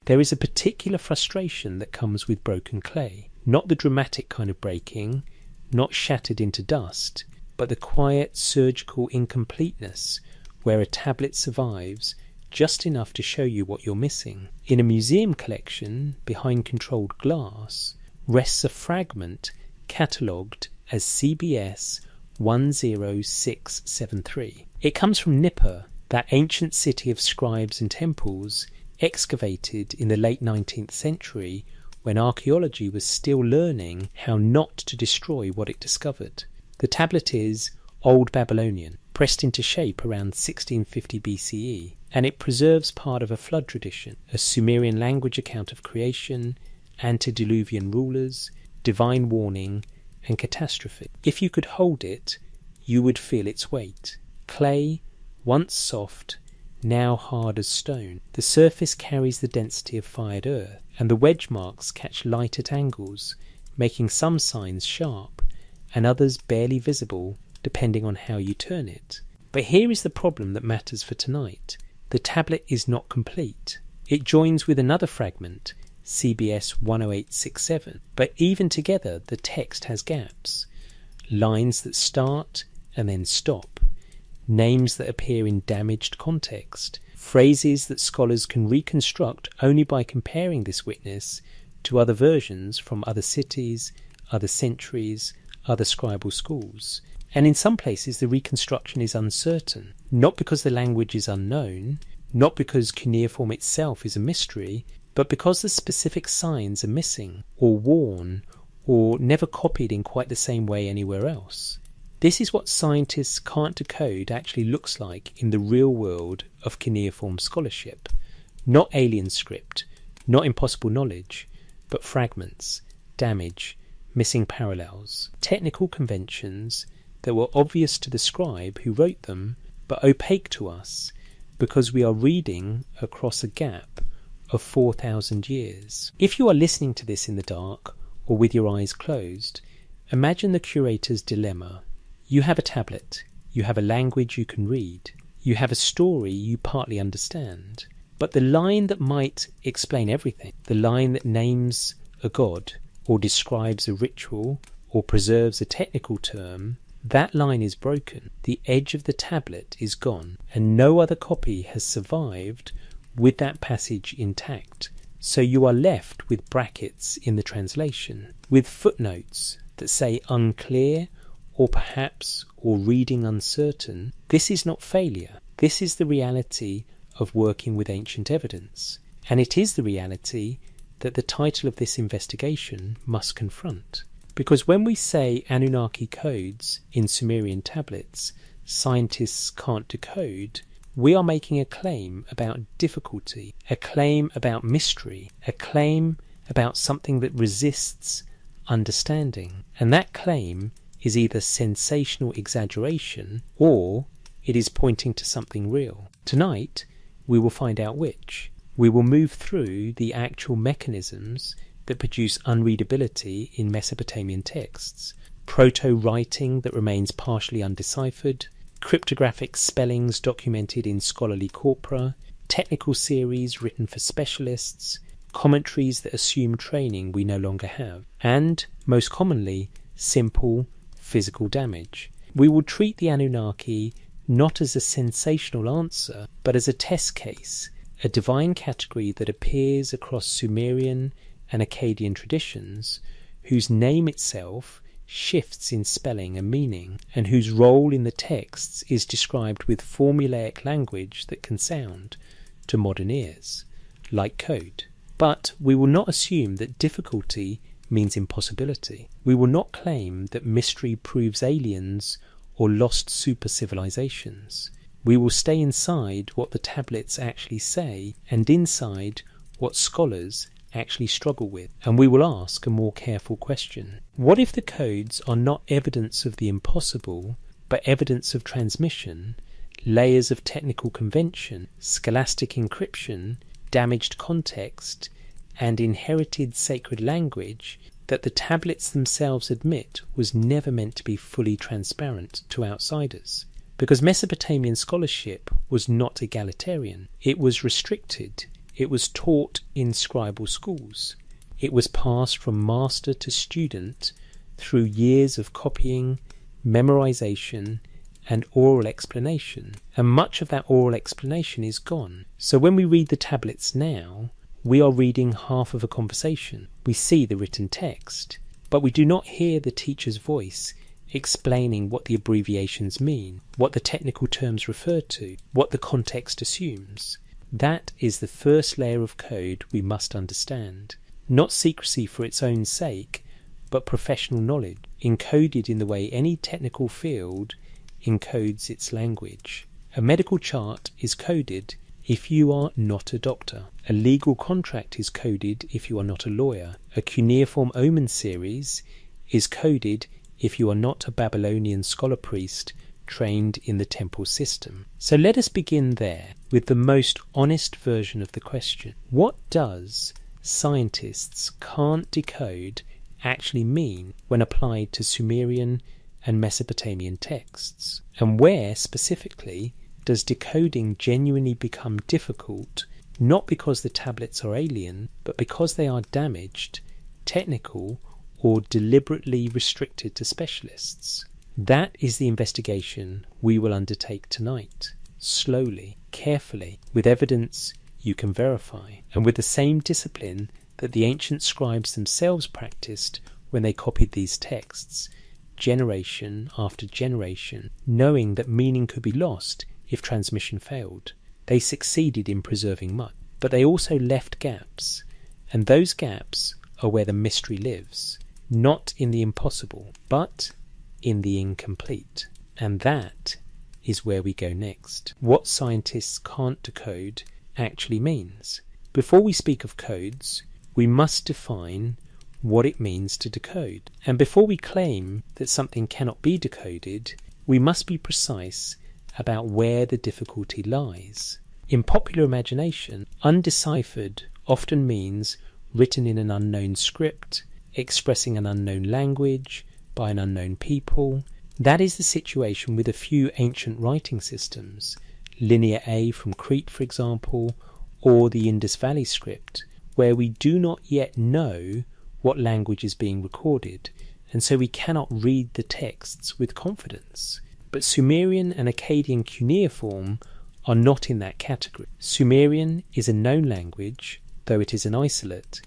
There is a particular frustration that comes with broken clay, not the dramatic kind of breaking, not shattered into dust, but the quiet surgical incompleteness where a tablet survives just enough to show you what you're missing. In a museum collection, behind controlled glass, rests a fragment catalogued as CBS 10673. It comes from Nippur, that ancient city of scribes and temples, excavated in the late 19th century when archaeology was still learning how not to destroy what it discovered. The tablet is Old Babylonian, pressed into shape around 1650 BCE, and it preserves part of a flood tradition, a Sumerian language account of creation, antediluvian rulers, divine warning, and catastrophe. If you could hold it, you would feel its weight. Clay, once soft, now hard as stone. The surface carries the density of fired earth, and the wedge marks catch light at angles, making some signs sharp, and others barely visible, depending on how you turn it. But here is the problem that matters for tonight. The tablet is not complete. It joins with another fragment, CBS 10867, but even together the text has gaps, lines that start and then stop, names that appear in damaged context, phrases that scholars can reconstruct only by comparing this witness to other versions from other cities, other centuries, other scribal schools. And in some places the reconstruction is uncertain, not because the language is unknown, not because cuneiform itself is a mystery, but because the specific signs are missing, or worn, or never copied in quite the same way anywhere else. This is what scientists can't decode actually looks like in the real world of cuneiform scholarship. Not alien script, not impossible knowledge, but fragments, damage, missing parallels, technical conventions that were obvious to the scribe who wrote them, but opaque to us because we are reading across a gap of 4,000 years. If you are listening to this in the dark or with your eyes closed, imagine the curator's dilemma. You have a tablet, you have a language you can read, you have a story you partly understand, but the line that might explain everything, the line that names a god or describes a ritual or preserves a technical term, that line is broken. The edge of the tablet is gone, and no other copy has survived with that passage intact. So you are left with brackets in the translation, with footnotes that say unclear, or perhaps, or reading uncertain. This is not failure. This is the reality of working with ancient evidence. And it is the reality that the title of this investigation must confront. Because when we say Anunnaki codes in Sumerian tablets, scientists can't decode, we are making a claim about difficulty, a claim about mystery, a claim about something that resists understanding. And that claim is either sensational exaggeration or it is pointing to something real. Tonight, we will find out which. We will move through the actual mechanisms that produce unreadability in Mesopotamian texts, proto-writing that remains partially undeciphered, cryptographic spellings documented in scholarly corpora, technical series written for specialists, commentaries that assume training we no longer have, and, most commonly, simple physical damage. We will treat the Anunnaki not as a sensational answer, but as a test case, a divine category that appears across Sumerian and Akkadian traditions, whose name itself shifts in spelling and meaning, and whose role in the texts is described with formulaic language that can sound, to modern ears, like code. But we will not assume that difficulty means impossibility. We will not claim that mystery proves aliens or lost super civilizations. We will stay inside what the tablets actually say, and inside what scholars actually struggle with, and we will ask a more careful question. What if the codes are not evidence of the impossible, but evidence of transmission, layers of technical convention, scholastic encryption, damaged context, and inherited sacred language that the tablets themselves admit was never meant to be fully transparent to outsiders? Because Mesopotamian scholarship was not egalitarian. It was restricted. It was taught in scribal schools. It was passed from master to student through years of copying, memorization, and oral explanation. And much of that oral explanation is gone. So when we read the tablets now, we are reading half of a conversation. We see the written text, but we do not hear the teacher's voice explaining what the abbreviations mean, what the technical terms refer to, what the context assumes. That is the first layer of code we must understand. Not secrecy for its own sake, but professional knowledge, encoded in the way any technical field encodes its language. A medical chart is coded if you are not a doctor. A legal contract is coded if you are not a lawyer. A cuneiform omen series is coded if you are not a Babylonian scholar priest trained in the temple system. So let us begin there with the most honest version of the question. What does scientists can't decode actually mean when applied to Sumerian and Mesopotamian texts? And where, specifically, does decoding genuinely become difficult, not because the tablets are alien, but because they are damaged, technical, or deliberately restricted to specialists? That is the investigation we will undertake tonight, slowly, carefully, with evidence you can verify, and with the same discipline that the ancient scribes themselves practiced when they copied these texts, generation after generation, knowing that meaning could be lost if transmission failed. They succeeded in preserving much, but they also left gaps, and those gaps are where the mystery lives, not in the impossible, but in the incomplete. And that is where we go next. What scientists can't decode actually means. Before we speak of codes, we must define what it means to decode. And before we claim that something cannot be decoded, we must be precise about where the difficulty lies. In popular imagination, undeciphered often means written in an unknown script, expressing an unknown language, by an unknown people. That is the situation with a few ancient writing systems, Linear A from Crete, for example, or the Indus Valley script, where we do not yet know what language is being recorded, and so we cannot read the texts with confidence. But Sumerian and Akkadian cuneiform are not in that category. Sumerian is a known language, though it is an isolate,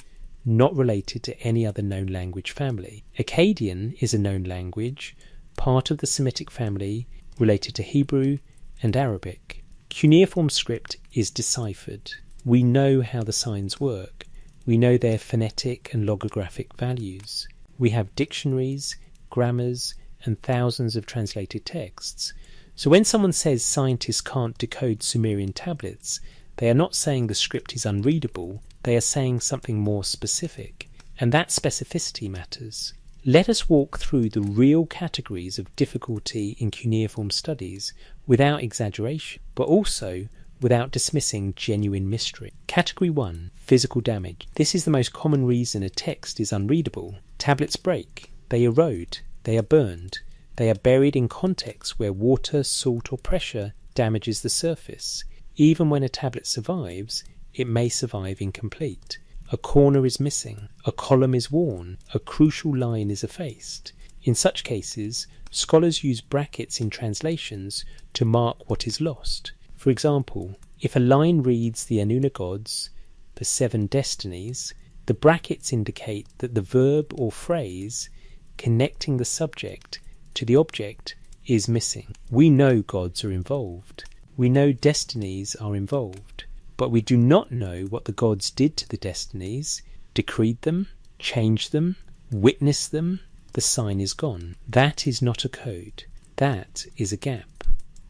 not related to any other known language family. Akkadian is a known language, part of the Semitic family, related to Hebrew and Arabic. Cuneiform script is deciphered. We know how the signs work. We know their phonetic and logographic values. We have dictionaries, grammars, and thousands of translated texts. So when someone says scientists can't decode Sumerian tablets, they are not saying the script is unreadable, they are saying something more specific, and that specificity matters. Let us walk through the real categories of difficulty in cuneiform studies without exaggeration, but also without dismissing genuine mystery. Category 1. Physical damage. This is the most common reason a text is unreadable. Tablets break, they erode, they are burned, they are buried in contexts where water, salt or pressure damages the surface. Even when a tablet survives, it may survive incomplete. A corner is missing, a column is worn, a crucial line is effaced. In such cases, scholars use brackets in translations to mark what is lost. For example, if a line reads the Anunnaki gods, the 7 destinies, the brackets indicate that the verb or phrase connecting the subject to the object is missing. We know gods are involved. We know destinies are involved. But we do not know what the gods did to the destinies, decreed them, changed them, witnessed them. The sign is gone. That is not a code. That is a gap.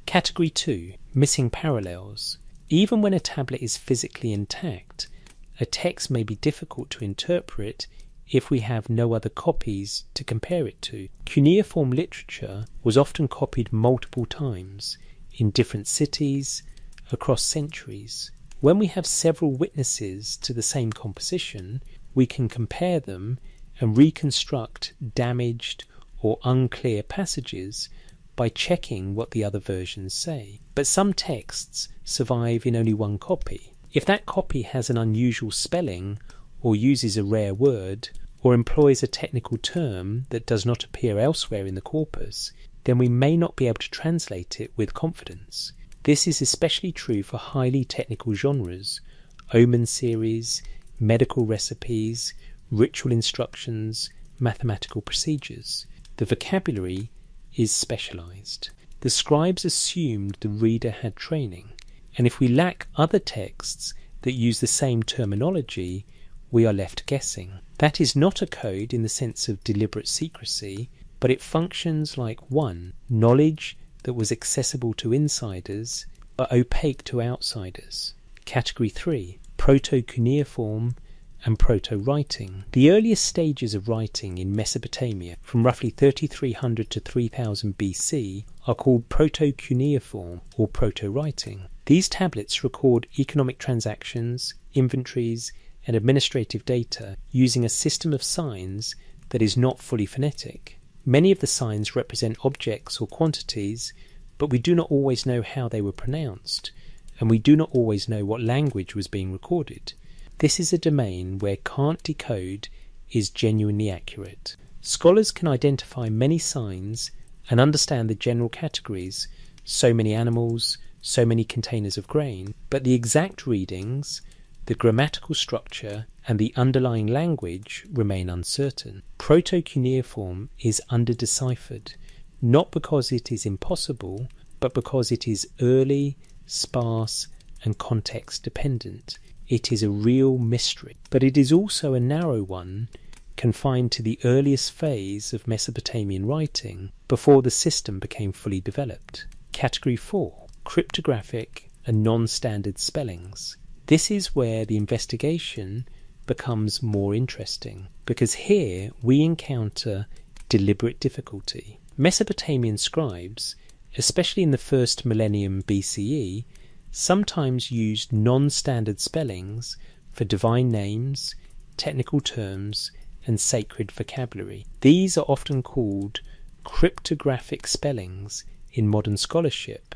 Category 2. Missing parallels. Even when a tablet is physically intact, a text may be difficult to interpret if we have no other copies to compare it to. Cuneiform literature was often copied multiple times, in different cities, across centuries. When we have several witnesses to the same composition, we can compare them and reconstruct damaged or unclear passages by checking what the other versions say. But some texts survive in only one copy. If that copy has an unusual spelling, or uses a rare word, or employs a technical term that does not appear elsewhere in the corpus, then we may not be able to translate it with confidence. This is especially true for highly technical genres, omen series, medical recipes, ritual instructions, mathematical procedures. The vocabulary is specialized. The scribes assumed the reader had training, and if we lack other texts that use the same terminology, we are left guessing. That is not a code in the sense of deliberate secrecy, but it functions like 1. Knowledge that was accessible to insiders, but opaque to outsiders. Category 3. Proto-cuneiform and proto-writing. The earliest stages of writing in Mesopotamia, from roughly 3300 to 3000 BC, are called proto-cuneiform or proto-writing. These tablets record economic transactions, inventories, and administrative data using a system of signs that is not fully phonetic. Many of the signs represent objects or quantities, but we do not always know how they were pronounced, and we do not always know what language was being recorded. This is a domain where can't decode is genuinely accurate. Scholars can identify many signs and understand the general categories, so many animals, so many containers of grain, but the exact readings, the grammatical structure, and the underlying language remain uncertain. Proto-cuneiform is under-deciphered, not because it is impossible, but because it is early, sparse, and context-dependent. It is a real mystery, but it is also a narrow one, confined to the earliest phase of Mesopotamian writing before the system became fully developed. Category 4. Cryptographic and non-standard spellings. This is where the investigation becomes more interesting, because here we encounter deliberate difficulty. Mesopotamian scribes, especially in the first millennium BCE, sometimes used non-standard spellings for divine names, technical terms, and sacred vocabulary. These are often called cryptographic spellings in modern scholarship,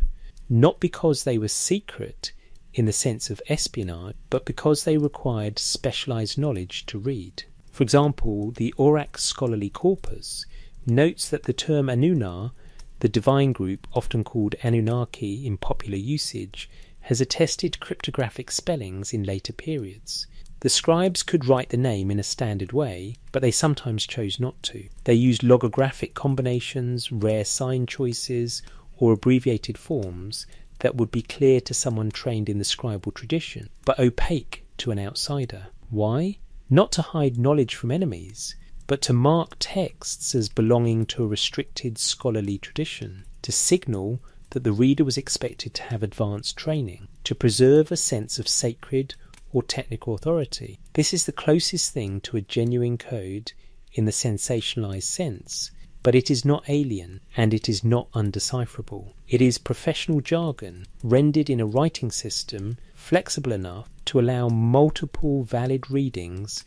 not because they were secret in the sense of espionage, but because they required specialized knowledge to read. For example, the Aurak scholarly corpus notes that the term Anunna, the divine group often called Anunnaki in popular usage, has attested cryptographic spellings in later periods. The scribes could write the name in a standard way, but they sometimes chose not to. They used logographic combinations, rare sign choices, or abbreviated forms that would be clear to someone trained in the scribal tradition, but opaque to an outsider. Why? Not to hide knowledge from enemies, but to mark texts as belonging to a restricted scholarly tradition, to signal that the reader was expected to have advanced training, to preserve a sense of sacred or technical authority. This is the closest thing to a genuine code in the sensationalized sense, but it is not alien, and it is not undecipherable. It is professional jargon, rendered in a writing system flexible enough to allow multiple valid readings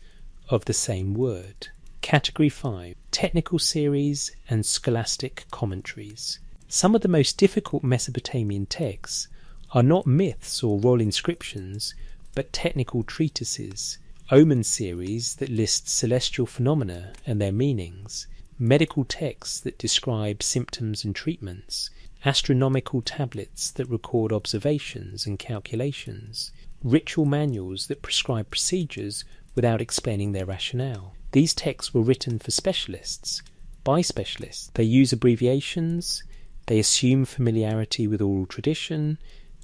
of the same word. Category 5. Technical series and scholastic commentaries. Some of the most difficult Mesopotamian texts are not myths or royal inscriptions, but technical treatises, omen series that list celestial phenomena and their meanings, medical texts that describe symptoms and treatments, astronomical tablets that record observations and calculations, ritual manuals that prescribe procedures without explaining their rationale. These texts were written for specialists, by specialists. They use abbreviations, they assume familiarity with oral tradition,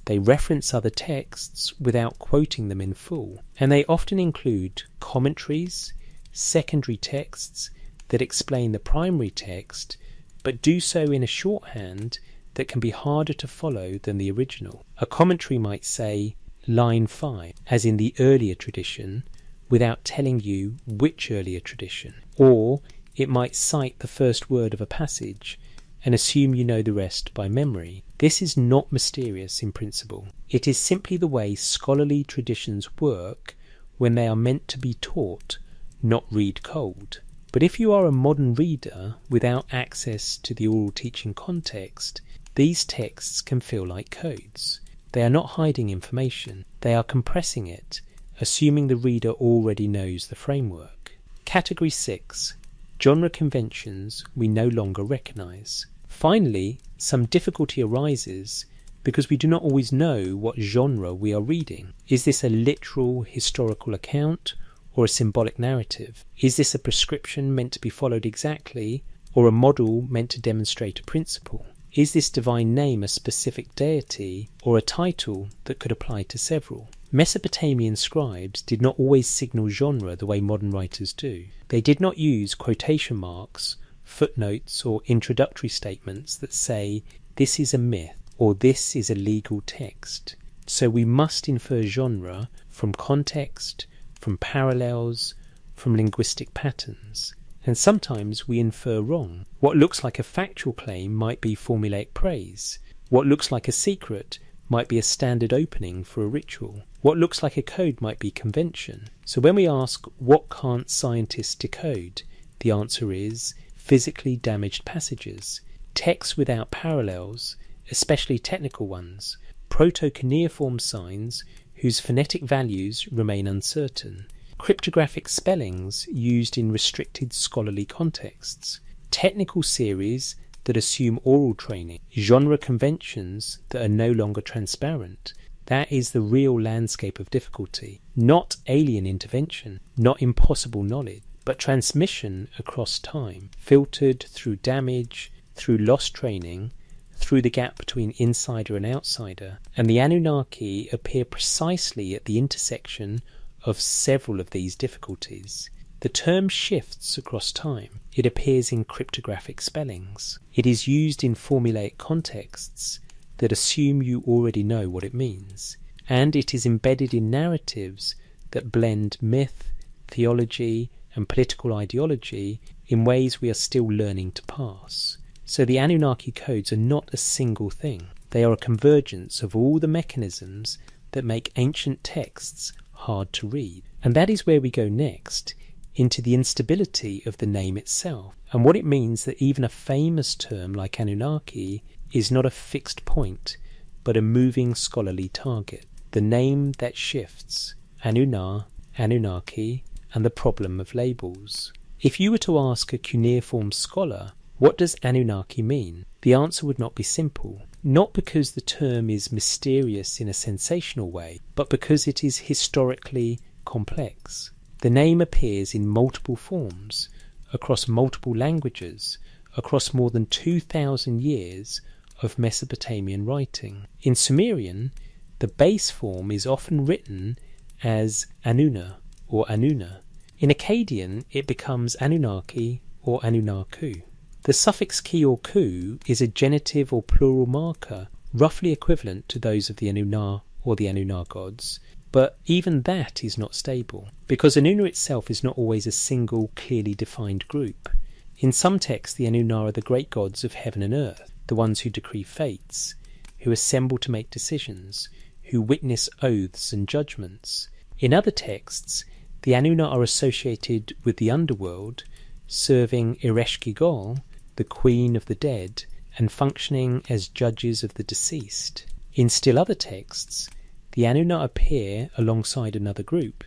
they reference other texts without quoting them in full, and they often include commentaries, secondary texts that explain the primary text, but do so in a shorthand that can be harder to follow than the original. A commentary might say, line 5, as in the earlier tradition, without telling you which earlier tradition. Or it might cite the first word of a passage and assume you know the rest by memory. This is not mysterious in principle. It is simply the way scholarly traditions work when they are meant to be taught, not read cold. But if you are a modern reader without access to the oral teaching context, these texts can feel like codes. They are not hiding information, they are compressing it, assuming the reader already knows the framework. Category 6. Genre conventions we no longer recognise. Finally, some difficulty arises because we do not always know what genre we are reading. Is this a literal historical account or a symbolic narrative? Is this a prescription meant to be followed exactly, or a model meant to demonstrate a principle? Is this divine name a specific deity, or a title that could apply to several? Mesopotamian scribes did not always signal genre the way modern writers do. They did not use quotation marks, footnotes, or introductory statements that say, this is a myth, or this is a legal text. So we must infer genre from context, from parallels, from linguistic patterns. And sometimes we infer wrong. What looks like a factual claim might be formulaic praise. What looks like a secret might be a standard opening for a ritual. What looks like a code might be convention. So when we ask, what can't scientists decode? The answer is physically damaged passages, texts without parallels, especially technical ones, proto-cuneiform signs whose phonetic values remain uncertain, cryptographic spellings used in restricted scholarly contexts, technical series that assume oral training, genre conventions that are no longer transparent. That is the real landscape of difficulty, not alien intervention, not impossible knowledge, but transmission across time, filtered through damage, through lost training, through the gap between insider and outsider. And the Anunnaki appear precisely at the intersection of several of these difficulties. The term shifts across time. It appears in cryptographic spellings. It is used in formulaic contexts that assume you already know what it means. And it is embedded in narratives that blend myth, theology, and political ideology in ways we are still learning to parse. So the Anunnaki codes are not a single thing. They are a convergence of all the mechanisms that make ancient texts hard to read. And that is where we go next, into the instability of the name itself, and what it means that even a famous term like Anunnaki is not a fixed point, but a moving scholarly target. The name that shifts, Anunna, Anunnaki, and the problem of labels. If you were to ask a cuneiform scholar, what does Anunnaki mean? The answer would not be simple, not because the term is mysterious in a sensational way, but because it is historically complex. The name appears in multiple forms, across multiple languages, across more than 2,000 years of Mesopotamian writing. In Sumerian, the base form is often written as Anunna or Anunna. In Akkadian, it becomes Anunnaki or Anunnaku. The suffix ki or ku is a genitive or plural marker, roughly equivalent to those of the Anunna or the Anunna gods, but even that is not stable, because Anunna itself is not always a single, clearly defined group. In some texts, the Anunna are the great gods of heaven and earth, the ones who decree fates, who assemble to make decisions, who witness oaths and judgments. In other texts, the Anunna are associated with the underworld, serving Ereshkigal, the queen of the dead, and functioning as judges of the deceased. In still other texts, the Anunna appear alongside another group,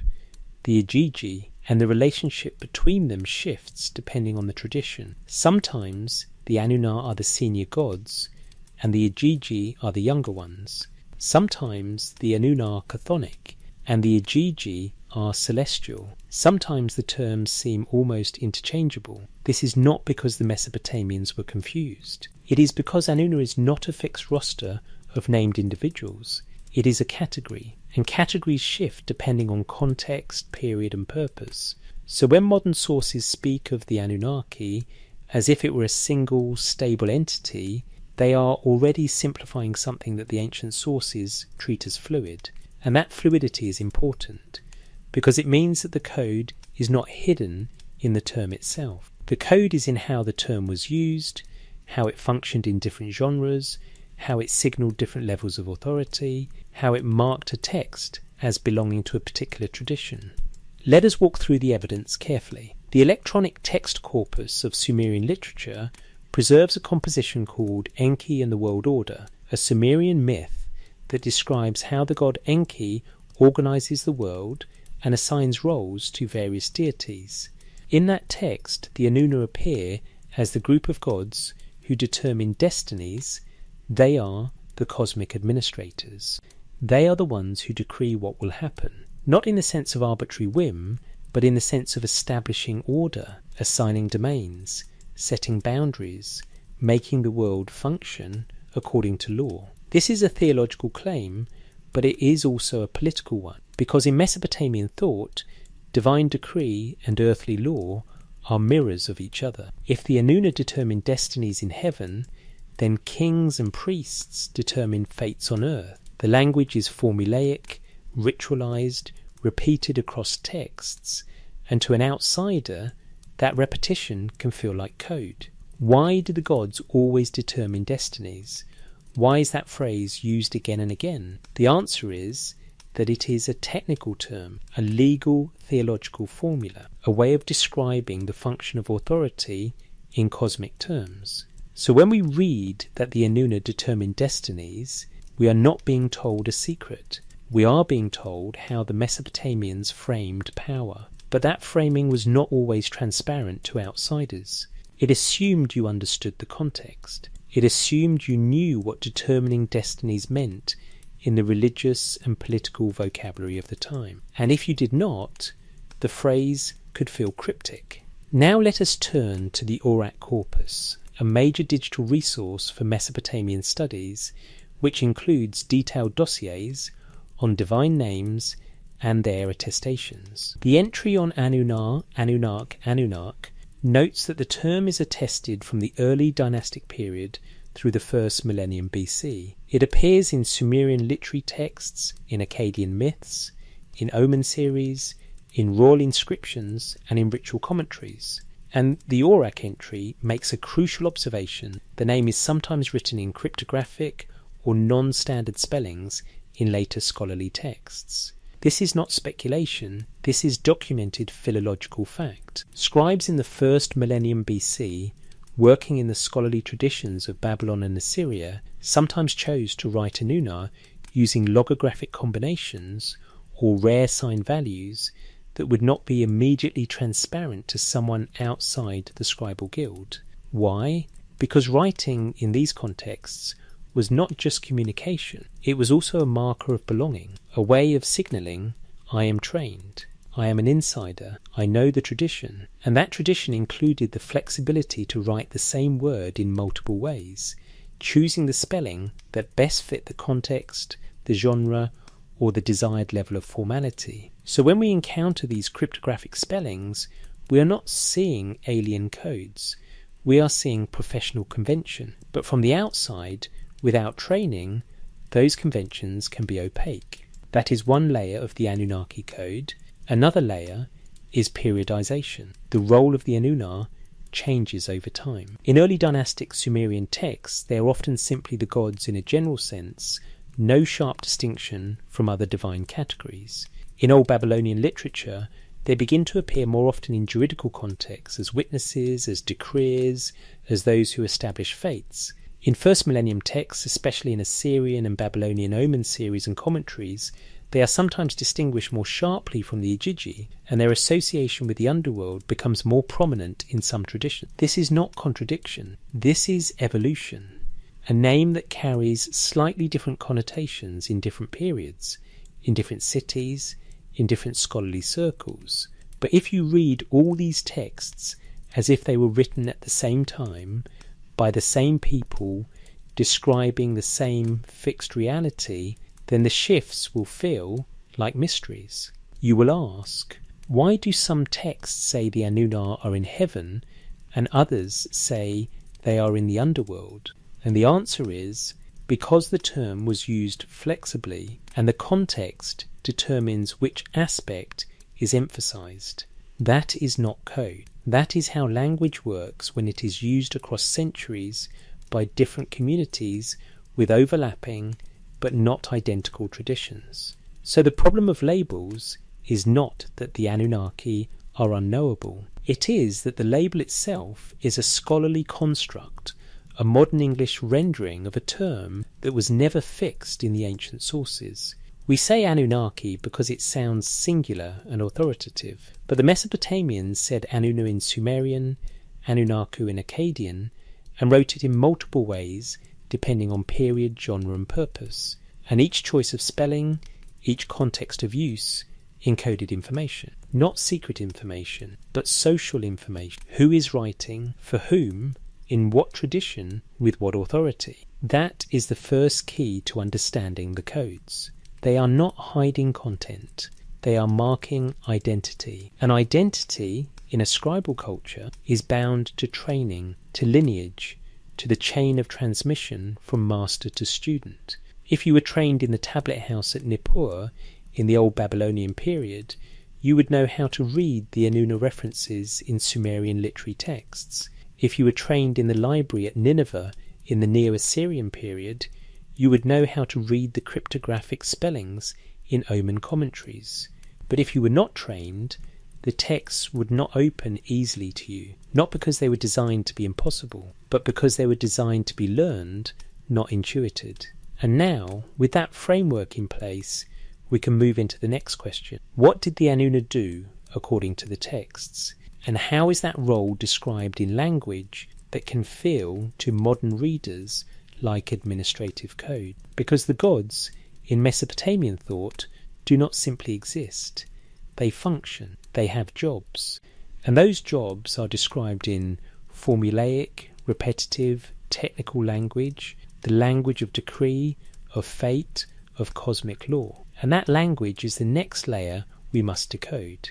the Igigi, and the relationship between them shifts depending on the tradition. Sometimes the Anunna are the senior gods, and the Igigi are the younger ones. Sometimes the Anunna are chthonic, and the Igigi are celestial. Sometimes the terms seem almost interchangeable. This is not because the Mesopotamians were confused. It is because Anunna is not a fixed roster of named individuals. It is a category, and categories shift depending on context, period, and purpose. So when modern sources speak of the Anunnaki as if it were a single, stable entity, they are already simplifying something that the ancient sources treat as fluid. And that fluidity is important, because it means that the code is not hidden in the term itself. The code is in how the term was used, how it functioned in different genres, how it signalled different levels of authority, how it marked a text as belonging to a particular tradition. Let us walk through the evidence carefully. The electronic text corpus of Sumerian literature preserves a composition called Enki and the World Order, a Sumerian myth that describes how the god Enki organises the world and assigns roles to various deities. In that text, the Anunna appear as the group of gods who determine destinies. They are the cosmic administrators. They are the ones who decree what will happen, not in the sense of arbitrary whim, but in the sense of establishing order, assigning domains, setting boundaries, making the world function according to law. This is a theological claim, but it is also a political one, because in Mesopotamian thought, divine decree and earthly law are mirrors of each other. If the Anunna determine destinies in heaven, then kings and priests determine fates on earth. The language is formulaic, ritualized, repeated across texts, and to an outsider, that repetition can feel like code. Why do the gods always determine destinies? Why is that phrase used again and again? The answer is that it is a technical term, a legal theological formula, a way of describing the function of authority in cosmic terms. So when we read that the Anunna determine destinies, we are not being told a secret. We are being told how the Mesopotamians framed power. But that framing was not always transparent to outsiders. It assumed you understood the context. It assumed you knew what determining destinies meant in the religious and political vocabulary of the time. And if you did not, the phrase could feel cryptic. Now let us turn to the Aurat Corpus, a major digital resource for Mesopotamian studies, which includes detailed dossiers on divine names and their attestations. The entry on Anunnar, Anunnaki notes that the term is attested from the early dynastic period through the first millennium BC. It appears in Sumerian literary texts, in Akkadian myths, in omen series, in royal inscriptions, and in ritual commentaries. And the Aurak entry makes a crucial observation. The name is sometimes written in cryptographic or non-standard spellings in later scholarly texts. This is not speculation, this is documented philological fact. Scribes in the first millennium BC, working in the scholarly traditions of Babylon and Assyria, sometimes chose to write Anunna using logographic combinations or rare sign values that would not be immediately transparent to someone outside the scribal guild. Why? Because writing in these contexts was not just communication, it was also a marker of belonging, a way of signalling, I am trained, I am an insider, I know the tradition, and that tradition included the flexibility to write the same word in multiple ways, choosing the spelling that best fit the context, the genre, or the desired level of formality. So when we encounter these cryptographic spellings, we are not seeing alien codes, we are seeing professional convention. But from the outside, without training, those conventions can be opaque. That is one layer of the Anunnaki code. Another layer is periodization. The role of the Anunna changes over time. In early dynastic Sumerian texts, they are often simply the gods in a general sense, no sharp distinction from other divine categories. In Old Babylonian literature, they begin to appear more often in juridical contexts as witnesses, as decreers, as those who establish fates. In first millennium texts, especially in Assyrian and Babylonian omen series and commentaries, they are sometimes distinguished more sharply from the Igigi, and their association with the underworld becomes more prominent in some traditions. This is not contradiction, this is evolution. A name that carries slightly different connotations in different periods, in different cities, in different scholarly circles. But if you read all these texts as if they were written at the same time, by the same people, describing the same fixed reality, then the shifts will feel like mysteries. You will ask, why do some texts say the Anunna are in heaven and others say they are in the underworld? And the answer is, because the term was used flexibly and the context determines which aspect is emphasized. That is not code. That is how language works when it is used across centuries by different communities with overlapping but not identical traditions. So the problem of labels is not that the Anunnaki are unknowable. It is that the label itself is a scholarly construct, a modern English rendering of a term that was never fixed in the ancient sources. We say Anunnaki because it sounds singular and authoritative, but the Mesopotamians said Anunu in Sumerian, Anunnaku in Akkadian, and wrote it in multiple ways depending on period, genre and purpose, and each choice of spelling, each context of use, encoded information. Not secret information, but social information. Who is writing, for whom, in what tradition, with what authority. That is the first key to understanding the codes. They are not hiding content, they are marking identity. An identity in a scribal culture is bound to training, to lineage, to the chain of transmission from master to student. If you were trained in the tablet house at Nippur in the old Babylonian period, you would know how to read the Anunna references in Sumerian literary texts. If you were trained in the library at Nineveh in the Neo-Assyrian period, you would know how to read the cryptographic spellings in Omen commentaries. But if you were not trained, the texts would not open easily to you, not because they were designed to be impossible, but because they were designed to be learned, not intuited. And now, with that framework in place, we can move into the next question. What did the Anunna do according to the texts? And how is that role described in language that can feel to modern readers like administrative code? Because the gods, in Mesopotamian thought, do not simply exist. They function. They have jobs. And those jobs are described in formulaic, repetitive, technical language, the language of decree, of fate, of cosmic law. And that language is the next layer we must decode.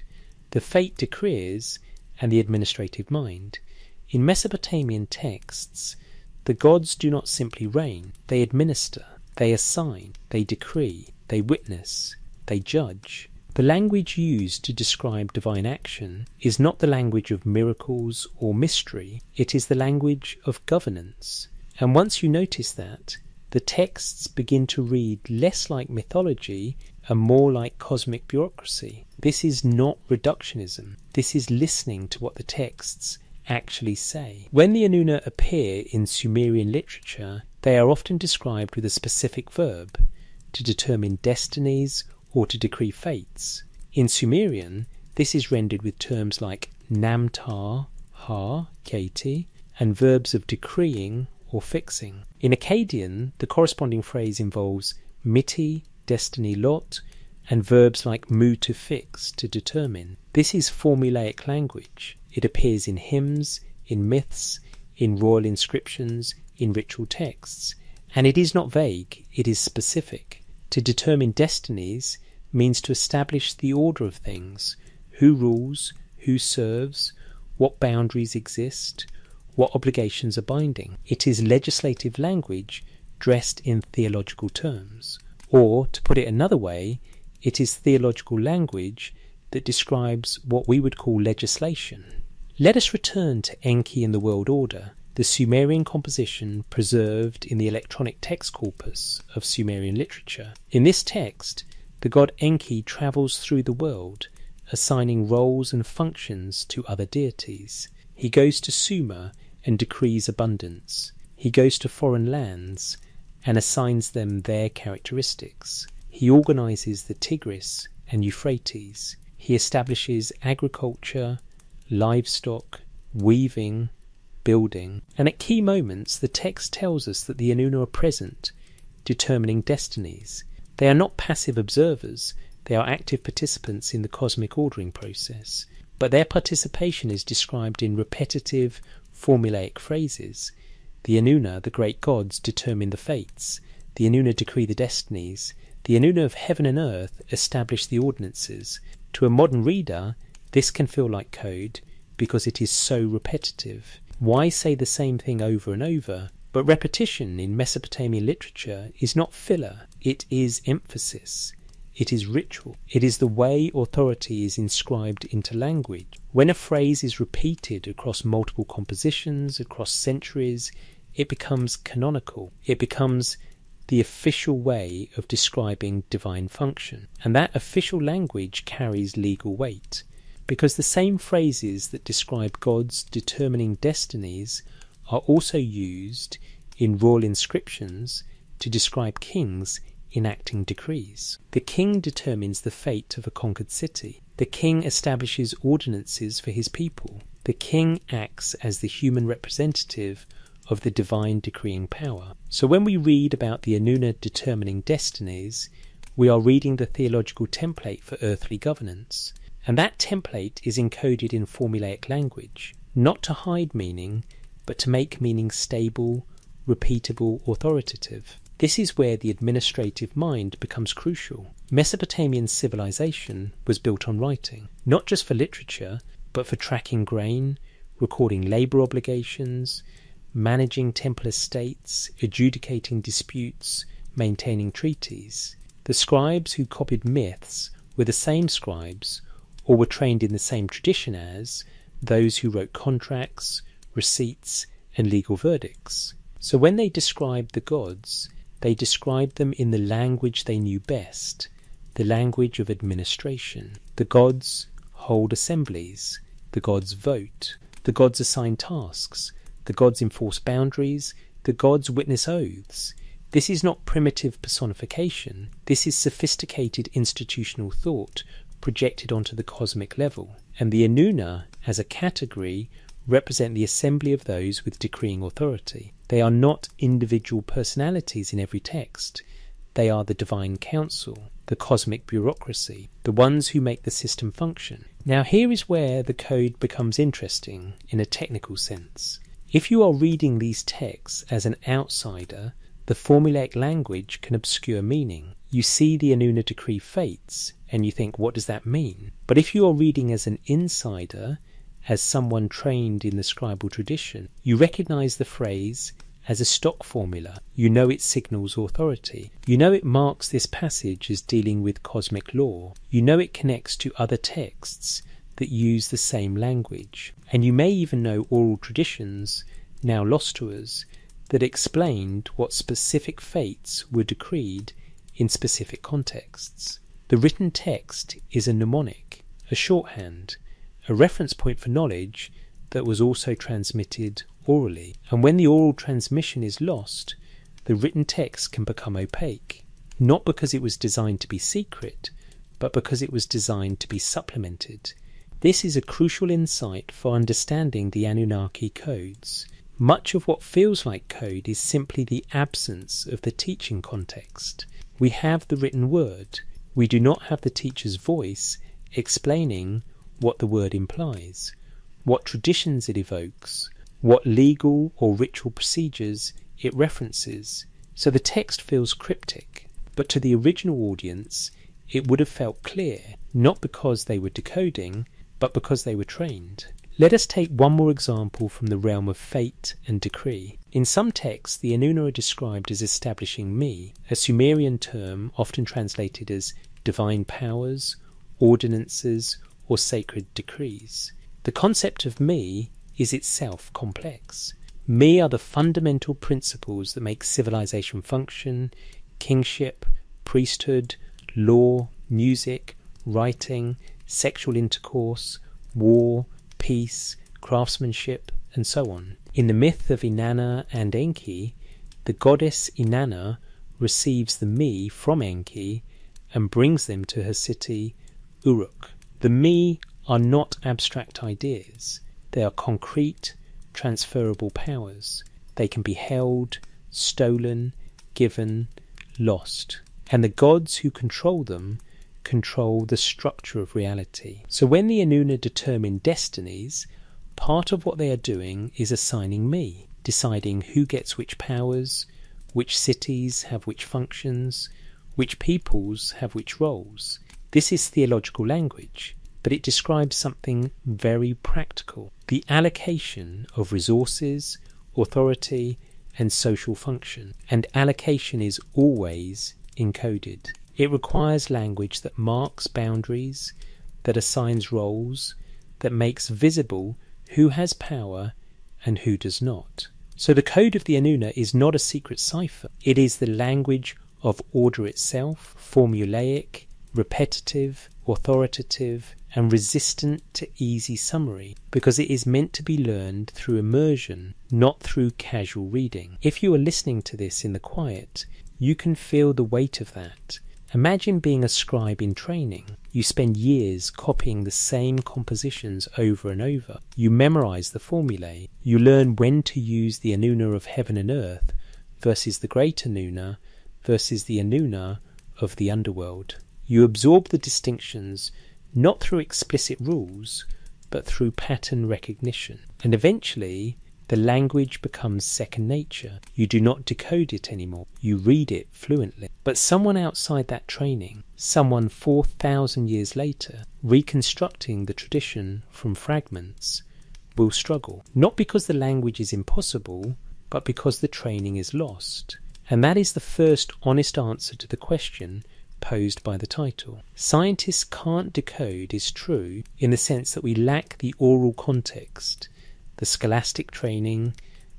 The fate decrees and the administrative mind. In Mesopotamian texts, the gods do not simply reign, they administer, they assign, they decree, they witness, they judge. The language used to describe divine action is not the language of miracles or mystery, it is the language of governance. And once you notice that, the texts begin to read less like mythology and more like cosmic bureaucracy. This is not reductionism. This is listening to what the texts actually say. When the Anunna appear in Sumerian literature, they are often described with a specific verb, to determine destinies or to decree fates. In Sumerian, this is rendered with terms like namtar, ha, keti, and verbs of decreeing or fixing. In Akkadian, the corresponding phrase involves miti, destiny lot, and verbs like mu to fix, to determine. This is formulaic language. It appears in hymns, in myths, in royal inscriptions, in ritual texts. And it is not vague, it is specific. To determine destinies means to establish the order of things, who rules, who serves, what boundaries exist, what obligations are binding. It is legislative language dressed in theological terms. Or, to put it another way, it is theological language that describes what we would call legislation. Let us return to Enki and the World Order, the Sumerian composition preserved in the electronic text corpus of Sumerian literature. In this text, the god Enki travels through the world, assigning roles and functions to other deities. He goes to Sumer and decrees abundance. He goes to foreign lands and assigns them their characteristics. He organizes the Tigris and Euphrates. He establishes agriculture, livestock, weaving, building. And at key moments, the text tells us that the Anunna are present, determining destinies. They are not passive observers, they are active participants in the cosmic ordering process. But their participation is described in repetitive, formulaic phrases. The Anunna, the great gods, determine the fates. The Anunna decree the destinies. The Anunna of heaven and earth establish the ordinances. To a modern reader, this can feel like code because it is so repetitive. Why say the same thing over and over? But repetition in Mesopotamian literature is not filler, it is emphasis. It is ritual. It is the way authority is inscribed into language. When a phrase is repeated across multiple compositions, across centuries, it becomes canonical. It becomes the official way of describing divine function. And that official language carries legal weight, because the same phrases that describe gods determining destinies are also used in royal inscriptions to describe kings enacting decrees. The king determines the fate of a conquered city. The king establishes ordinances for his people. The king acts as the human representative of the divine decreeing power. So when we read about the Anunna determining destinies, we are reading the theological template for earthly governance. And that template is encoded in formulaic language, not to hide meaning, but to make meaning stable, repeatable, authoritative. This is where the administrative mind becomes crucial. Mesopotamian civilization was built on writing, not just for literature, but for tracking grain, recording labour obligations, managing temple estates, adjudicating disputes, maintaining treaties. The scribes who copied myths were the same scribes, or were trained in the same tradition as, those who wrote contracts, receipts, and legal verdicts. So when they described the gods, they described them in the language they knew best, the language of administration. The gods hold assemblies, the gods vote, the gods assign tasks, the gods enforce boundaries, the gods witness oaths. This is not primitive personification, this is sophisticated institutional thought projected onto the cosmic level. And the Anunna, as a category, represent the assembly of those with decreeing authority. They are not individual personalities in every text. They are the divine council, the cosmic bureaucracy, the ones who make the system function. Now here is where the code becomes interesting in a technical sense. If you are reading these texts as an outsider, the formulaic language can obscure meaning. You see the Anunna decree fates, and you think, what does that mean? But if you are reading as an insider, as someone trained in the scribal tradition, you recognize the phrase as a stock formula. You know it signals authority. You know it marks this passage as dealing with cosmic law. You know it connects to other texts that use the same language. And you may even know oral traditions, now lost to us, that explained what specific fates were decreed in specific contexts. The written text is a mnemonic, a shorthand, a reference point for knowledge that was also transmitted orally. And when the oral transmission is lost, the written text can become opaque, not because it was designed to be secret, but because it was designed to be supplemented. This is a crucial insight for understanding the Anunnaki codes. Much of what feels like code is simply the absence of the teaching context. We have the written word. We do not have the teacher's voice explaining what the word implies, what traditions it evokes, what legal or ritual procedures it references. So the text feels cryptic, but to the original audience it would have felt clear, not because they were decoding, but because they were trained. Let us take one more example from the realm of fate and decree. In some texts, the Anunna are described as establishing me, a Sumerian term often translated as divine powers, ordinances, or sacred decrees. The concept of me is itself complex. Me are the fundamental principles that make civilization function: kingship, priesthood, law, music, writing, sexual intercourse, war, peace, craftsmanship, and so on. In the myth of Inanna and Enki, the goddess Inanna receives the me from Enki and brings them to her city, Uruk. The me are not abstract ideas. They are concrete, transferable powers. They can be held, stolen, given, lost. And the gods who control them control the structure of reality. So when the Anunna determine destinies, part of what they are doing is assigning me, deciding who gets which powers, which cities have which functions, which peoples have which roles. This is theological language, but it describes something very practical: the allocation of resources, authority, and social function. And allocation is always encoded. It requires language that marks boundaries, that assigns roles, that makes visible who has power and who does not. So the code of the Anunna is not a secret cipher. It is the language of order itself, formulaic, repetitive, authoritative, and resistant to easy summary, because it is meant to be learned through immersion, not through casual reading. If you are listening to this in the quiet, you can feel the weight of that. Imagine being a scribe in training. You spend years copying the same compositions over and over. You memorize the formulae. You learn when to use the Anunna of heaven and earth versus the great Anunna versus the Anunna of the underworld. You absorb the distinctions not through explicit rules, but through pattern recognition. And eventually, the language becomes second nature. You do not decode it anymore. You read it fluently. But someone outside that training, someone 4,000 years later, reconstructing the tradition from fragments, will struggle. Not because the language is impossible, but because the training is lost. And that is the first honest answer to the question posed by the title. Scientists can't decode is true in the sense that we lack the oral context, the scholastic training,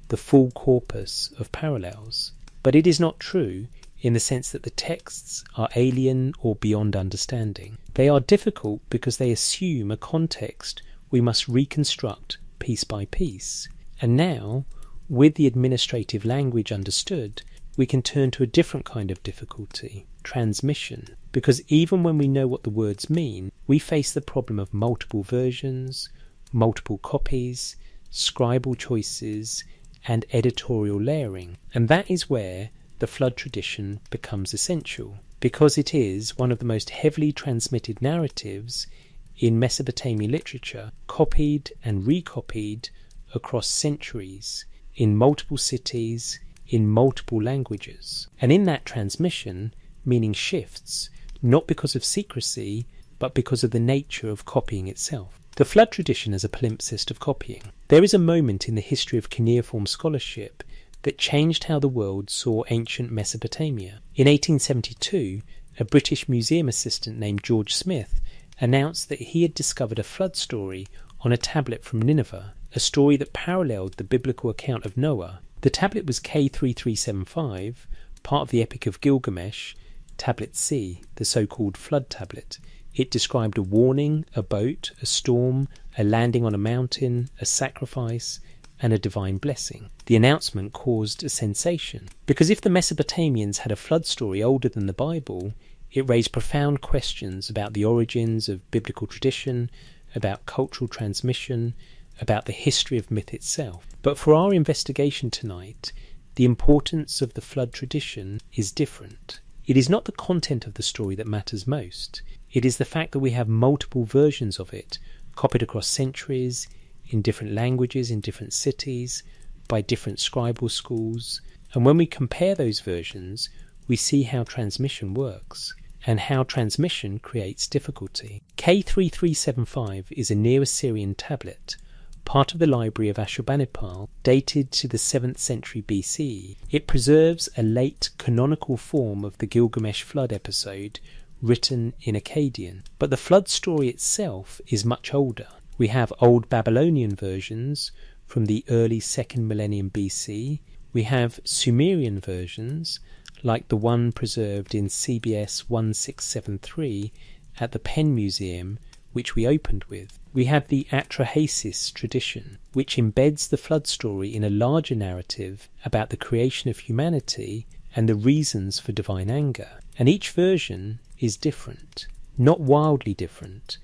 the full corpus of parallels. But it is not true in the sense that the texts are alien or beyond understanding. They are difficult because they assume a context we must reconstruct piece by piece. And now, with the administrative language understood, we can turn to a different kind of difficulty, transmission. Because even when we know what the words mean, we face the problem of multiple versions, multiple copies, scribal choices, and editorial layering. And that is where the flood tradition becomes essential, because it is one of the most heavily transmitted narratives in Mesopotamian literature, copied and recopied across centuries, in multiple cities, in multiple languages. And in that transmission, meaning shifts, not because of secrecy, but because of the nature of copying itself. The flood tradition is a palimpsest of copying. There is a moment in the history of cuneiform scholarship that changed how the world saw ancient Mesopotamia. In 1872, a British museum assistant named George Smith announced that he had discovered a flood story on a tablet from Nineveh, a story that paralleled the biblical account of Noah. The tablet was K3375, part of the Epic of Gilgamesh, Tablet C, the so-called Flood Tablet. It described a warning, a boat, a storm, a landing on a mountain, a sacrifice, and a divine blessing. The announcement caused a sensation, because if the Mesopotamians had a flood story older than the Bible, it raised profound questions about the origins of biblical tradition, about cultural transmission, about the history of myth itself. But for our investigation tonight, the importance of the flood tradition is different. It is not the content of the story that matters most. It is the fact that we have multiple versions of it, copied across centuries, in different languages, in different cities, by different scribal schools. And when we compare those versions, we see how transmission works, and how transmission creates difficulty. K3375 is a Neo-Assyrian tablet, part of the library of Ashurbanipal, dated to the 7th century BCE. It preserves a late canonical form of the Gilgamesh flood episode written in Akkadian. But the flood story itself is much older. We have Old Babylonian versions from the early 2nd millennium BC. We have Sumerian versions, like the one preserved in CBS 1673 at the Penn Museum, which we opened with. We have the Atrahasis tradition, which embeds the flood story in a larger narrative about the creation of humanity and the reasons for divine anger. And each version is different, not wildly different,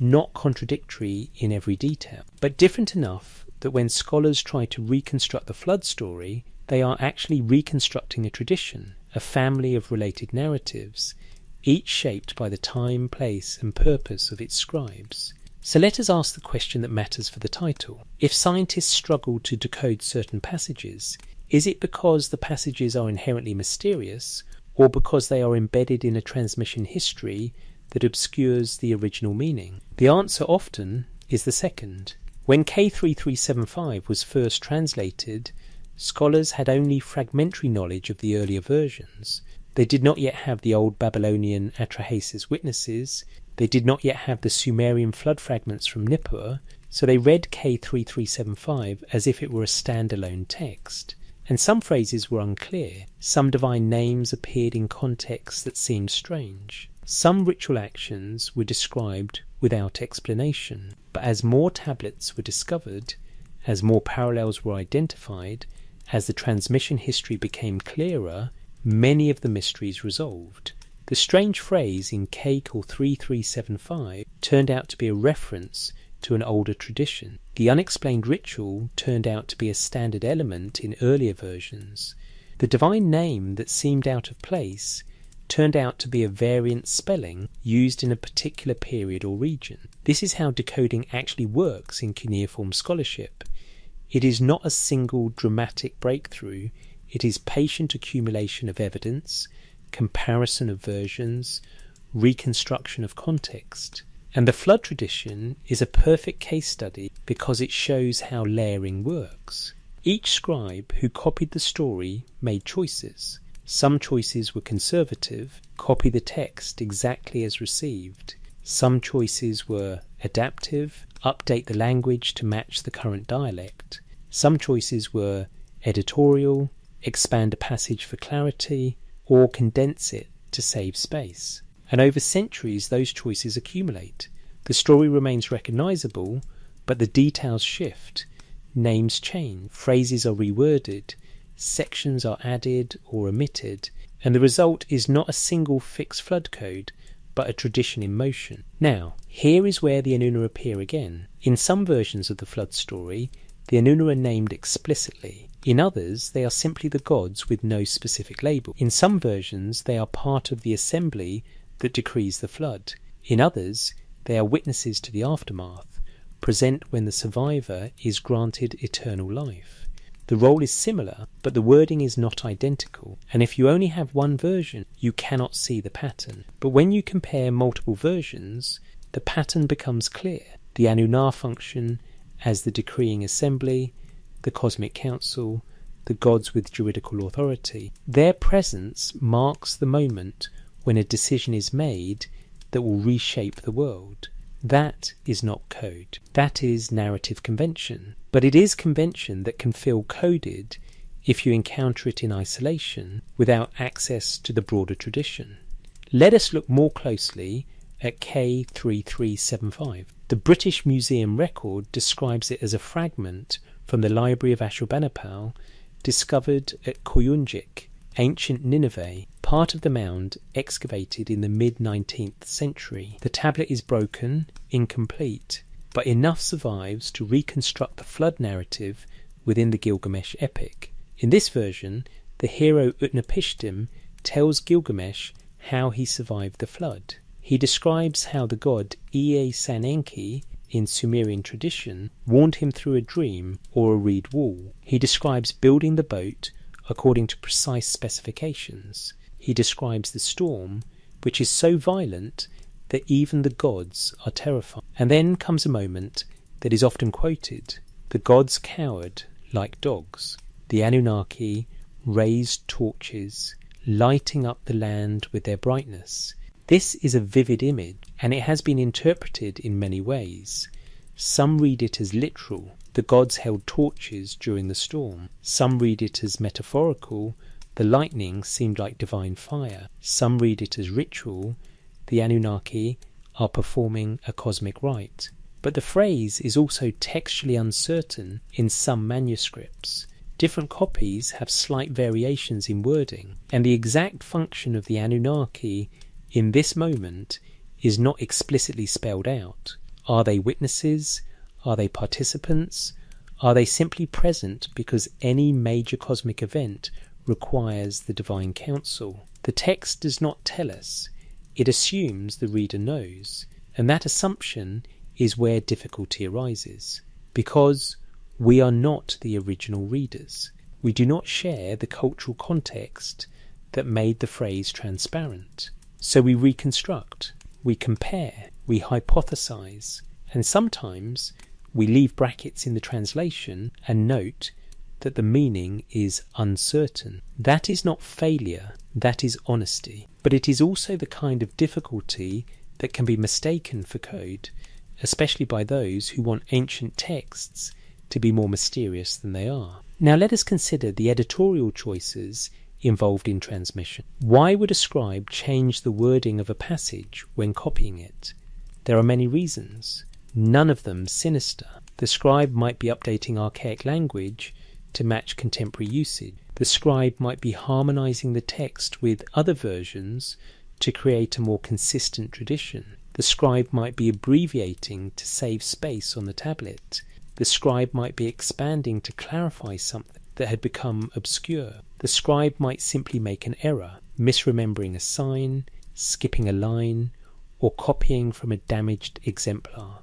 not contradictory in every detail, but different enough that when scholars try to reconstruct the flood story, they are actually reconstructing a tradition, a family of related narratives, each shaped by the time, place, and purpose of its scribes. So let us ask the question that matters for the title. If scientists struggle to decode certain passages, is it because the passages are inherently mysterious, or because they are embedded in a transmission history that obscures the original meaning? The answer often is the second. When K3375 was first translated, scholars had only fragmentary knowledge of the earlier versions. They did not yet have the Old Babylonian Atrahasis witnesses. They did not yet have the Sumerian flood fragments from Nippur, so they read K3375 as if it were a standalone text. And some phrases were unclear. Some divine names appeared in contexts that seemed strange. Some ritual actions were described without explanation. But as more tablets were discovered, as more parallels were identified, as the transmission history became clearer, many of the mysteries resolved. The strange phrase in Cake or 3375 turned out to be a reference to an older tradition. The unexplained ritual turned out to be a standard element in earlier versions. The divine name that seemed out of place turned out to be a variant spelling used in a particular period or region. This is how decoding actually works in cuneiform scholarship. It is not a single dramatic breakthrough, it is patient accumulation of evidence, comparison of versions, reconstruction of context. And the flood tradition is a perfect case study because it shows how layering works. Each scribe who copied the story made choices. Some choices were conservative, copy the text exactly as received. Some choices were adaptive, update the language to match the current dialect. Some choices were editorial, expand a passage for clarity, or condense it to save space. And over centuries those choices accumulate. The story remains recognizable, but the details shift. Names change, phrases are reworded, sections are added or omitted, and the result is not a single fixed flood code, but a tradition in motion. Now, here is where the Anunna appear again. In some versions of the flood story, the Anunna are named explicitly. In others, they are simply the gods with no specific label. In some versions, they are part of the assembly that decrees the flood. In others, they are witnesses to the aftermath, present when the survivor is granted eternal life. The role is similar, but the wording is not identical, and if you only have one version, you cannot see the pattern. But when you compare multiple versions, the pattern becomes clear. The Anunna function as the decreeing assembly, the cosmic council, the gods with juridical authority. Their presence marks the moment when a decision is made that will reshape the world. That is not code. That is narrative convention. But it is convention that can feel coded if you encounter it in isolation without access to the broader tradition. Let us look more closely at K3375. The British Museum record describes it as a fragment from the Library of Ashurbanipal discovered at Koyunjik, ancient Nineveh, part of the mound excavated in the mid-19th century. The tablet is broken, incomplete, but enough survives to reconstruct the flood narrative within the Gilgamesh epic. In this version, the hero Utnapishtim tells Gilgamesh how he survived the flood. He describes how the god Ea-San-Enki, in Sumerian tradition, warned him through a dream or a reed wall. He describes building the boat according to precise specifications. He describes the storm, which is so violent that even the gods are terrified. And then comes a moment that is often quoted. The gods cowered like dogs. The Anunnaki raised torches, lighting up the land with their brightness. This is a vivid image, and it has been interpreted in many ways. Some read it as literal. The gods held torches during the storm. Some read it as metaphorical. The lightning seemed like divine fire. Some read it as ritual. The Anunnaki are performing a cosmic rite. But the phrase is also textually uncertain in some manuscripts. Different copies have slight variations in wording, and the exact function of the Anunnaki in this moment is not explicitly spelled out. Are they witnesses? Are they participants? Are they simply present because any major cosmic event requires the divine counsel? The text does not tell us. It assumes the reader knows, and that assumption is where difficulty arises, because we are not the original readers. We do not share the cultural context that made the phrase transparent. So we reconstruct, we compare, we hypothesize, and sometimes we leave brackets in the translation and note that the meaning is uncertain. That is not failure, that is honesty. But it is also the kind of difficulty that can be mistaken for code, especially by those who want ancient texts to be more mysterious than they are. Now let us consider the editorial choices involved in transmission. Why would a scribe change the wording of a passage when copying it? There are many reasons, none of them sinister. The scribe might be updating archaic language to match contemporary usage. The scribe might be harmonizing the text with other versions to create a more consistent tradition. The scribe might be abbreviating to save space on the tablet. The scribe might be expanding to clarify something that had become obscure. The scribe might simply make an error, misremembering a sign, skipping a line, or copying from a damaged exemplar.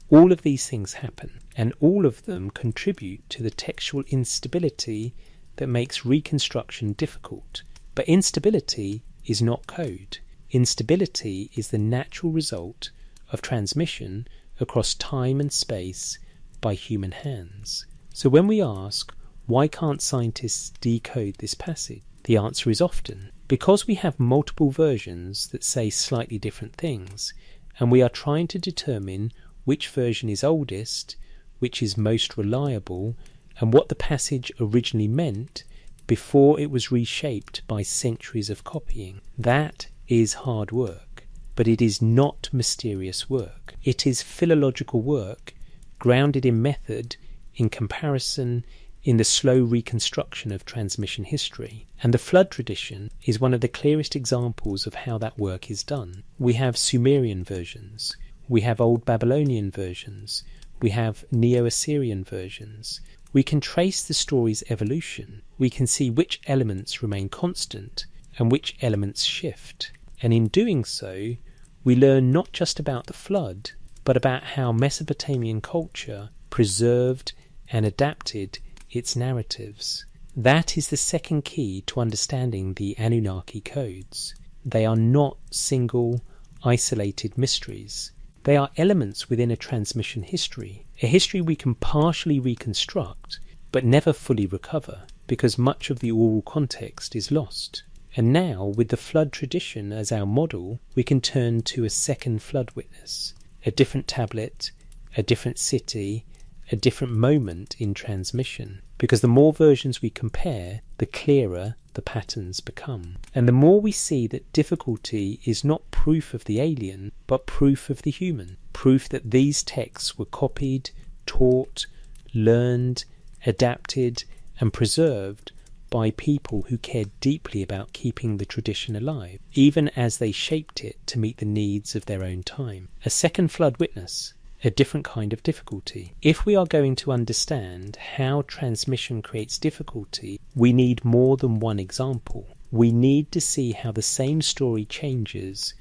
All of these things happen, and all of them contribute to the textual instability that makes reconstruction difficult. But instability is not code. Instability is the natural result of transmission across time and space by human hands. So when we ask, why can't scientists decode this passage? The answer is often because we have multiple versions that say slightly different things, and we are trying to determine which version is oldest, which is most reliable, and what the passage originally meant before it was reshaped by centuries of copying. That is hard work, but it is not mysterious work. It is philological work, grounded in method, in comparison, in the slow reconstruction of transmission history. And the flood tradition is one of the clearest examples of how that work is done. We have Sumerian versions, we have Old Babylonian versions, we have Neo-Assyrian versions. We can trace the story's evolution. We can see which elements remain constant and which elements shift. And in doing so, we learn not just about the flood, but about how Mesopotamian culture preserved and adapted its narratives. That is the second key to understanding the Anunnaki codes. They are not single, isolated mysteries. They are elements within a transmission history, a history we can partially reconstruct, but never fully recover, because much of the oral context is lost. And now, with the flood tradition as our model, we can turn to a second flood witness, a different tablet, a different city, a different moment in transmission. Because the more versions we compare, the clearer the patterns become. And the more we see that difficulty is not proof of the alien, but proof of the human. Proof that these texts were copied, taught, learned, adapted, and preserved by people who cared deeply about keeping the tradition alive, even as they shaped it to meet the needs of their own time. A second flood witness, a different kind of difficulty. If we are going to understand how transmission creates difficulty, we need more than one example. We need to see how the same story changes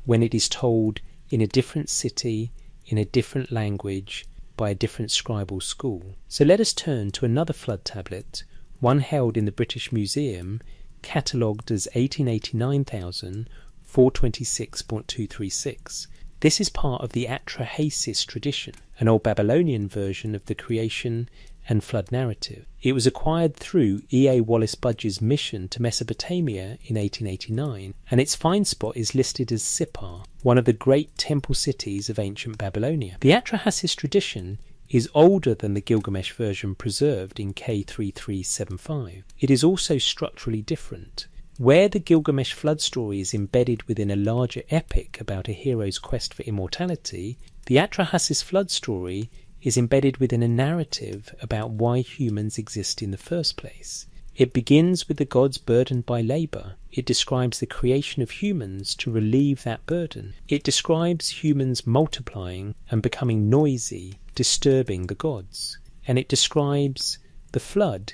when it is told in a different city, in a different language, by a different scribal school. So let us turn to another flood tablet, one held in the British Museum, catalogued as 1889,426.236. This is part of the Atrahasis tradition, an Old Babylonian version of the creation and flood narrative. It was acquired through E.A. Wallace Budge's mission to Mesopotamia in 1889, and its find spot is listed as Sippar, one of the great temple cities of ancient Babylonia. The Atrahasis tradition is older than the Gilgamesh version preserved in K3375. It is also structurally different. Where the Gilgamesh flood story is embedded within a larger epic about a hero's quest for immortality, the Atrahasis flood story is embedded within a narrative about why humans exist in the first place. It begins with the gods burdened by labour. It describes the creation of humans to relieve that burden. It describes humans multiplying and becoming noisy, disturbing the gods. And it describes the flood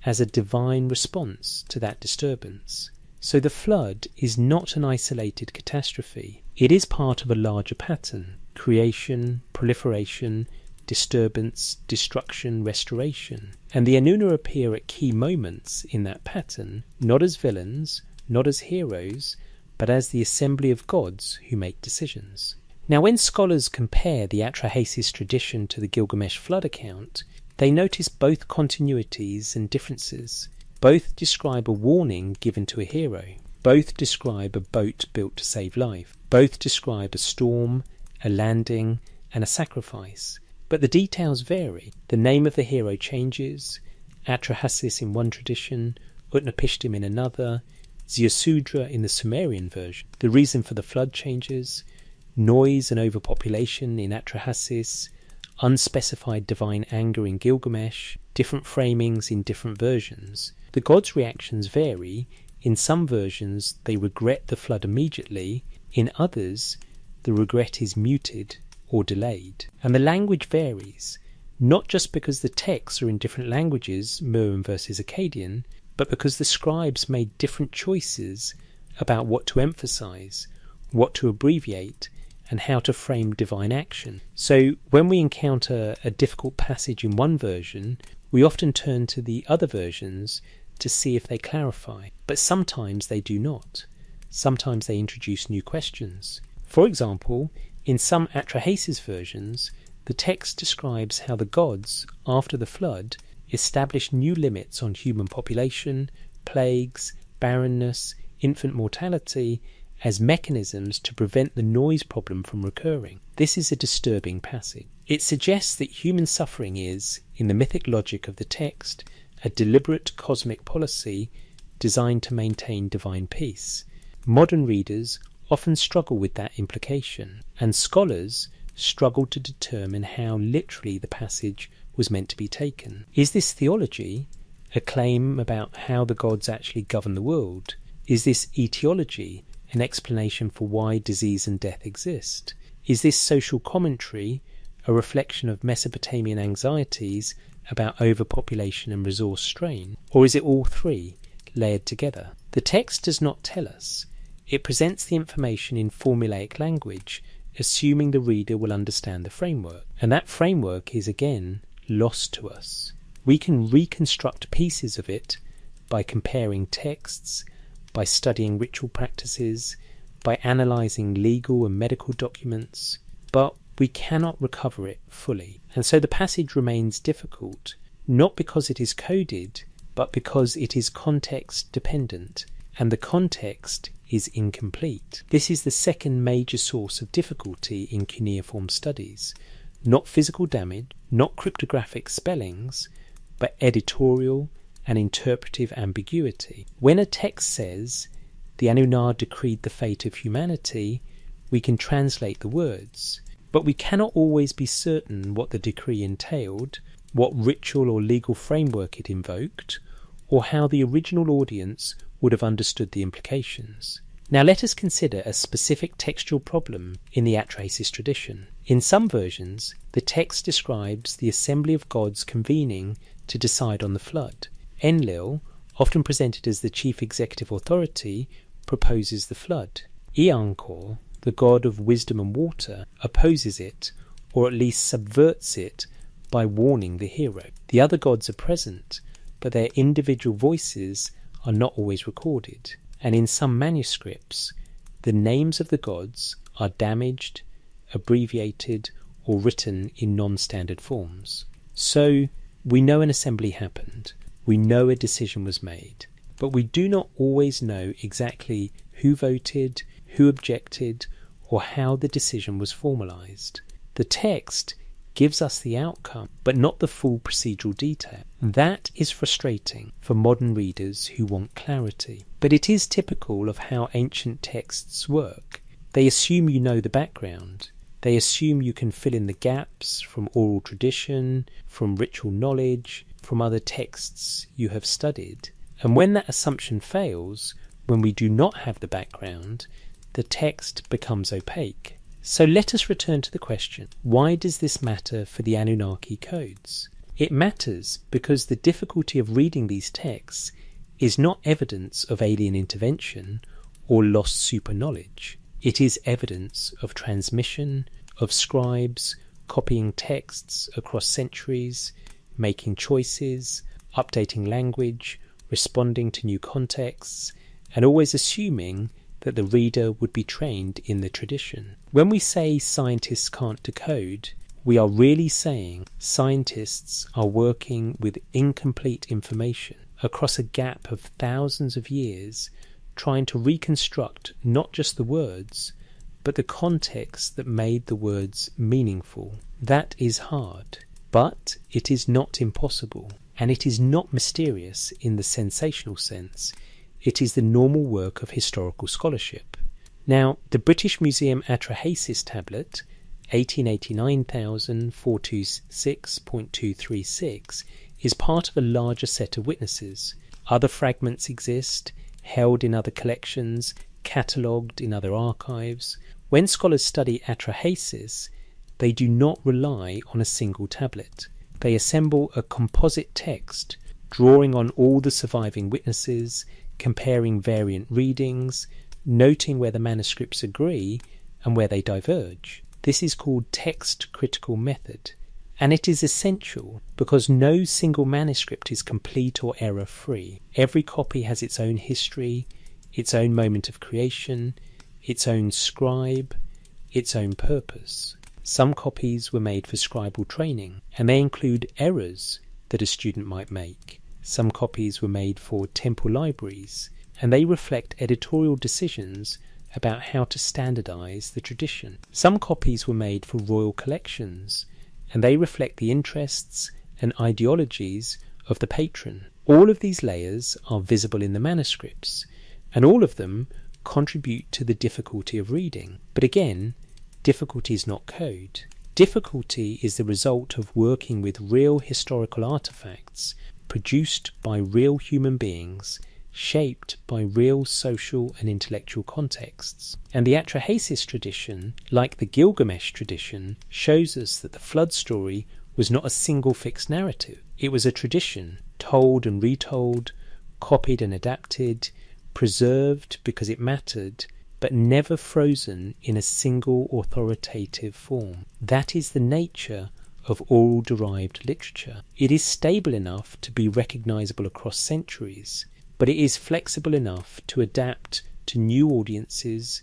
as a divine response to that disturbance. So the flood is not an isolated catastrophe. It is part of a larger pattern: creation, proliferation, disturbance, destruction, restoration. And the Anunna appear at key moments in that pattern, not as villains, not as heroes, but as the assembly of gods who make decisions. Now, when scholars compare the Atrahasis tradition to the Gilgamesh flood account, they notice both continuities and differences. Both describe a warning given to a hero. Both describe a boat built to save life. Both describe a storm, a landing, and a sacrifice. But the details vary. The name of the hero changes. Atrahasis in one tradition, Utnapishtim in another, Ziusudra in the Sumerian version. The reason for the flood changes. noise and overpopulation in Atrahasis, unspecified divine anger in Gilgamesh, different framings in different versions. The gods' reactions vary. In some versions they regret the flood immediately, in others the regret is muted or delayed. And the language varies, not just because the texts are in different languages, Murren versus Akkadian, but because the scribes made different choices about what to emphasize, what to abbreviate, and how to frame divine action. So when we encounter a difficult passage in one version, we often turn to the other versions to see if they clarify. But sometimes they do not. Sometimes they introduce new questions. For example, in some Atrahasis versions, the text describes how the gods, after the flood, established new limits on human population, plagues, barrenness, infant mortality, as mechanisms to prevent the noise problem from recurring. This is a disturbing passage. It suggests that human suffering is, in the mythic logic of the text, a deliberate cosmic policy designed to maintain divine peace. Modern readers often struggle with that implication, and scholars struggle to determine how literally the passage was meant to be taken. Is this theology, a claim about how the gods actually govern the world? Is this etiology, an explanation for why disease and death exist? Is this social commentary, a reflection of Mesopotamian anxieties about overpopulation and resource strain? Or is it all three, layered together? The text does not tell us. It presents the information in formulaic language, assuming the reader will understand the framework. And that framework is, again, lost to us. We can reconstruct pieces of it by comparing texts, by studying ritual practices, by analysing legal and medical documents, but we cannot recover it fully. And so the passage remains difficult, not because it is coded, but because it is context dependent, and the context is incomplete. This is the second major source of difficulty in cuneiform studies. Not physical damage, not cryptographic spellings, but editorial and interpretive ambiguity. When a text says, the Anunnaki decreed the fate of humanity, we can translate the words, but we cannot always be certain what the decree entailed, what ritual or legal framework it invoked, or how the original audience would have understood the implications. Now let us consider a specific textual problem in the Atrahasis tradition. In some versions, the text describes the assembly of gods convening to decide on the flood. Enlil, often presented as the chief executive authority, proposes the flood. Iankor, the god of wisdom and water, opposes it, or at least subverts it, by warning the hero. The other gods are present, but their individual voices are not always recorded, and in some manuscripts, the names of the gods are damaged, abbreviated, or written in non-standard forms. So, we know an assembly happened. We know a decision was made, but we do not always know exactly who voted, who objected, or how the decision was formalised. The text gives us the outcome, but not the full procedural detail. That is frustrating for modern readers who want clarity. But it is typical of how ancient texts work. They assume you know the background. They assume you can fill in the gaps from oral tradition, from ritual knowledge, from other texts you have studied. And when that assumption fails, when we do not have the background, the text becomes opaque. So let us return to the question, why does this matter for the Anunnaki codes? It matters because the difficulty of reading these texts is not evidence of alien intervention or lost super knowledge. It is evidence of transmission, of scribes copying texts across centuries, making choices, updating language, responding to new contexts, and always assuming that the reader would be trained in the tradition. When we say scientists can't decode, we are really saying scientists are working with incomplete information across a gap of thousands of years, trying to reconstruct not just the words, but the context that made the words meaningful. That is hard, but it is not impossible, and it is not mysterious in the sensational sense. It is the normal work of historical scholarship. Now, the British Museum Atrahasis tablet, 1889,426.236, is part of a larger set of witnesses. Other fragments exist, held in other collections, catalogued in other archives. When scholars study Atrahasis, they do not rely on a single tablet. They assemble a composite text, drawing on all the surviving witnesses, comparing variant readings, noting where the manuscripts agree and where they diverge. This is called text critical method, and it is essential because no single manuscript is complete or error-free. Every copy has its own history, its own moment of creation, its own scribe, its own purpose. Some copies were made for scribal training, and they include errors that a student might make. Some copies were made for temple libraries, and they reflect editorial decisions about how to standardize the tradition. Some copies were made for royal collections, and they reflect the interests and ideologies of the patron. All of these layers are visible in the manuscripts, and all of them contribute to the difficulty of reading. But again, difficulty is not code. Difficulty is the result of working with real historical artifacts produced by real human beings, shaped by real social and intellectual contexts. And the Atrahasis tradition, like the Gilgamesh tradition, shows us that the flood story was not a single fixed narrative. It was a tradition, told and retold, copied and adapted, preserved because it mattered, but never frozen in a single authoritative form. That is the nature of oral derived literature. It is stable enough to be recognizable across centuries, but it is flexible enough to adapt to new audiences,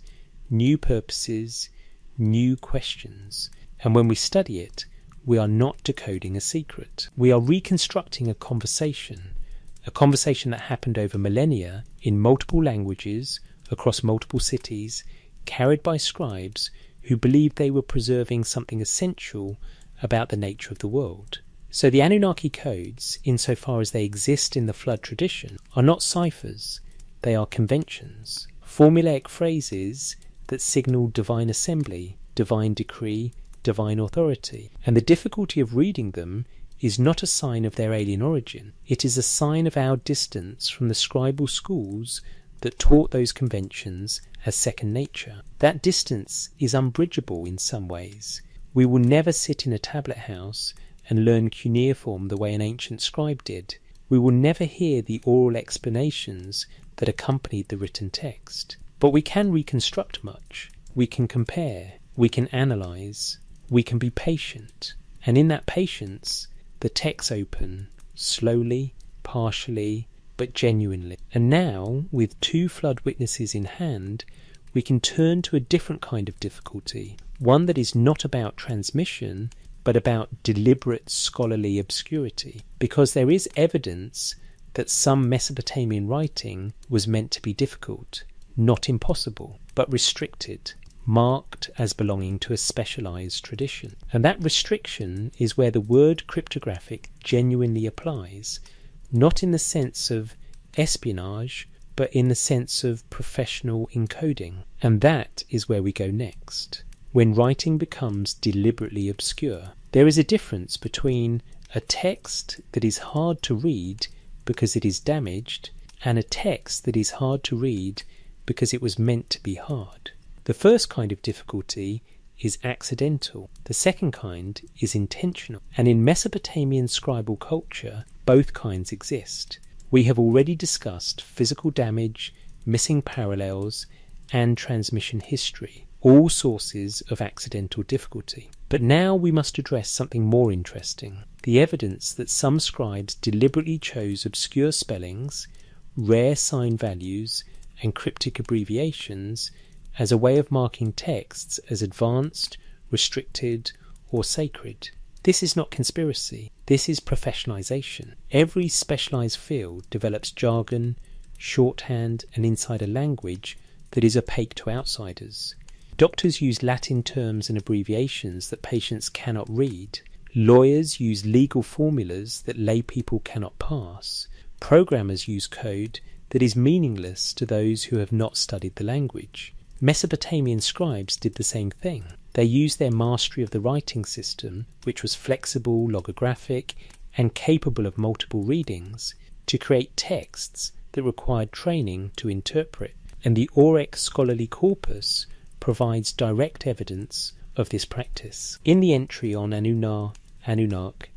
new purposes, new questions. And when we study it, we are not decoding a secret. We are reconstructing a conversation that happened over millennia in multiple languages, across multiple cities, carried by scribes who believed they were preserving something essential about the nature of the world. So the Anunnaki codes, insofar as they exist in the flood tradition, are not ciphers, they are conventions, formulaic phrases that signal divine assembly, divine decree, divine authority. And the difficulty of reading them is not a sign of their alien origin. It is a sign of our distance from the scribal schools that taught those conventions as second nature. That distance is unbridgeable in some ways. We will never sit in a tablet house and learn cuneiform the way an ancient scribe did. We will never hear the oral explanations that accompanied the written text. But we can reconstruct much. We can compare. We can analyse. We can be patient. And in that patience, the texts open, slowly, partially, but genuinely. And now, with 2 flood witnesses in hand, we can turn to a different kind of difficulty, one that is not about transmission, but about deliberate scholarly obscurity, because there is evidence that some Mesopotamian writing was meant to be difficult, not impossible, but restricted, marked as belonging to a specialized tradition. And that restriction is where the word cryptographic genuinely applies, not in the sense of espionage, but in the sense of professional encoding. And that is where we go next. When writing becomes deliberately obscure. There is a difference between a text that is hard to read because it is damaged and a text that is hard to read because it was meant to be hard. The first kind of difficulty is accidental. The second kind is intentional. And in Mesopotamian scribal culture, both kinds exist. We have already discussed physical damage, missing parallels, and transmission history, all sources of accidental difficulty. But now we must address something more interesting, the evidence that some scribes deliberately chose obscure spellings, rare sign values, and cryptic abbreviations as a way of marking texts as advanced, restricted, or sacred. This is not conspiracy, this is professionalization. Every specialized field develops jargon, shorthand, and insider language that is opaque to outsiders. Doctors use Latin terms and abbreviations that patients cannot read. Lawyers use legal formulas that lay people cannot pass. Programmers use code that is meaningless to those who have not studied the language. Mesopotamian scribes did the same thing. They used their mastery of the writing system, which was flexible, logographic, and capable of multiple readings, to create texts that required training to interpret. And the Aurek scholarly corpus provides direct evidence of this practice. In the entry on Anunnaki,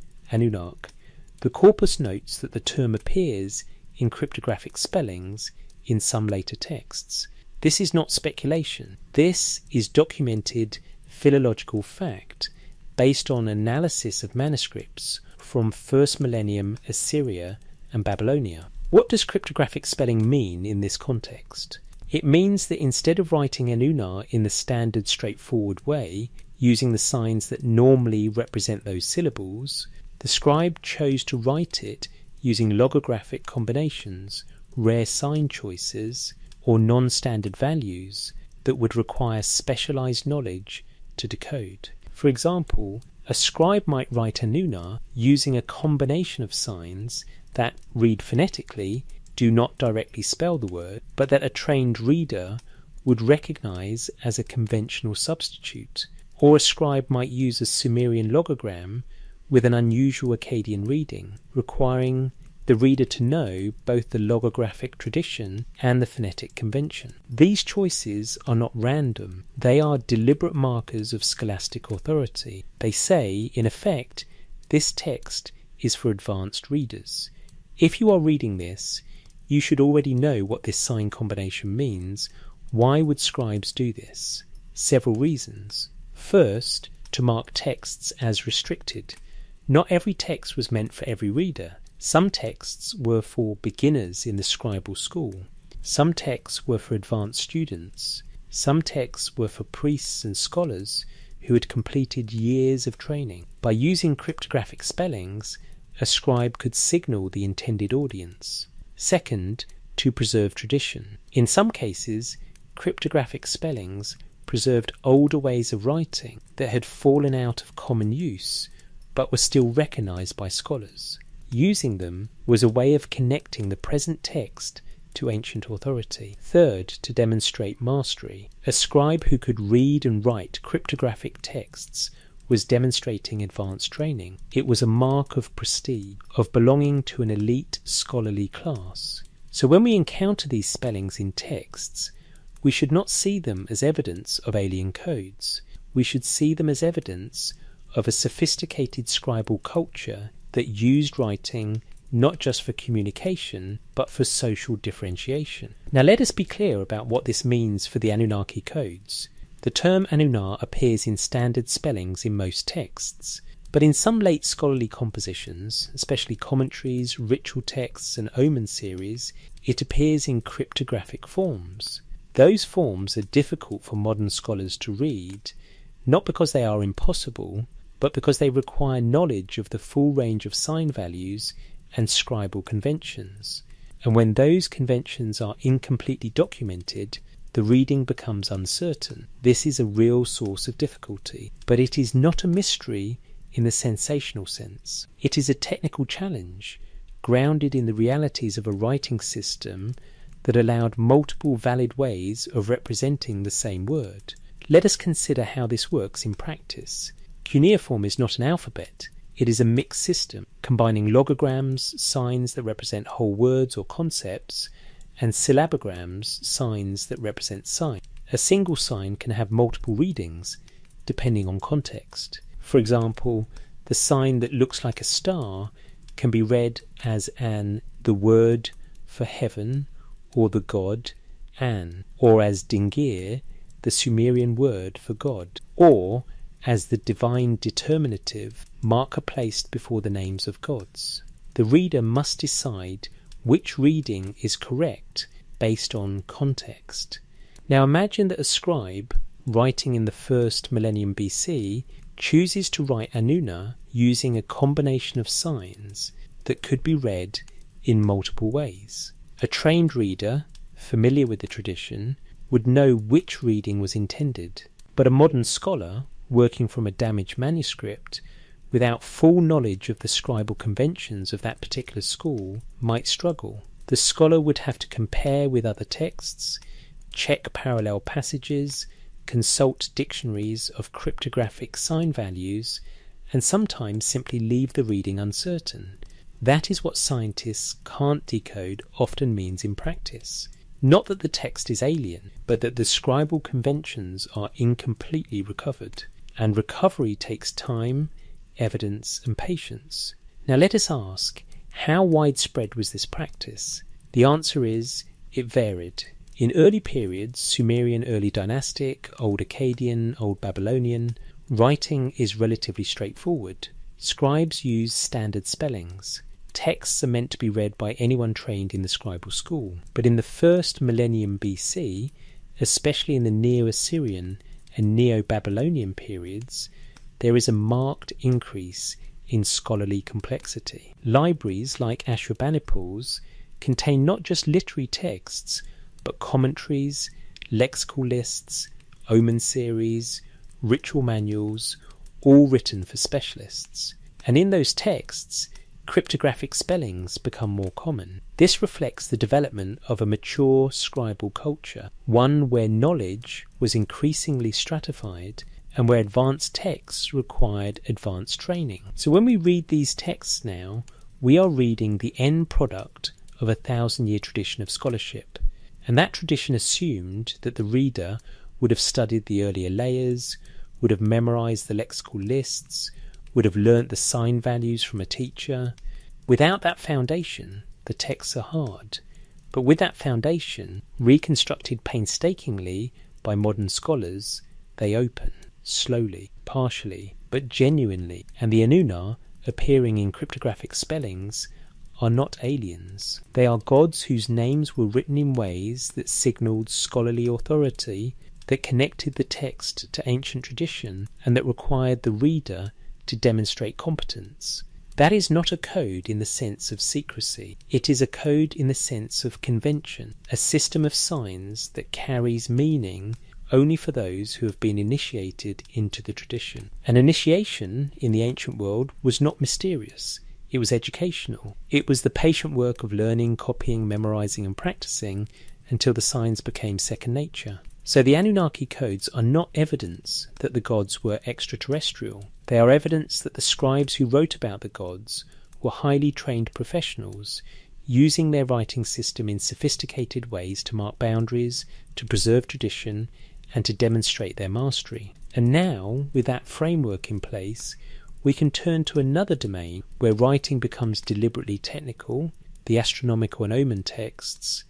the corpus notes that the term appears in cryptographic spellings in some later texts. This is not speculation. This is documented philological fact based on analysis of manuscripts from 1st millennium Assyria and Babylonia. What does cryptographic spelling mean in this context? It means that instead of writing Anunna in the standard straightforward way, using the signs that normally represent those syllables, the scribe chose to write it using logographic combinations, rare sign choices, or non-standard values that would require specialized knowledge to decode. For example, a scribe might write Anunna using a combination of signs that read phonetically, do not directly spell the word, but that a trained reader would recognize as a conventional substitute. Or a scribe might use a Sumerian logogram with an unusual Akkadian reading, requiring the reader to know both the logographic tradition and the phonetic convention. These choices are not random. They are deliberate markers of scholastic authority. They say, in effect, this text is for advanced readers. If you are reading this, you should already know what this sign combination means. Why would scribes do this? Several reasons. First, to mark texts as restricted. Not every text was meant for every reader. Some texts were for beginners in the scribal school. Some texts were for advanced students. Some texts were for priests and scholars who had completed years of training. By using cryptographic spellings, a scribe could signal the intended audience. Second, to preserve tradition. In some cases, cryptographic spellings preserved older ways of writing that had fallen out of common use but were still recognized by scholars. Using them was a way of connecting the present text to ancient authority. Third, to demonstrate mastery. A scribe who could read and write cryptographic texts was demonstrating advanced training. It was a mark of prestige, of belonging to an elite scholarly class. So when we encounter these spellings in texts, we should not see them as evidence of alien codes. We should see them as evidence of a sophisticated scribal culture that used writing not just for communication, but for social differentiation. Now let us be clear about what this means for the Anunnaki codes. The term Anunna appears in standard spellings in most texts, but in some late scholarly compositions, especially commentaries, ritual texts and omen series, it appears in cryptographic forms. Those forms are difficult for modern scholars to read, not because they are impossible, but because they require knowledge of the full range of sign values and scribal conventions. And when those conventions are incompletely documented, the reading becomes uncertain. This is a real source of difficulty, but it is not a mystery in the sensational sense. It is a technical challenge, grounded in the realities of a writing system that allowed multiple valid ways of representing the same word. Let us consider how this works in practice. Cuneiform is not an alphabet. It is a mixed system, combining logograms, signs that represent whole words or concepts, and syllabograms, signs that represent signs. A single sign can have multiple readings, depending on context. For example, the sign that looks like a star can be read as the word for heaven, or the god, An, or as Dingir, the Sumerian word for God, or as the divine determinative marker placed before the names of gods. The reader must decide which reading is correct based on context. Now imagine that a scribe, writing in the 1st millennium BC, chooses to write Anunna using a combination of signs that could be read in multiple ways. A trained reader, familiar with the tradition, would know which reading was intended, but a modern scholar, working from a damaged manuscript, without full knowledge of the scribal conventions of that particular school, might struggle. The scholar would have to compare with other texts, check parallel passages, consult dictionaries of cryptographic sign values, and sometimes simply leave the reading uncertain. That is what scientists can't decode often means in practice. Not that the text is alien, but that the scribal conventions are incompletely recovered. And recovery takes time, evidence, and patience. Now let us ask, how widespread was this practice? The answer is, it varied. In early periods, Sumerian early dynastic, Old Akkadian, Old Babylonian, writing is relatively straightforward. Scribes use standard spellings. Texts are meant to be read by anyone trained in the scribal school. But in the first millennium BC, especially in the Neo-Assyrian and Neo-Babylonian periods, there is a marked increase in scholarly complexity. Libraries like Ashurbanipal's contain not just literary texts, but commentaries, lexical lists, omen series, ritual manuals, all written for specialists. And in those texts, cryptographic spellings become more common. This reflects the development of a mature scribal culture, one where knowledge was increasingly stratified and where advanced texts required advanced training. So when we read these texts now, we are reading the end product of a 1,000-year tradition of scholarship. And that tradition assumed that the reader would have studied the earlier layers, would have memorized the lexical lists, would have learnt the sign values from a teacher. Without that foundation, the texts are hard. But with that foundation, reconstructed painstakingly by modern scholars, they open, slowly, partially, but genuinely. And the Anunnaki, appearing in cryptographic spellings, are not aliens. They are gods whose names were written in ways that signalled scholarly authority, that connected the text to ancient tradition, and that required the reader to demonstrate competence. That is not a code in the sense of secrecy. It is a code in the sense of convention, a system of signs that carries meaning only for those who have been initiated into the tradition. An initiation in the ancient world was not mysterious. It was educational. It was the patient work of learning, copying, memorizing, and practicing until the signs became second nature. So the Anunnaki codes are not evidence that the gods were extraterrestrial. They are evidence that the scribes who wrote about the gods were highly trained professionals, using their writing system in sophisticated ways to mark boundaries, to preserve tradition, and to demonstrate their mastery. And now, with that framework in place, we can turn to another domain where writing becomes deliberately technical, the astronomical and omen texts,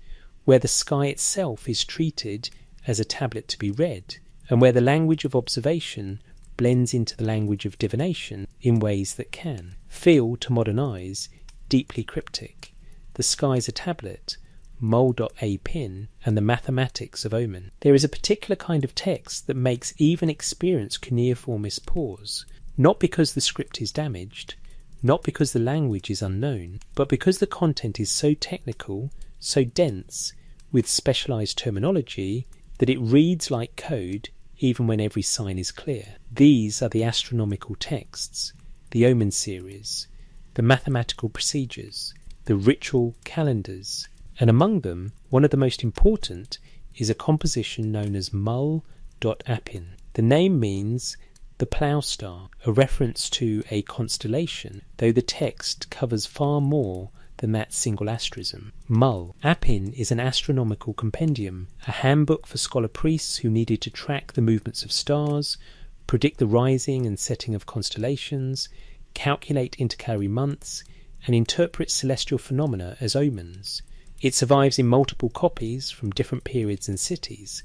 where the sky itself is treated as a tablet to be read, and where the language of observation blends into the language of divination in ways that can feel, to modern eyes, deeply cryptic. The sky's a tablet, mole.a pin, and the mathematics of omen. There is a particular kind of text that makes even experienced cuneiformists pause, not because the script is damaged, not because the language is unknown, but because the content is so technical, so dense, with specialized terminology, that it reads like code even when every sign is clear. These are the astronomical texts, the omen series, the mathematical procedures, the ritual calendars, and among them, one of the most important is a composition known as mul.apin. The name means the plough star, a reference to a constellation, though the text covers far more than that single asterism. Mul. Apin is an astronomical compendium, a handbook for scholar priests who needed to track the movements of stars, predict the rising and setting of constellations, calculate intercalary months, and interpret celestial phenomena as omens. It survives in multiple copies from different periods and cities.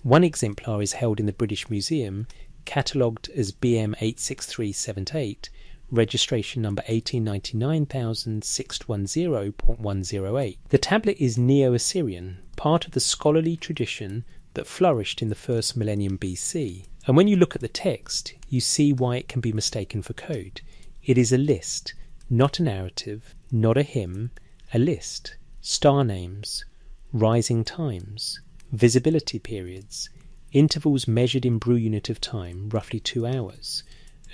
One exemplar is held in the British Museum, catalogued as BM 86378, registration number 1899610.108. The tablet is Neo-Assyrian, part of the scholarly tradition that flourished in the first millennium BC. And when you look at the text, you see why it can be mistaken for code. It is a list, not a narrative, not a hymn, a list. Star names, rising times, visibility periods, intervals measured in Brew unit of time, roughly 2 hours,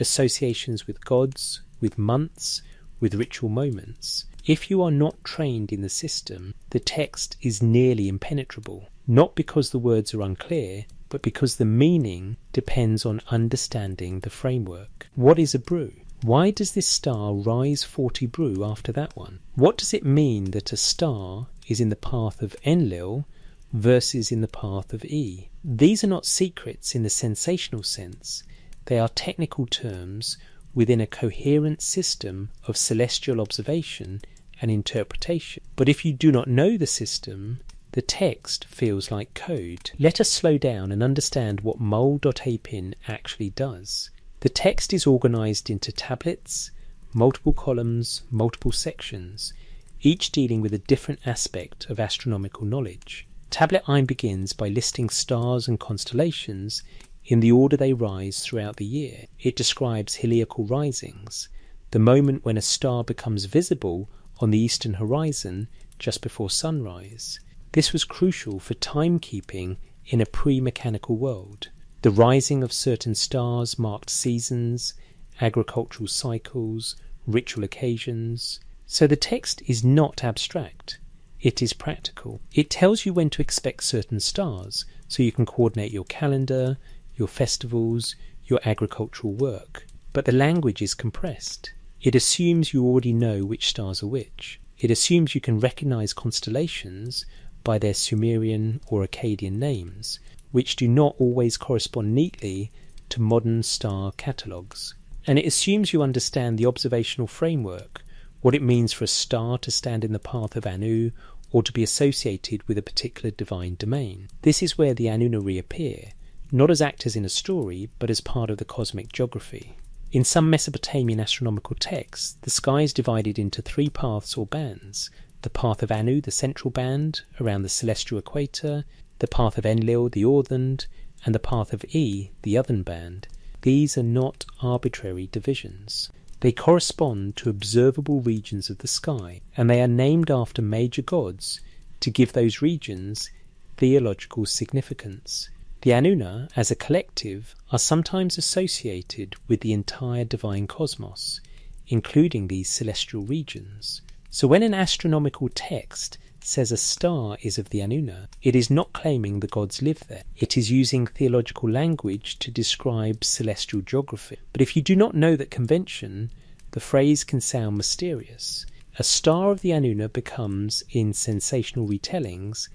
associations with gods, with months, with ritual moments. If you are not trained in the system, the text is nearly impenetrable, not because the words are unclear, but because the meaning depends on understanding the framework. What is a brew? Why does this star rise 40 brew after that one? What does it mean that a star is in the path of Enlil versus in the path of E? These are not secrets in the sensational sense. They are technical terms within a coherent system of celestial observation and interpretation. But if you do not know the system, the text feels like code. Let us slow down and understand what mul.apin actually does. The text is organized into tablets, multiple columns, multiple sections, each dealing with a different aspect of astronomical knowledge. Tablet I begins by listing stars and constellations in the order they rise throughout the year. It describes heliacal risings, the moment when a star becomes visible on the eastern horizon just before sunrise. This was crucial for timekeeping in a pre-mechanical world. The rising of certain stars marked seasons, agricultural cycles, ritual occasions. So the text is not abstract. It is practical. It tells you when to expect certain stars, so you can coordinate your calendar, your festivals, your agricultural work. But the language is compressed. It assumes you already know which stars are which. It assumes you can recognize constellations by their Sumerian or Akkadian names, which do not always correspond neatly to modern star catalogues. And it assumes you understand the observational framework, what it means for a star to stand in the path of Anu or to be associated with a particular divine domain. This is where the Anuna reappear, not as actors in a story, but as part of the cosmic geography. In some Mesopotamian astronomical texts, the sky is divided into 3 paths or bands: the path of Anu, the central band, around the celestial equator, the path of Enlil, the Orthand, and the path of E, the Othern band. These are not arbitrary divisions. They correspond to observable regions of the sky, and they are named after major gods to give those regions theological significance. The Anuna, as a collective, are sometimes associated with the entire divine cosmos, including these celestial regions. So when an astronomical text says a star is of the Anuna, it is not claiming the gods live there. It is using theological language to describe celestial geography. But if you do not know that convention, the phrase can sound mysterious. A star of the Anuna becomes, in sensational retellings,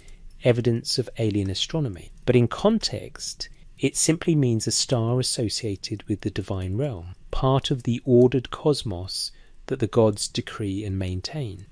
evidence of alien astronomy. But in context, it simply means a star associated with the divine realm, part of the ordered cosmos that the gods decree and maintain.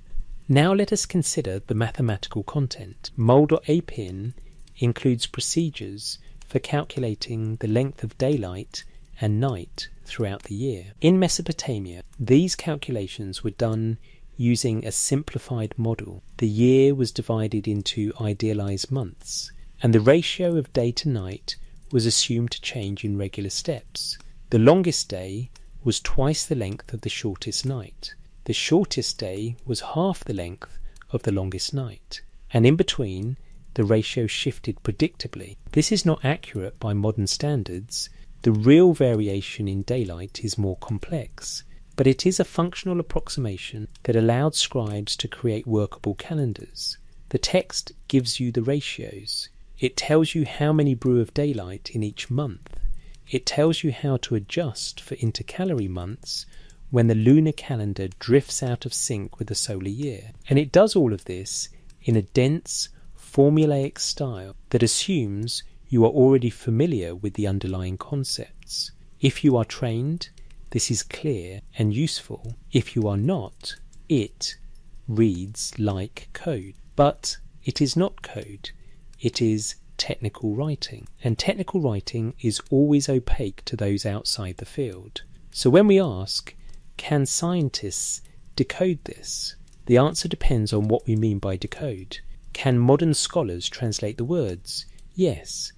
Now let us consider the mathematical content. Mul.apin includes procedures for calculating the length of daylight and night throughout the year. In Mesopotamia, these calculations were done using a simplified model. The year was divided into idealized months, and the ratio of day to night was assumed to change in regular steps. The longest day was twice the length of the shortest night. The shortest day was half the length of the longest night, and in between the ratio shifted predictably. This is not accurate by modern standards. The real variation in daylight is more complex, but it is a functional approximation that allowed scribes to create workable calendars. The text gives you the ratios. It tells you how many brew of daylight in each month. It tells you how to adjust for intercalary months when the lunar calendar drifts out of sync with the solar year. And it does all of this in a dense, formulaic style that assumes you are already familiar with the underlying concepts. If you are trained, this is clear and useful. If you are not, it reads like code. But it is not code. It is technical writing. And technical writing is always opaque to those outside the field. So when we ask, can scientists decode this? The answer depends on what we mean by decode. Can modern scholars translate the words? Yes.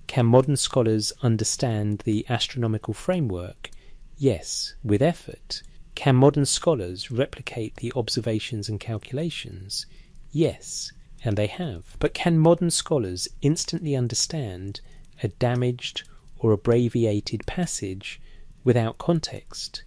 Can modern scholars understand the astronomical framework? Yes, with effort. Can modern scholars replicate the observations and calculations? Yes, and they have. But can modern scholars instantly understand a damaged or abbreviated passage without context?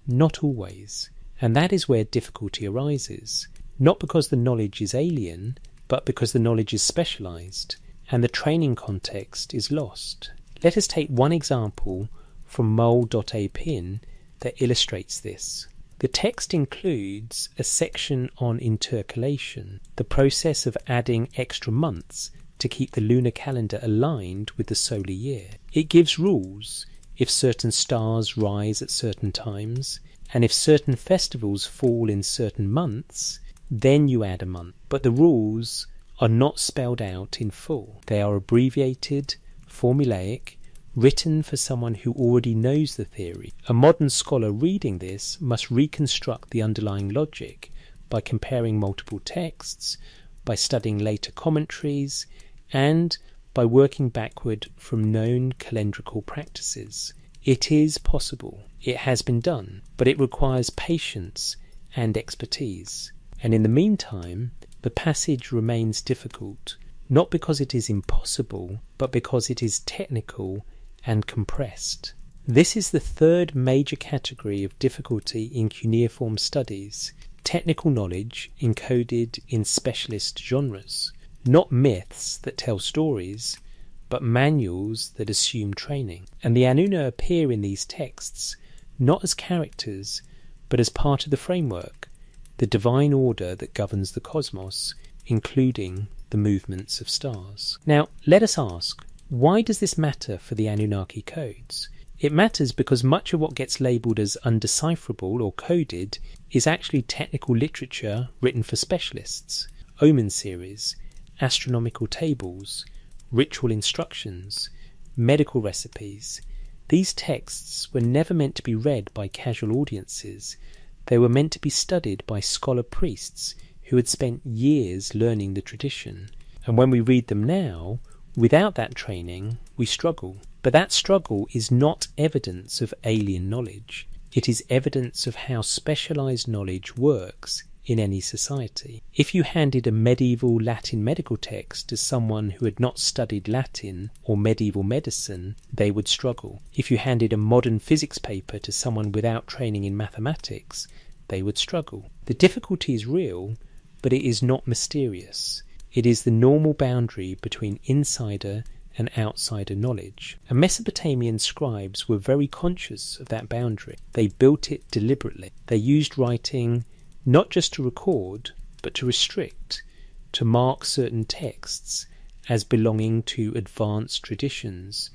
Not always. And that is where difficulty arises, not because the knowledge is alien, but because the knowledge is specialized, and the training context is lost. Let us take one example from mole.apin that illustrates this. The text includes a section on intercalation, the process of adding extra months to keep the lunar calendar aligned with the solar year. It gives rules if certain stars rise at certain times, and if certain festivals fall in certain months, then you add a month. But the rules are not spelled out in full. They are abbreviated, formulaic, written for someone who already knows the theory. A modern scholar reading this must reconstruct the underlying logic by comparing multiple texts, by studying later commentaries, and by working backward from known calendrical practices. It is possible. It has been done, but it requires patience and expertise. And in the meantime, the passage remains difficult, not because it is impossible, but because it is technical and compressed. This is the third major category of difficulty in cuneiform studies: technical knowledge encoded in specialist genres, not myths that tell stories, but manuals that assume training. And the Anunnaki appear in these texts not as characters, but as part of the framework, the divine order that governs the cosmos, including the movements of stars. Now, let us ask, why does this matter for the Anunnaki codes? It matters because much of what gets labelled as undecipherable or coded is actually technical literature written for specialists: omen series, astronomical tables, ritual instructions, medical recipes. These texts were never meant to be read by casual audiences. They were meant to be studied by scholar priests who had spent years learning the tradition. And when we read them now, without that training, we struggle. But that struggle is not evidence of alien knowledge. It is evidence of how specialized knowledge works in any society. If you handed a medieval Latin medical text to someone who had not studied Latin or medieval medicine, they would struggle. If you handed a modern physics paper to someone without training in mathematics, they would struggle. The difficulty is real, but it is not mysterious. It is the normal boundary between insider and outsider knowledge. And Mesopotamian scribes were very conscious of that boundary. They built it deliberately. They used writing not just to record, but to restrict, to mark certain texts as belonging to advanced traditions,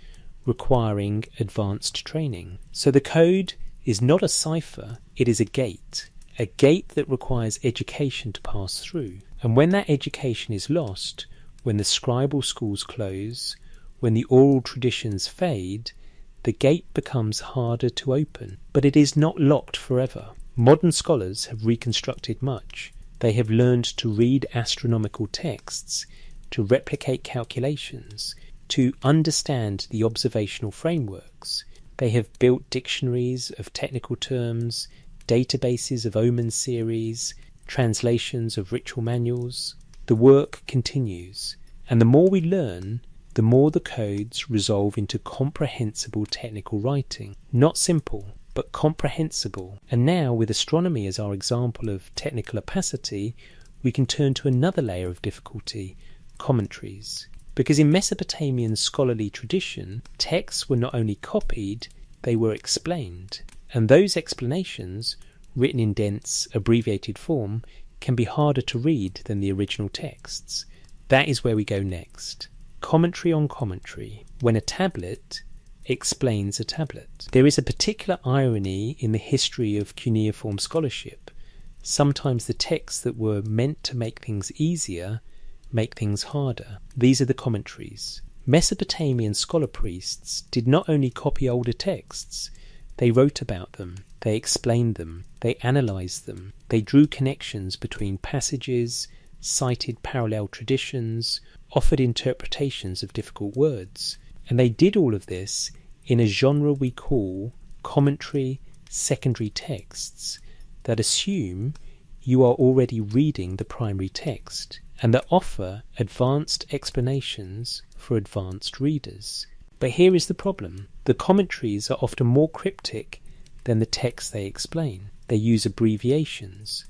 requiring advanced training. So the code is not a cipher, it is a gate that requires education to pass through. And when that education is lost, when the scribal schools close, when the oral traditions fade, the gate becomes harder to open. But it is not locked forever. Modern scholars have reconstructed much. They have learned to read astronomical texts, to replicate calculations, to understand the observational frameworks. They have built dictionaries of technical terms, databases of omen series, translations of ritual manuals. The work continues, and the more we learn, the more the codes resolve into comprehensible technical writing. Not simple, but comprehensible. And now, with astronomy as our example of technical opacity, we can turn to another layer of difficulty: commentaries. Because in Mesopotamian scholarly tradition, texts were not only copied, they were explained. And those explanations, written in dense, abbreviated form, can be harder to read than the original texts. That is where we go next. Commentary on commentary, when a tablet explains a tablet. There is a particular irony in the history of cuneiform scholarship. Sometimes the texts that were meant to make things easier make things harder. These are the commentaries. Mesopotamian scholar priests did not only copy older texts, they wrote about them, they explained them, they analysed them, they drew connections between passages, cited parallel traditions, offered interpretations of difficult words. And they did all of this in a genre we call commentary secondary texts that assume you are already reading the primary text and that offer advanced explanations for advanced readers. But here is the problem. The commentaries are often more cryptic than the text they explain. they use abbreviations.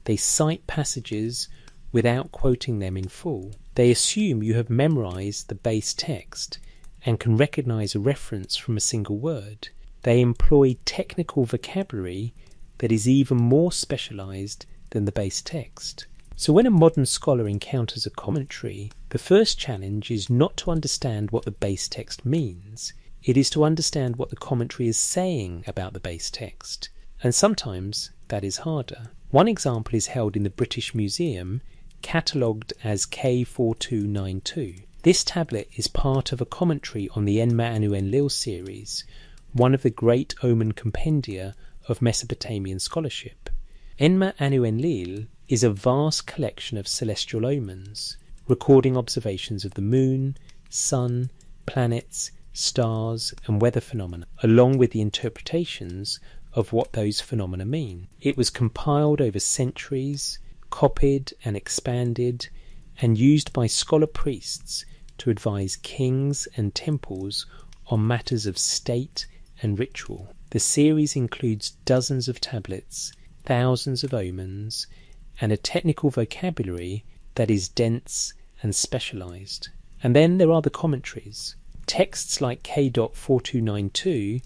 They cite passages without quoting them in full. They assume you have memorized the base text and can recognize a reference from a single word. They employ technical vocabulary that is even more specialized than the base text. So when a modern scholar encounters a commentary, the first challenge is not to understand what the base text means. It is to understand what the commentary is saying about the base text. And sometimes that is harder. One example is held in the British Museum, catalogued as K4292. This tablet is part of a commentary on the Enma Anu Enlil series, one of the great Omen compendia of Mesopotamian scholarship. Enma Anu Enlil is a vast collection of celestial omens, recording observations of the moon, sun, planets, stars, and weather phenomena, along with the interpretations of what those phenomena mean. It was compiled over centuries, copied and expanded, and used by scholar priests to advise kings and temples on matters of state and ritual. The series includes dozens of tablets, thousands of omens, and a technical vocabulary that is dense and specialized. And then there are the commentaries, texts like K.4292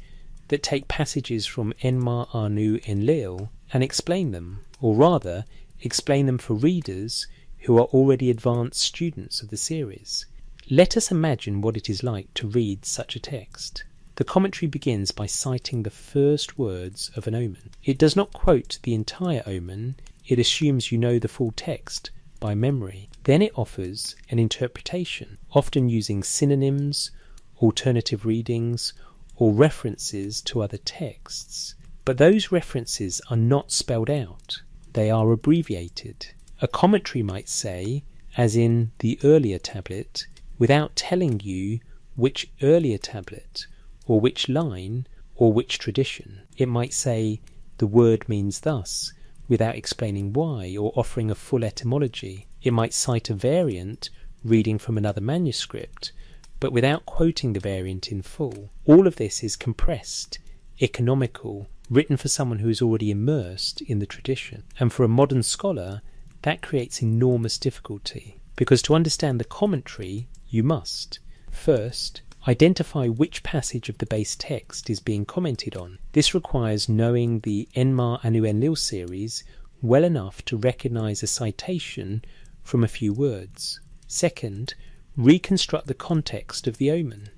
that take passages from Enma Anu Enlil and explain them, or rather, explain them for readers who are already advanced students of the series. Let us imagine what it is like to read such a text. The commentary begins by citing the first words of an omen. It does not quote the entire omen, it assumes you know the full text by memory. Then it offers an interpretation, often using synonyms, alternative readings, or references to other texts. But those references are not spelled out, they are abbreviated. A commentary might say, as in the earlier tablet, without telling you which earlier tablet, or which line, or which tradition. It might say, the word means thus, without explaining why, or offering a full etymology. It might cite a variant, reading from another manuscript, but without quoting the variant in full. All of this is compressed, economical, written for someone who is already immersed in the tradition. And for a modern scholar, that creates enormous difficulty, because to understand the commentary, you must, first, identify which passage of the base text is being commented on. This requires knowing the Enma Anu Enlil series well enough to recognize a citation from a few words. Second, reconstruct the context of the omen.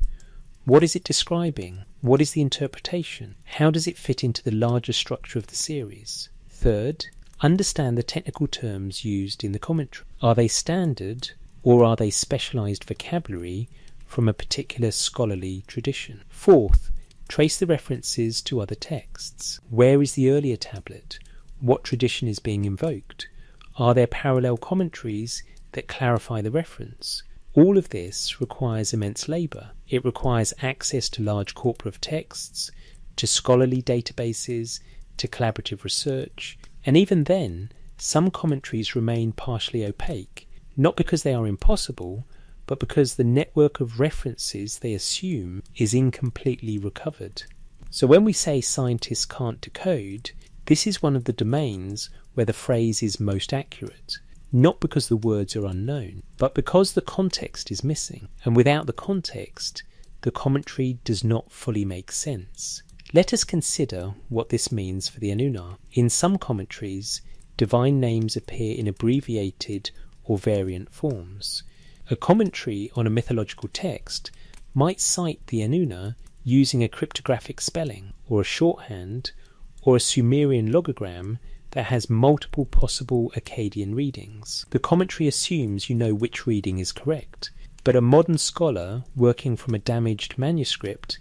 What is it describing? What is the interpretation? How does it fit into the larger structure of the series? Third, understand the technical terms used in the commentary. Are they standard, or are they specialized vocabulary from a particular scholarly tradition? Fourth, trace the references to other texts. Where is the earlier tablet? What tradition is being invoked? Are there parallel commentaries that clarify the reference? All of this requires immense labour. It requires access to large corpora of texts, to scholarly databases, to collaborative research, and even then, some commentaries remain partially opaque, not because they are impossible, but because the network of references they assume is incompletely recovered. So when we say scientists can't decode, this is one of the domains where the phrase is most accurate, not because the words are unknown, but because the context is missing, and without the context, the commentary does not fully make sense. Let us consider what this means for the Anunnaki. In some commentaries, divine names appear in abbreviated or variant forms. A commentary on a mythological text might cite the Anunnaki using a cryptographic spelling, or a shorthand, or a Sumerian logogram that has multiple possible Akkadian readings. The commentary assumes you know which reading is correct, but a modern scholar working from a damaged manuscript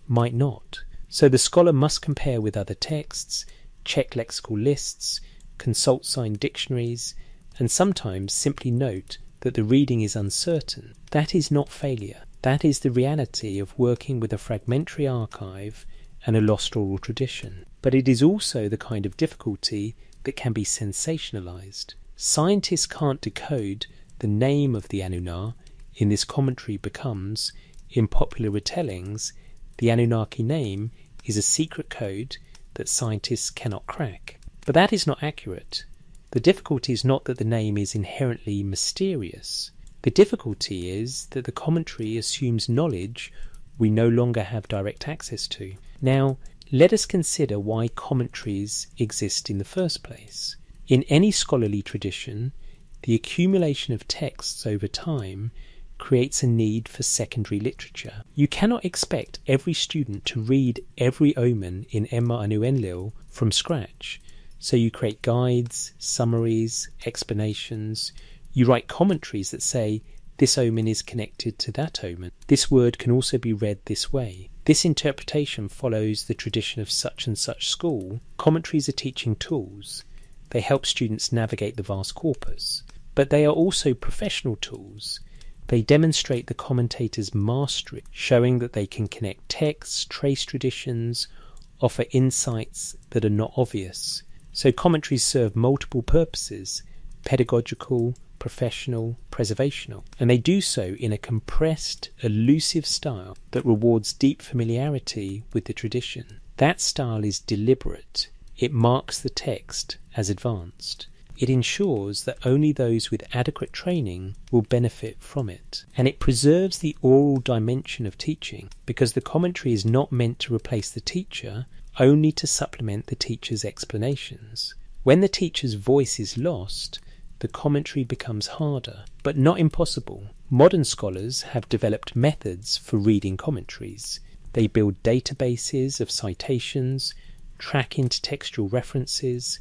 might not. So the scholar must compare with other texts, check lexical lists, consult signed dictionaries, and sometimes simply note that the reading is uncertain. That is not failure. That is the reality of working with a fragmentary archive and a lost oral tradition. But it is also the kind of difficulty that can be sensationalized. Scientists can't decode the name of the Anunnaki in this commentary becomes, in popular retellings, the Anunnaki name is a secret code that scientists cannot crack. But that is not accurate. The difficulty is not that the name is inherently mysterious. The difficulty is that the commentary assumes knowledge we no longer have direct access to. Now, let us consider why commentaries exist in the first place. In any scholarly tradition, the accumulation of texts over time creates a need for secondary literature. You cannot expect every student to read every omen in Emma Anu Enlil from scratch, so you create guides, summaries, explanations. You write commentaries that say, this omen is connected to that omen. This word can also be read this way. This interpretation follows the tradition of such and such school. Commentaries are teaching tools. They help students navigate the vast corpus. But they are also professional tools. They demonstrate the commentator's mastery, showing that they can connect texts, trace traditions, offer insights that are not obvious. So commentaries serve multiple purposes: pedagogical, professional, preservational. And they do so in a compressed, elusive style that rewards deep familiarity with the tradition. That style is deliberate. It marks the text as advanced. It ensures that only those with adequate training will benefit from it. And it preserves the oral dimension of teaching, because the commentary is not meant to replace the teacher, only to supplement the teacher's explanations. When the teacher's voice is lost, the commentary becomes harder, but not impossible. Modern scholars have developed methods for reading commentaries. They build databases of citations, track intertextual references,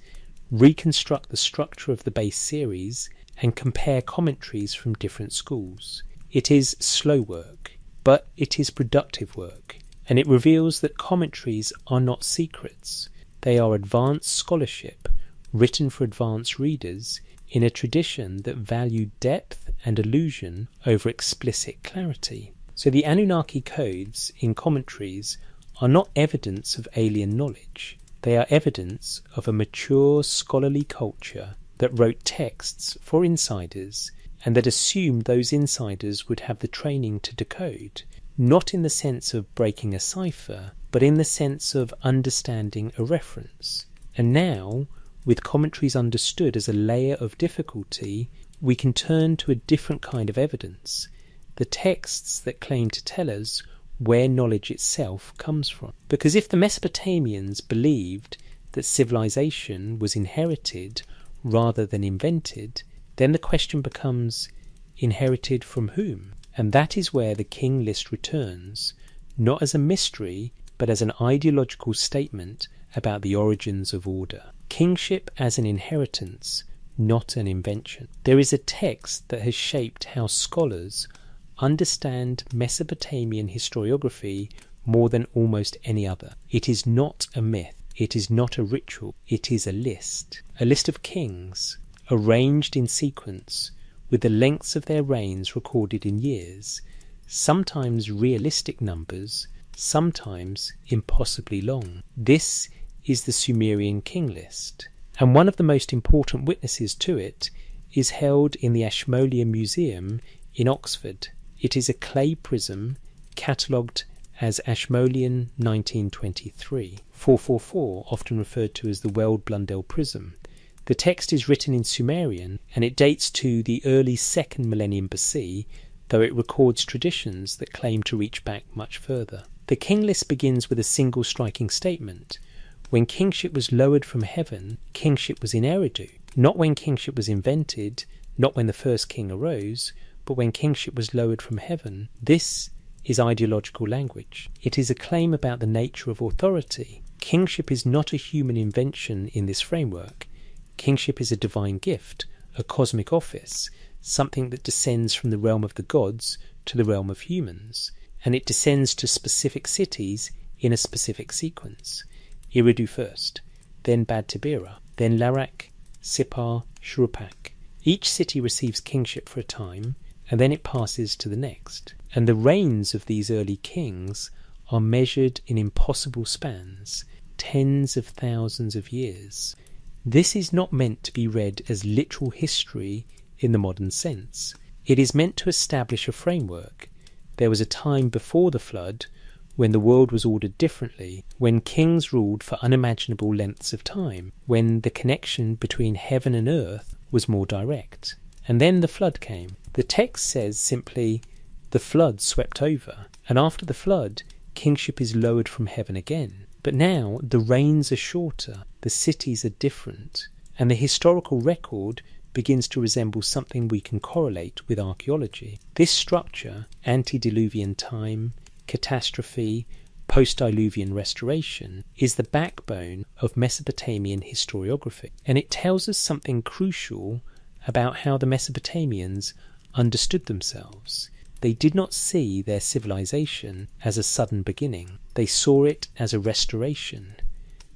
reconstruct the structure of the base series, and compare commentaries from different schools. It is slow work, but it is productive work, and it reveals that commentaries are not secrets. They are advanced scholarship, written for advanced readers, in a tradition that valued depth and illusion over explicit clarity. So the Anunnaki codes in commentaries are not evidence of alien knowledge. They are evidence of a mature scholarly culture that wrote texts for insiders and that assumed those insiders would have the training to decode, not in the sense of breaking a cipher, but in the sense of understanding a reference. And now, with commentaries understood as a layer of difficulty, we can turn to a different kind of evidence, the texts that claim to tell us where knowledge itself comes from. Because if the Mesopotamians believed that civilization was inherited rather than invented, then the question becomes, inherited from whom? And that is where the king list returns, not as a mystery, but as an ideological statement about the origins of order. Kingship as an inheritance, not an invention. There is a text that has shaped how scholars understand Mesopotamian historiography more than almost any other. It is not a myth. It is not a ritual. It is a list of kings, arranged in sequence, with the lengths of their reigns recorded in years, sometimes realistic numbers, sometimes impossibly long. This is the Sumerian king list, and one of the most important witnesses to it is held in the Ashmolean Museum in Oxford. It is a clay prism catalogued as Ashmolean 1923, 444, often referred to as the Weld Blundell prism. The text is written in Sumerian, and it dates to the early 2nd millennium BC, though it records traditions that claim to reach back much further. The king list begins with a single striking statement. When kingship was lowered from heaven, kingship was in Eridu. Not when kingship was invented, not when the first king arose, but when kingship was lowered from heaven. This is ideological language. It is a claim about the nature of authority. Kingship is not a human invention in this framework. Kingship is a divine gift, a cosmic office, something that descends from the realm of the gods to the realm of humans, and it descends to specific cities in a specific sequence. Eridu first, then Bad Tibera, then Larak, Sippar, Shuruppak. Each city receives kingship for a time, and then it passes to the next. And the reigns of these early kings are measured in impossible spans, tens of thousands of years. This is not meant to be read as literal history in the modern sense. It is meant to establish a framework. There was a time before the flood when the world was ordered differently, when kings ruled for unimaginable lengths of time, when the connection between heaven and earth was more direct. And then the flood came. The text says simply, the flood swept over, and after the flood, kingship is lowered from heaven again. But now the reigns are shorter, the cities are different, and the historical record begins to resemble something we can correlate with archaeology. This structure, antediluvian time, catastrophe, post-diluvian restoration, is the backbone of Mesopotamian historiography, and it tells us something crucial about how the Mesopotamians understood themselves. They did not see their civilization as a sudden beginning. They saw it as a restoration,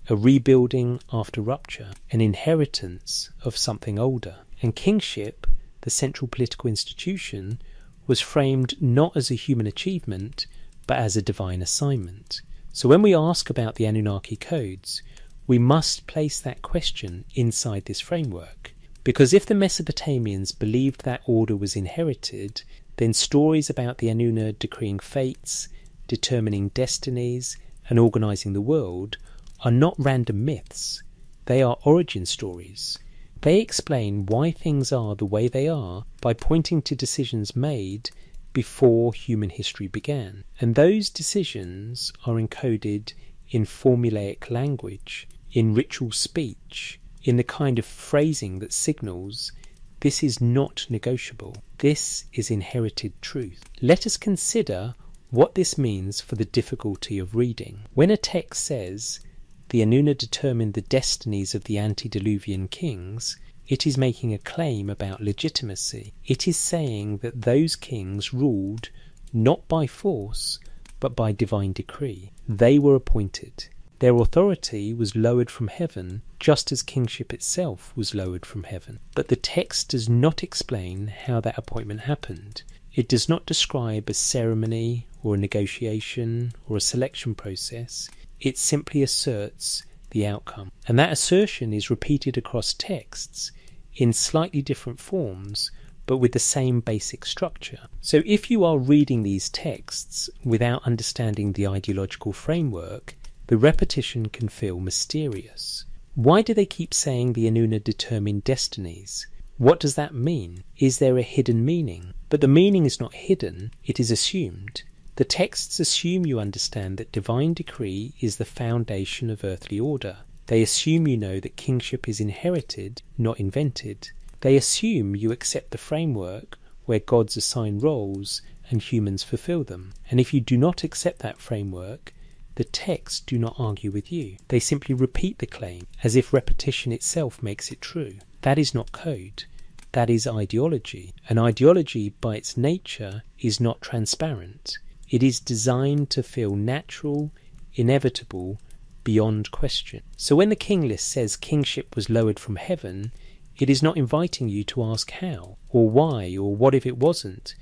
a rebuilding after rupture, an inheritance of something older. And kingship, the central political institution, was framed not as a human achievement, but as a divine assignment. So when we ask about the Anunnaki codes, we must place that question inside this framework. Because if the Mesopotamians believed that order was inherited, then stories about the Anunna decreeing fates, determining destinies, and organising the world are not random myths. They are origin stories. They explain why things are the way they are by pointing to decisions made before human history began. And those decisions are encoded in formulaic language, in ritual speech, in the kind of phrasing that signals this is not negotiable. This is inherited truth. Let us consider what this means for the difficulty of reading. When a text says, the Anunna determined the destinies of the antediluvian kings, it is making a claim about legitimacy. It is saying that those kings ruled not by force, but by divine decree. They were appointed. Their authority was lowered from heaven, just as kingship itself was lowered from heaven. But the text does not explain how that appointment happened. It does not describe a ceremony or a negotiation or a selection process. It simply asserts the outcome. And that assertion is repeated across texts in slightly different forms, but with the same basic structure. So if you are reading these texts without understanding the ideological framework, the repetition can feel mysterious. Why do they keep saying the Anunna determine destinies? What does that mean? Is there a hidden meaning? But the meaning is not hidden, it is assumed. The texts assume you understand that divine decree is the foundation of earthly order. They assume you know that kingship is inherited, not invented. They assume you accept the framework where gods assign roles and humans fulfill them. And if you do not accept that framework, the texts do not argue with you. They simply repeat the claim as if repetition itself makes it true. That is not code. That is ideology. And ideology, by its nature, is not transparent. It is designed to feel natural, inevitable, beyond question. So when the king list says kingship was lowered from heaven, it is not inviting you to ask how, or why, or what if it wasn't.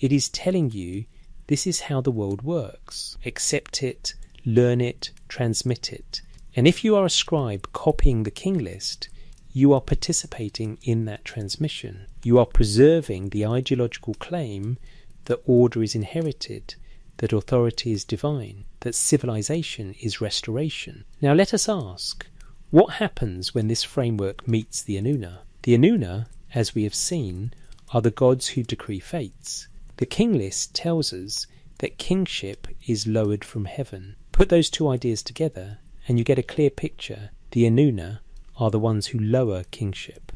It is telling you this is how the world works. Accept it, learn it, transmit it. And if you are a scribe copying the king list, you are participating in that transmission. You are preserving the ideological claim that order is inherited, that authority is divine, that civilization is restoration. Now let us ask, what happens when this framework meets the Anunna? The Anunna, as we have seen, are the gods who decree fates. The king list tells us that kingship is lowered from heaven. Put those two ideas together and you get a clear picture. The Anunna are the ones who lower kingship.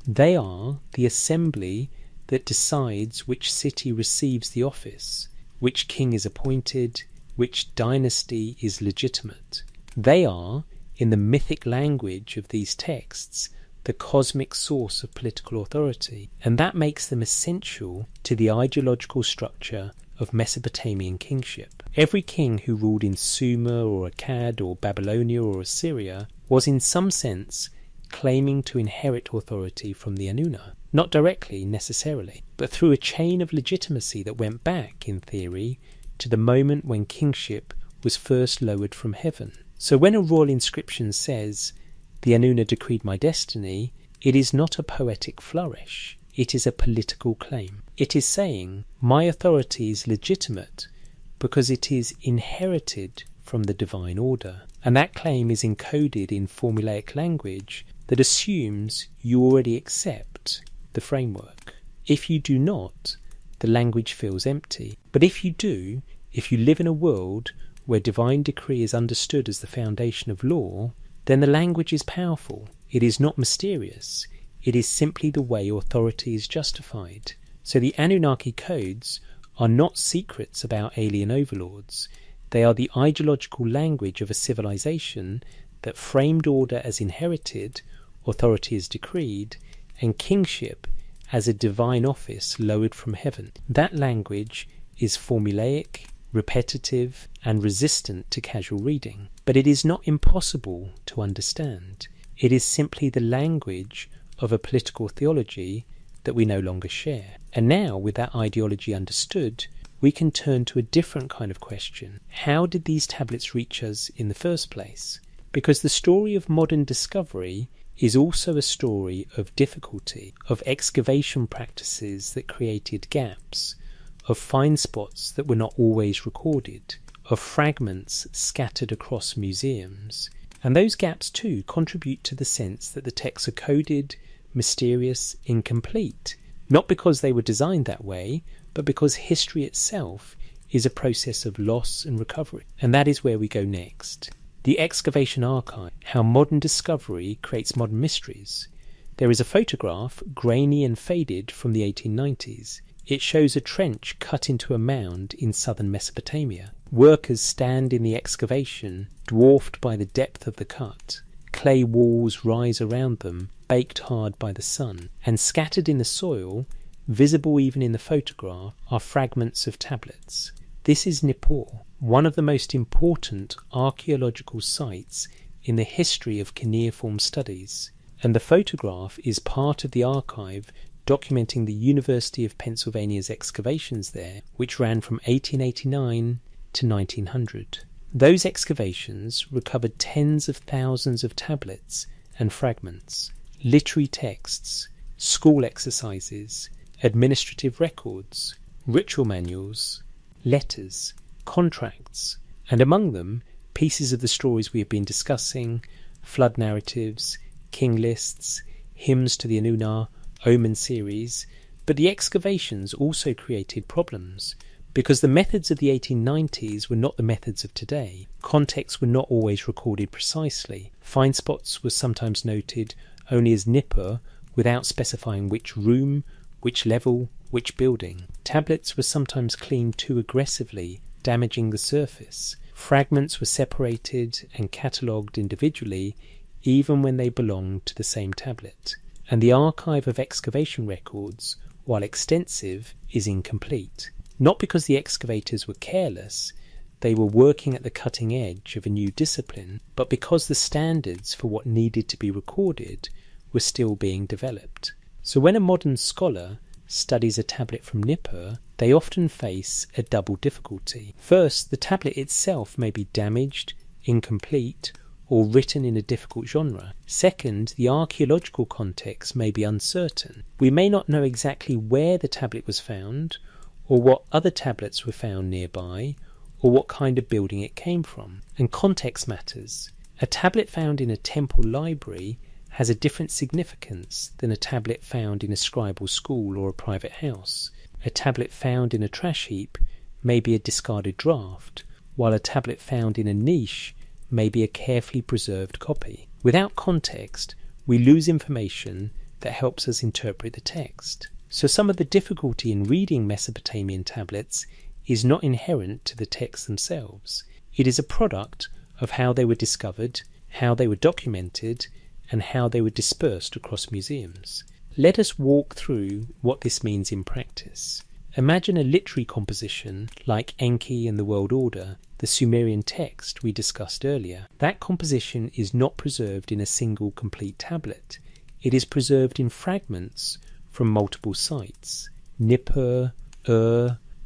They are the assembly that decides which city receives the office, which king is appointed, which dynasty is legitimate. They are, in the mythic language of these texts, the cosmic source of political authority, and that makes them essential to the ideological structure of Mesopotamian kingship. Every king who ruled in Sumer or Akkad or Babylonia or Assyria was in some sense claiming to inherit authority from the Anunna. Not directly, necessarily, but through a chain of legitimacy that went back, in theory, to the moment when kingship was first lowered from heaven. So when a royal inscription says, "The Anunna decreed my destiny," it is not a poetic flourish. It is a political claim. It is saying, my authority is legitimate because it is inherited from the divine order. And that claim is encoded in formulaic language that assumes you already accept the framework. If you do not, the language feels empty. But if you do, if you live in a world where divine decree is understood as the foundation of law, then the language is powerful. It is not mysterious. It is simply the way authority is justified. So the Anunnaki codes are not secrets about alien overlords. They are the ideological language of a civilization that framed order as inherited, authority as decreed, and kingship as a divine office lowered from heaven. That language is formulaic, repetitive, and resistant to casual reading. But it is not impossible to understand. It is simply the language of a political theology that we no longer share. And now, with that ideology understood, we can turn to a different kind of question. How did these tablets reach us in the first place? Because the story of modern discovery is also a story of difficulty, of excavation practices that created gaps, of find spots that were not always recorded, of fragments scattered across museums. And those gaps too contribute to the sense that the texts are coded, mysterious, incomplete, not because they were designed that way, but because history itself is a process of loss and recovery. And that is where we go next. The excavation archive, how modern discovery creates modern mysteries. There is a photograph, grainy and faded, from the 1890s. It shows a trench cut into a mound in southern Mesopotamia. Workers stand in the excavation, dwarfed by the depth of the cut. Clay walls rise around them, baked hard by the sun, and scattered in the soil, visible even in the photograph, are fragments of tablets. This is Nippur, one of the most important archaeological sites in the history of cuneiform studies, and the photograph is part of the archive documenting the University of Pennsylvania's excavations there, which ran from 1889 to 1900. Those excavations recovered tens of thousands of tablets and fragments, literary texts, school exercises, administrative records, ritual manuals, letters, contracts, and among them pieces of the stories we have been discussing, flood narratives, king lists, hymns to the Anunnaki, omen series. But the excavations also created problems, because the methods of the 1890s were not the methods of today. Contexts were not always recorded precisely. Find spots were sometimes noted only as Nippur, without specifying which room, which level, which building. Tablets were sometimes cleaned too aggressively, damaging the surface. Fragments were separated and catalogued individually, even when they belonged to the same tablet. And the archive of excavation records, while extensive, is incomplete. Not because the excavators were careless, they were working at the cutting edge of a new discipline, but because the standards for what needed to be recorded were still being developed. So when a modern scholar studies a tablet from Nippur, they often face a double difficulty. First, the tablet itself may be damaged, incomplete, or written in a difficult genre. Second, the archaeological context may be uncertain. We may not know exactly where the tablet was found, or what other tablets were found nearby, or what kind of building it came from. And context matters. A tablet found in a temple library has a different significance than a tablet found in a scribal school or a private house. A tablet found in a trash heap may be a discarded draft, while a tablet found in a niche may be a carefully preserved copy. Without context, we lose information that helps us interpret the text. So some of the difficulty in reading Mesopotamian tablets is not inherent to the texts themselves. It is a product of how they were discovered, how they were documented, and how they were dispersed across museums. Let us walk through what this means in practice. Imagine a literary composition like Enki and the World Order, the Sumerian text we discussed earlier. That composition is not preserved in a single complete tablet. It is preserved in fragments from multiple sites, Nippur,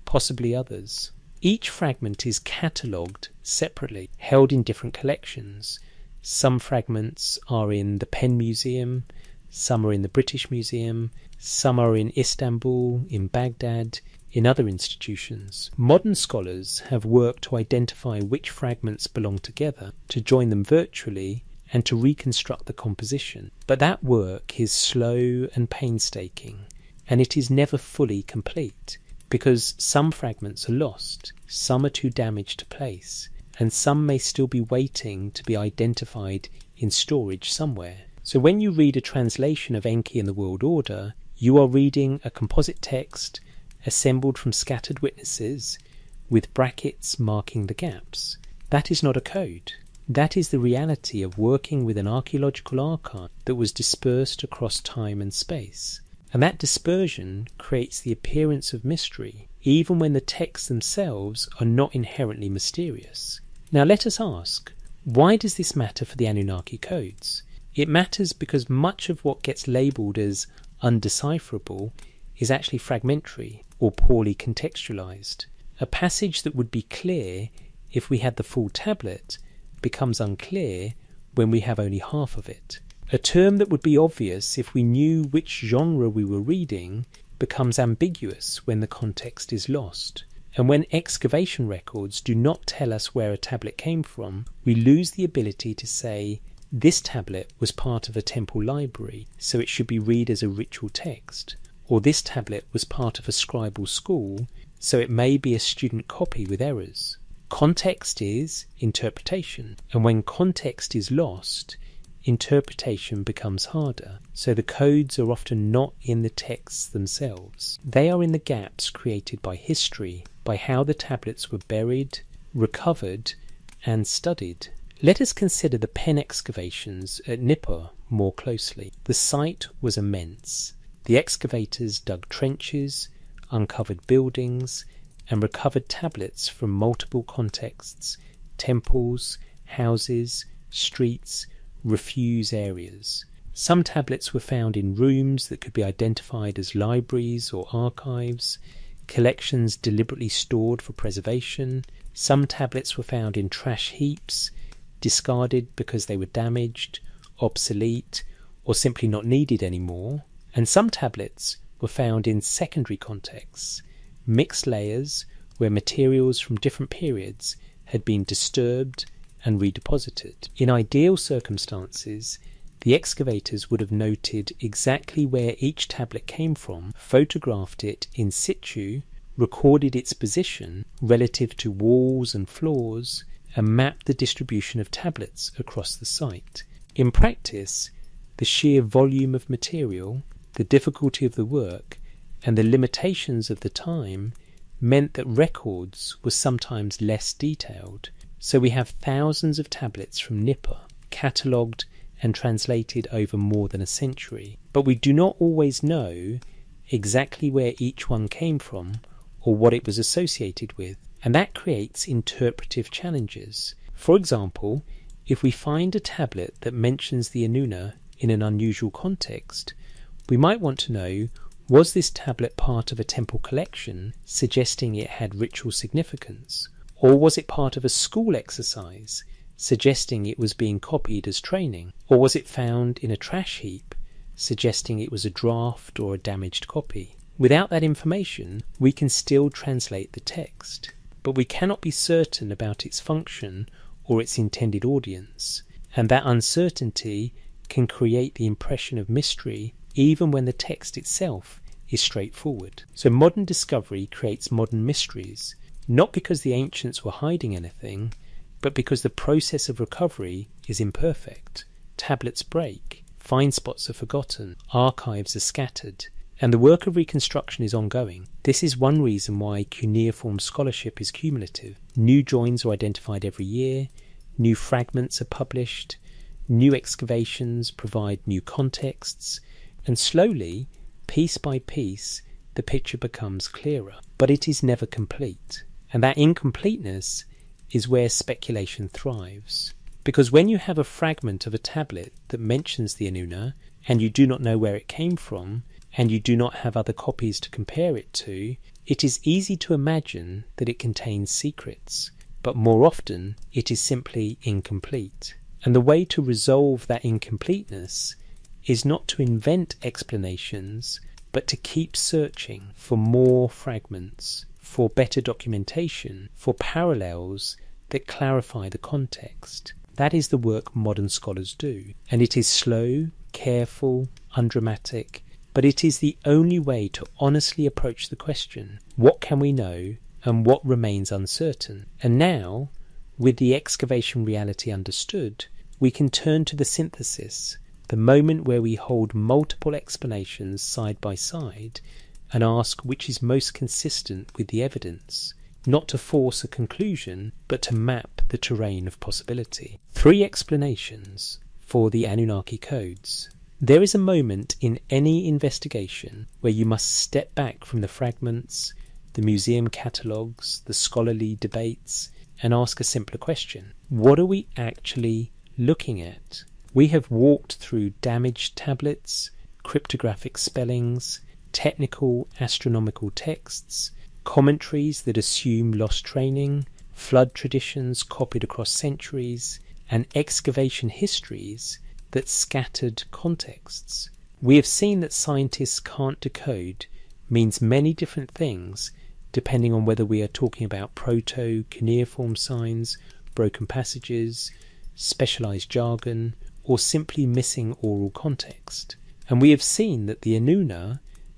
possibly others. Each fragment is catalogued separately, held in different collections. Some fragments are in the Penn Museum, some are in the British Museum, some are in Istanbul, in Baghdad, in other institutions. Modern scholars have worked to identify which fragments belong together, to join them virtually, and to reconstruct the composition. But that work is slow and painstaking, and it is never fully complete, because some fragments are lost, some are too damaged to place, and some may still be waiting to be identified in storage somewhere. So when you read a translation of Enki and the World Order, you are reading a composite text assembled from scattered witnesses with brackets marking the gaps. That is not a code. That is the reality of working with an archaeological archive that was dispersed across time and space. And that dispersion creates the appearance of mystery, even when the texts themselves are not inherently mysterious. Now let us ask, why does this matter for the Anunnaki codes? It matters because much of what gets labelled as undecipherable is actually fragmentary or poorly contextualised. A passage that would be clear if we had the full tablet becomes unclear when we have only half of it. A term that would be obvious if we knew which genre we were reading becomes ambiguous when the context is lost. And when excavation records do not tell us where a tablet came from, we lose the ability to say, this tablet was part of a temple library, so it should be read as a ritual text. Or this tablet was part of a scribal school, so it may be a student copy with errors. Context is interpretation, and when context is lost, interpretation becomes harder. So the codes are often not in the texts themselves. They are in the gaps created by history, by how the tablets were buried, recovered, and studied. Let us consider the pen excavations at Nippur more closely. The site was immense. The excavators dug trenches, uncovered buildings, and recovered tablets from multiple contexts, temples, houses, streets, refuse areas. Some tablets were found in rooms that could be identified as libraries or archives, collections deliberately stored for preservation. Some tablets were found in trash heaps, discarded because they were damaged, obsolete, or simply not needed anymore. And some tablets were found in secondary contexts, mixed layers where materials from different periods had been disturbed and redeposited. In ideal circumstances, the excavators would have noted exactly where each tablet came from, photographed it in situ, recorded its position relative to walls and floors, and mapped the distribution of tablets across the site. In practice, the sheer volume of material, the difficulty of the work, and the limitations of the time meant that records were sometimes less detailed. So we have thousands of tablets from Nippur, catalogued and translated over more than a century. But we do not always know exactly where each one came from or what it was associated with, and that creates interpretive challenges. For example, if we find a tablet that mentions the Anunna in an unusual context, we might want to know, was this tablet part of a temple collection suggesting it had ritual significance? Or was it part of a school exercise suggesting it was being copied as training? Or was it found in a trash heap suggesting it was a draft or a damaged copy? Without that information, we can still translate the text, but we cannot be certain about its function or its intended audience, and that uncertainty can create the impression of mystery even when the text itself is straightforward. So modern discovery creates modern mysteries, not because the ancients were hiding anything, but because the process of recovery is imperfect. Tablets break, find spots are forgotten, archives are scattered, and the work of reconstruction is ongoing. This is one reason why cuneiform scholarship is cumulative. New joins are identified every year, new fragments are published, new excavations provide new contexts, and slowly, piece by piece, the picture becomes clearer. But it is never complete. And that incompleteness is where speculation thrives. Because when you have a fragment of a tablet that mentions the Anunna, and you do not know where it came from, and you do not have other copies to compare it to, it is easy to imagine that it contains secrets. But more often, it is simply incomplete. And the way to resolve that incompleteness is not to invent explanations, but to keep searching for more fragments, for better documentation, for parallels that clarify the context. That is the work modern scholars do, and it is slow, careful, undramatic, but it is the only way to honestly approach the question, what can we know and what remains uncertain? And now, with the excavation reality understood, we can turn to the synthesis, the moment where we hold multiple explanations side by side and ask which is most consistent with the evidence, not to force a conclusion, but to map the terrain of possibility. 3 explanations for the Anunnaki codes. There is a moment in any investigation where you must step back from the fragments, the museum catalogues, the scholarly debates, and ask a simpler question. What are we actually looking at? We have walked through damaged tablets, cryptographic spellings, technical astronomical texts, commentaries that assume lost training, flood traditions copied across centuries, and excavation histories that scattered contexts. We have seen that scientists can't decode means many different things depending on whether we are talking about proto-cuneiform signs, broken passages, specialized jargon, or simply missing oral context. And we have seen that the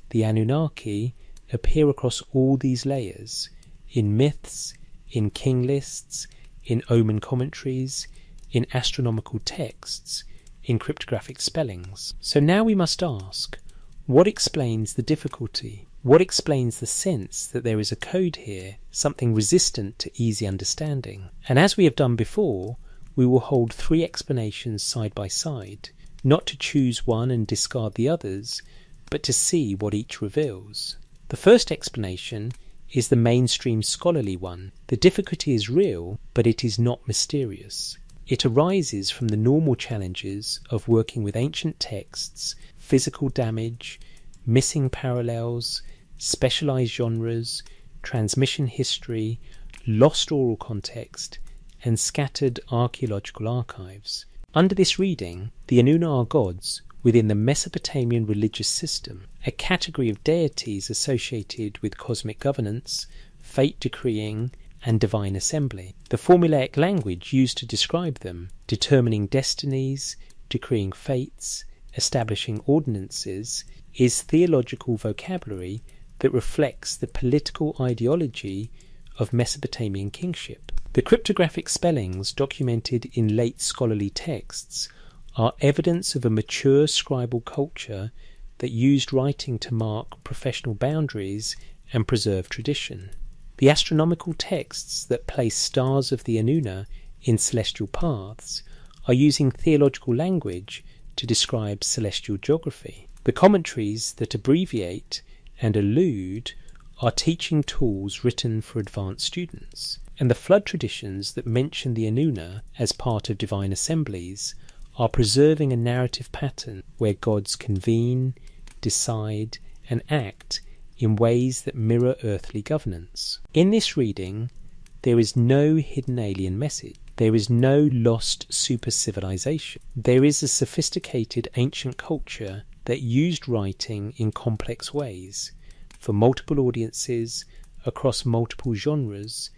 the Anunnaki, appear across all these layers, in myths, in king lists, in omen commentaries, in astronomical texts, in cryptographic spellings. So now we must ask, what explains the difficulty? What explains the sense that there is a code here, something resistant to easy understanding? And as we have done before, we will hold 3 explanations side by side, not to choose one and discard the others, but to see what each reveals. The first explanation is the mainstream scholarly one. The difficulty is real, but it is not mysterious. It arises from the normal challenges of working with ancient texts, physical damage, missing parallels, specialized genres, transmission history, lost oral context, and scattered archaeological archives. Under this reading, the Anunnaki are gods within the Mesopotamian religious system, a category of deities associated with cosmic governance, fate decreeing, and divine assembly. The formulaic language used to describe them, determining destinies, decreeing fates, establishing ordinances, is theological vocabulary that reflects the political ideology of Mesopotamian kingship. The cryptographic spellings documented in late scholarly texts are evidence of a mature scribal culture that used writing to mark professional boundaries and preserve tradition. The astronomical texts that place stars of the Anunnaki in celestial paths are using theological language to describe celestial geography. The commentaries that abbreviate and allude are teaching tools written for advanced students. And the flood traditions that mention the Anunnaki as part of divine assemblies are preserving a narrative pattern where gods convene, decide, and act in ways that mirror earthly governance. In this reading, there is no hidden alien message. There is no lost super civilization. There is a sophisticated ancient culture that used writing in complex ways for multiple audiences across multiple genres,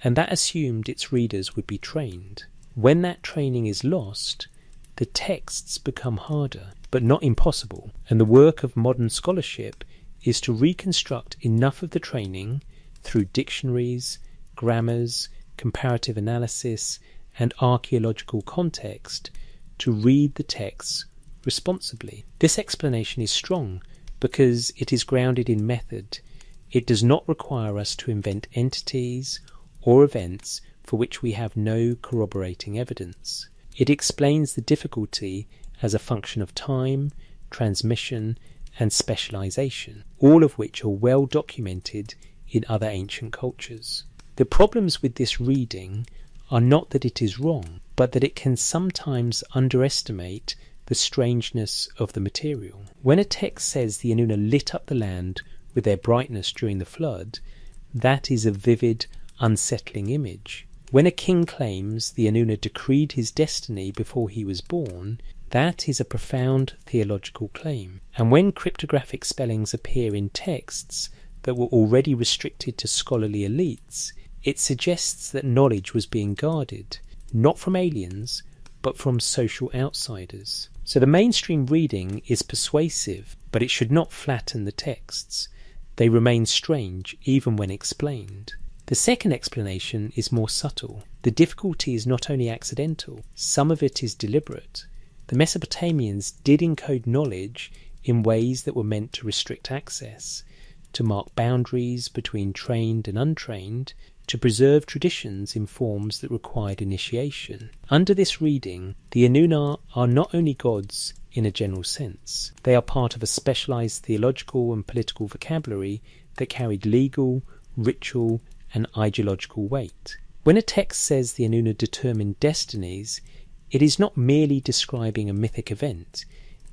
and that assumed its readers would be trained. When that training is lost, the texts become harder, but not impossible, and the work of modern scholarship is to reconstruct enough of the training through dictionaries, grammars, comparative analysis, and archaeological context to read the texts responsibly. This explanation is strong because it is grounded in method. It does not require us to invent entities or events for which we have no corroborating evidence. It explains the difficulty as a function of time, transmission, and specialization, all of which are well documented in other ancient cultures. The problems with this reading are not that it is wrong, but that it can sometimes underestimate the strangeness of the material. When a text says the Anunnaki lit up the land with their brightness during the flood, that is a vivid, unsettling image. When a king claims the Anunnaki decreed his destiny before he was born, That is a profound theological claim. And when cryptographic spellings appear in texts that were already restricted to scholarly elites, it suggests that knowledge was being guarded, not from aliens, but from social outsiders. So the mainstream reading is persuasive, but it should not flatten the texts. They remain strange even when explained. The second explanation is more subtle. The difficulty is not only accidental, some of it is deliberate. The Mesopotamians did encode knowledge in ways that were meant to restrict access, to mark boundaries between trained and untrained, to preserve traditions in forms that required initiation. Under this reading, the Anunnaki are not only gods in a general sense, they are part of a specialized theological and political vocabulary that carried legal, ritual, and ideological weight. When a text says the Anunnaki determined destinies, it is not merely describing a mythic event,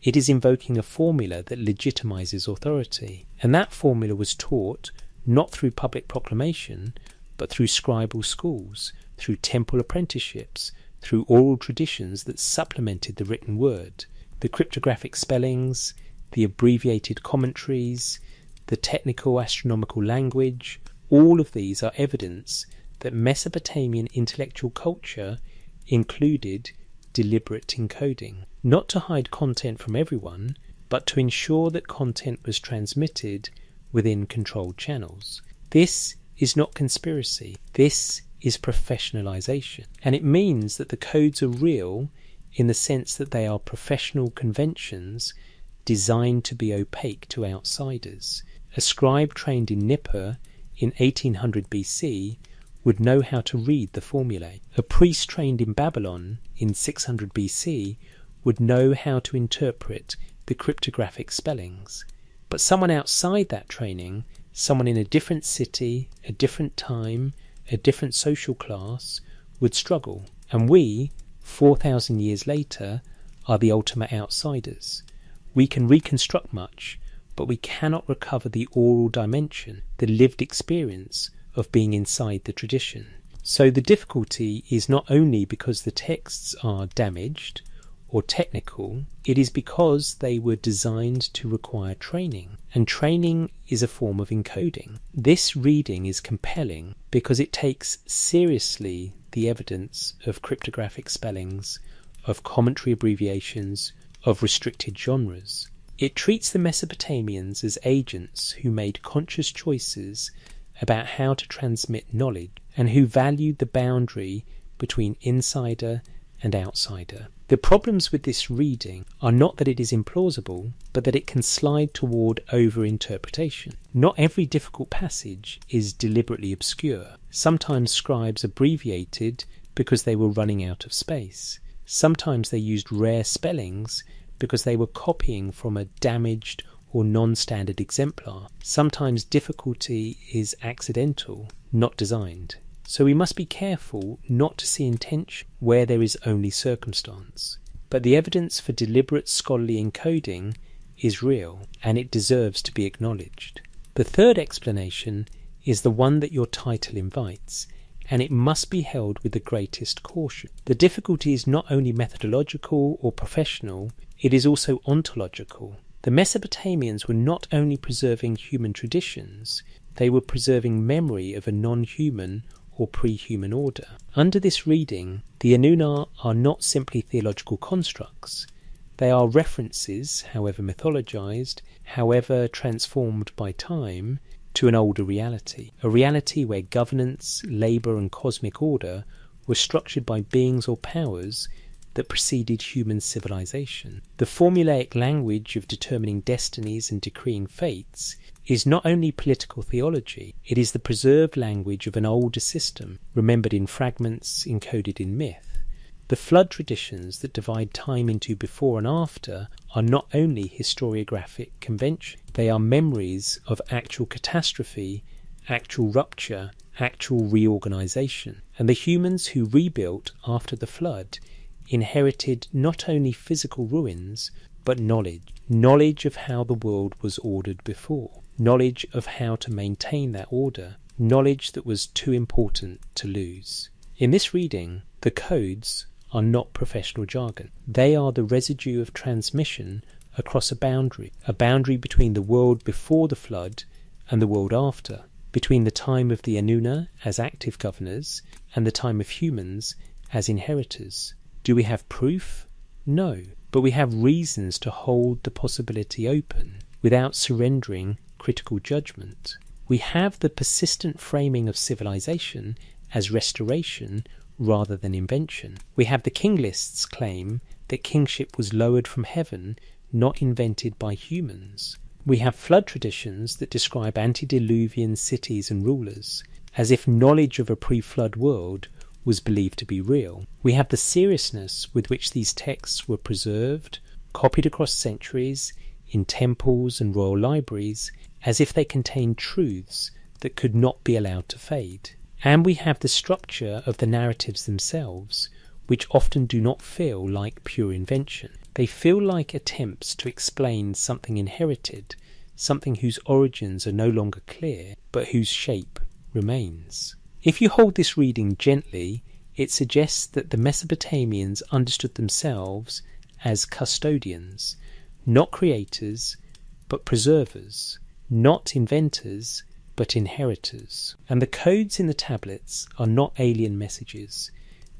it is invoking a formula that legitimizes authority. And that formula was taught not through public proclamation, but through scribal schools, through temple apprenticeships, through oral traditions that supplemented the written word. The cryptographic spellings, the abbreviated commentaries, the technical astronomical language, all of these are evidence that Mesopotamian intellectual culture included deliberate encoding, not to hide content from everyone, but to ensure that content was transmitted within controlled channels. This is not conspiracy, this is professionalization. And it means that the codes are real in the sense that they are professional conventions designed to be opaque to outsiders. A scribe trained in Nippur in 1800 BC would know how to read the formulae. A priest trained in Babylon in 600 BC would know how to interpret the cryptographic spellings. But someone outside that training, someone in a different city, a different time, a different social class, would struggle. And we, 4,000 years later, are the ultimate outsiders. We can reconstruct much, but we cannot recover the oral dimension, the lived experience of being inside the tradition. So the difficulty is not only because the texts are damaged or technical, it is because they were designed to require training. And training is a form of encoding. This reading is compelling because it takes seriously the evidence of cryptographic spellings, of commentary abbreviations, of restricted genres. It treats the Mesopotamians as agents who made conscious choices about how to transmit knowledge and who valued the boundary between insider and outsider. The problems with this reading are not that it is implausible, but that it can slide toward over-interpretation. Not every difficult passage is deliberately obscure. Sometimes scribes abbreviated because they were running out of space. Sometimes they used rare spellings because they were copying from a damaged or non-standard exemplar. Sometimes difficulty is accidental, not designed. So we must be careful not to see intention where there is only circumstance. But the evidence for deliberate scholarly encoding is real, and it deserves to be acknowledged. The third explanation is the one that your title invites, and it must be held with the greatest caution. The difficulty is not only methodological or professional, it is also ontological. The Mesopotamians were not only preserving human traditions, they were preserving memory of a non-human or pre-human order. Under this reading, the Anunnaki are not simply theological constructs. They are references, however mythologized, however transformed by time, to an older reality. A reality where governance, labour and cosmic order were structured by beings or powers that preceded human civilization. The formulaic language of determining destinies and decreeing fates is not only political theology, it is the preserved language of an older system, remembered in fragments, encoded in myth. The flood traditions that divide time into before and after are not only historiographic convention, they are memories of actual catastrophe, actual rupture, actual reorganization. And the humans who rebuilt after the flood inherited not only physical ruins, but knowledge of how the world was ordered before, knowledge of how to maintain that order, knowledge that was too important to lose. In this reading, the codes are not professional jargon. They are the residue of transmission across a boundary between the world before the flood and the world after, between the time of the Anunna as active governors and the time of humans as inheritors. Do we have proof? No, but we have reasons to hold the possibility open without surrendering critical judgment. We have the persistent framing of civilization as restoration rather than invention. We have the king lists claim that kingship was lowered from heaven, not invented by humans. We have flood traditions that describe antediluvian cities and rulers, as if knowledge of a pre-flood world was believed to be real. We have the seriousness with which these texts were preserved, copied across centuries, in temples and royal libraries, as if they contained truths that could not be allowed to fade. And we have the structure of the narratives themselves, which often do not feel like pure invention. They feel like attempts to explain something inherited, something whose origins are no longer clear, but whose shape remains. If you hold this reading gently, it suggests that the Mesopotamians understood themselves as custodians, not creators, but preservers, not inventors, but inheritors. And the codes in the tablets are not alien messages.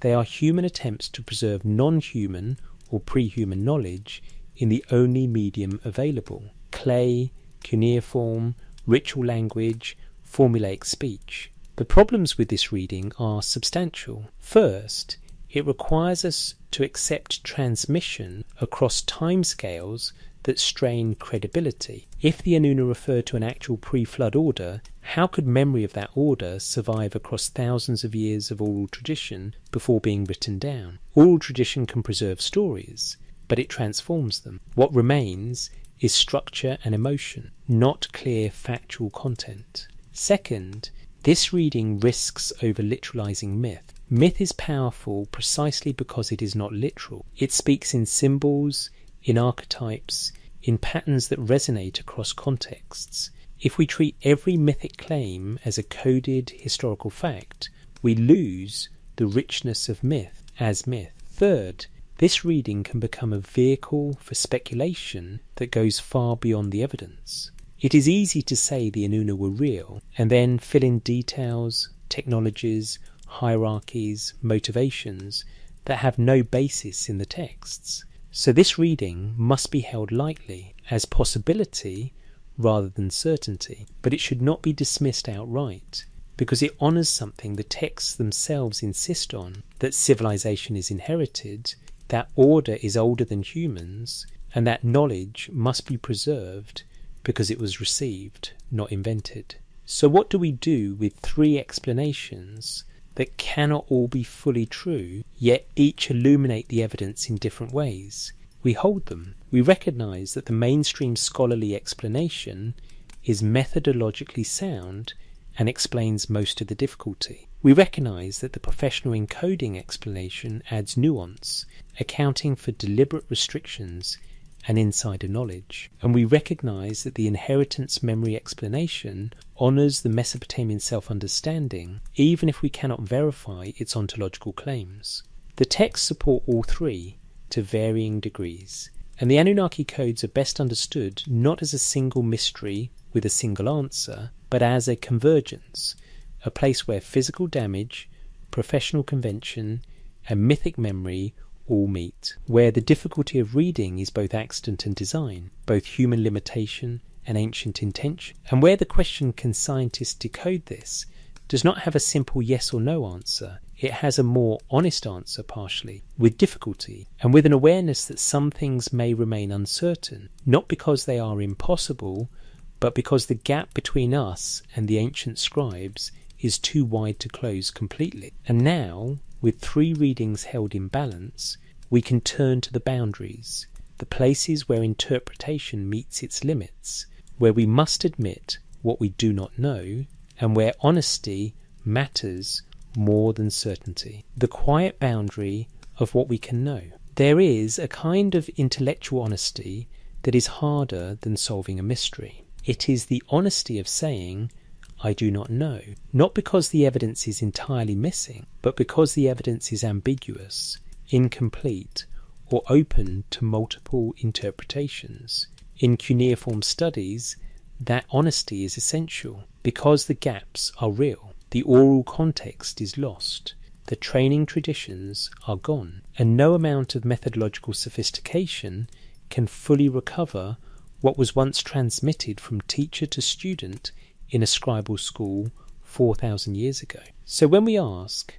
They are human attempts to preserve non-human or pre-human knowledge in the only medium available: clay, cuneiform, ritual language, formulaic speech. The problems with this reading are substantial. First, it requires us to accept transmission across timescales that strain credibility. If the Anunna referred to an actual pre-flood order, how could memory of that order survive across thousands of years of oral tradition before being written down? Oral tradition can preserve stories, but it transforms them. What remains is structure and emotion, not clear factual content. Second, this reading risks over-literalizing myth. Myth is powerful precisely because it is not literal. It speaks in symbols, in archetypes, in patterns that resonate across contexts. If we treat every mythic claim as a coded historical fact, we lose the richness of myth as myth. Third, this reading can become a vehicle for speculation that goes far beyond the evidence. It is easy to say the Anunna were real, and then fill in details, technologies, hierarchies, motivations that have no basis in the texts. So this reading must be held lightly, as possibility rather than certainty, but it should not be dismissed outright, because it honours something the texts themselves insist on, that civilization is inherited, that order is older than humans, and that knowledge must be preserved because it was received, not invented. So what do we do with three explanations that cannot all be fully true, yet each illuminate the evidence in different ways? We hold them. We recognise that the mainstream scholarly explanation is methodologically sound and explains most of the difficulty. We recognise that the professional encoding explanation adds nuance, accounting for deliberate restrictions and insider knowledge. And we recognise that the inheritance memory explanation honours the Mesopotamian self-understanding, even if we cannot verify its ontological claims. The texts support all three to varying degrees, and the Anunnaki codes are best understood not as a single mystery with a single answer, but as a convergence, a place where physical damage, professional convention, and mythic memory all meet, where the difficulty of reading is both accident and design, both human limitation and ancient intention, and where the question, can scientists decode this, does not have a simple yes or no answer. It has a more honest answer, partially, with difficulty, and with an awareness that some things may remain uncertain, not because they are impossible, but because the gap between us and the ancient scribes is too wide to close completely. And now, with three readings held in balance, we can turn to the boundaries, the places where interpretation meets its limits, where we must admit what we do not know, and where honesty matters more than certainty. The quiet boundary of what we can know. There is a kind of intellectual honesty that is harder than solving a mystery. It is the honesty of saying, I do not know, not because the evidence is entirely missing, but because the evidence is ambiguous. incomplete, or open to multiple interpretations. In cuneiform studies, that honesty is essential because the gaps are real. The oral context is lost. The training traditions are gone, and no amount of methodological sophistication can fully recover what was once transmitted from teacher to student in a scribal school 4,000 years ago. So when we ask,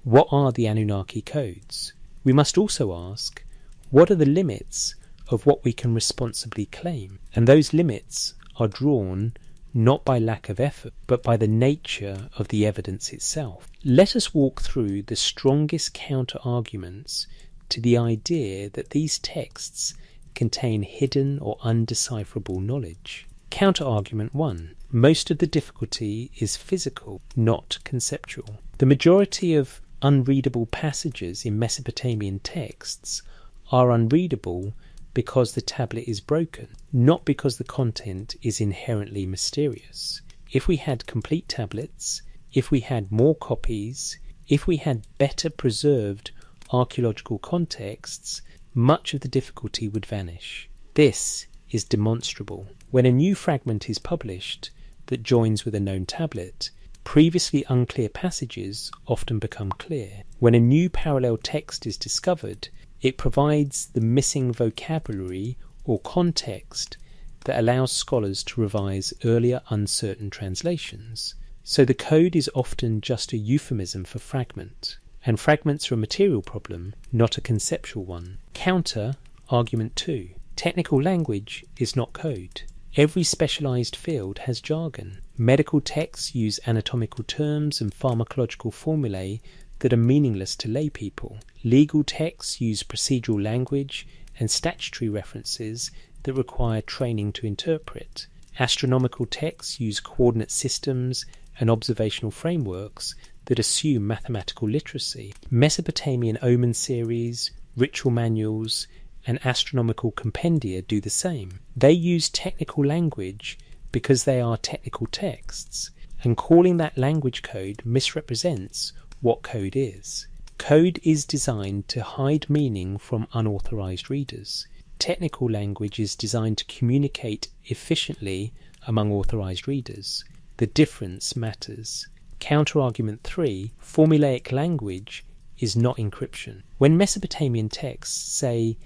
what are the Anunnaki codes? We must also ask, what are the limits of what we can responsibly claim? And those limits are drawn not by lack of effort, but by the nature of the evidence itself. Let us walk through the strongest counter-arguments to the idea that these texts contain hidden or undecipherable knowledge. Counter-argument 1. Most of the difficulty is physical, not conceptual. The majority of unreadable passages in Mesopotamian texts are unreadable because the tablet is broken, not because the content is inherently mysterious. If we had complete tablets, if we had more copies, if we had better preserved archaeological contexts, much of the difficulty would vanish. This is demonstrable. When a new fragment is published that joins with a known tablet, previously unclear passages often become clear. When a new parallel text is discovered, it provides the missing vocabulary or context that allows scholars to revise earlier uncertain translations. So the code is often just a euphemism for fragment, and fragments are a material problem, not a conceptual one. Counter argument 2. Technical language is not code. Every specialized field has jargon. Medical texts use anatomical terms and pharmacological formulae that are meaningless to lay people. Legal texts use procedural language and statutory references that require training to interpret. Astronomical texts use coordinate systems and observational frameworks that assume mathematical literacy. Mesopotamian omen series, ritual manuals, and astronomical compendia do the same. They use technical language because they are technical texts, and calling that language code misrepresents what code is. Code is designed to hide meaning from unauthorized readers. Technical language is designed to communicate efficiently among authorized readers. The difference matters. Counter-argument 3, formulaic language is not encryption. When Mesopotamian texts say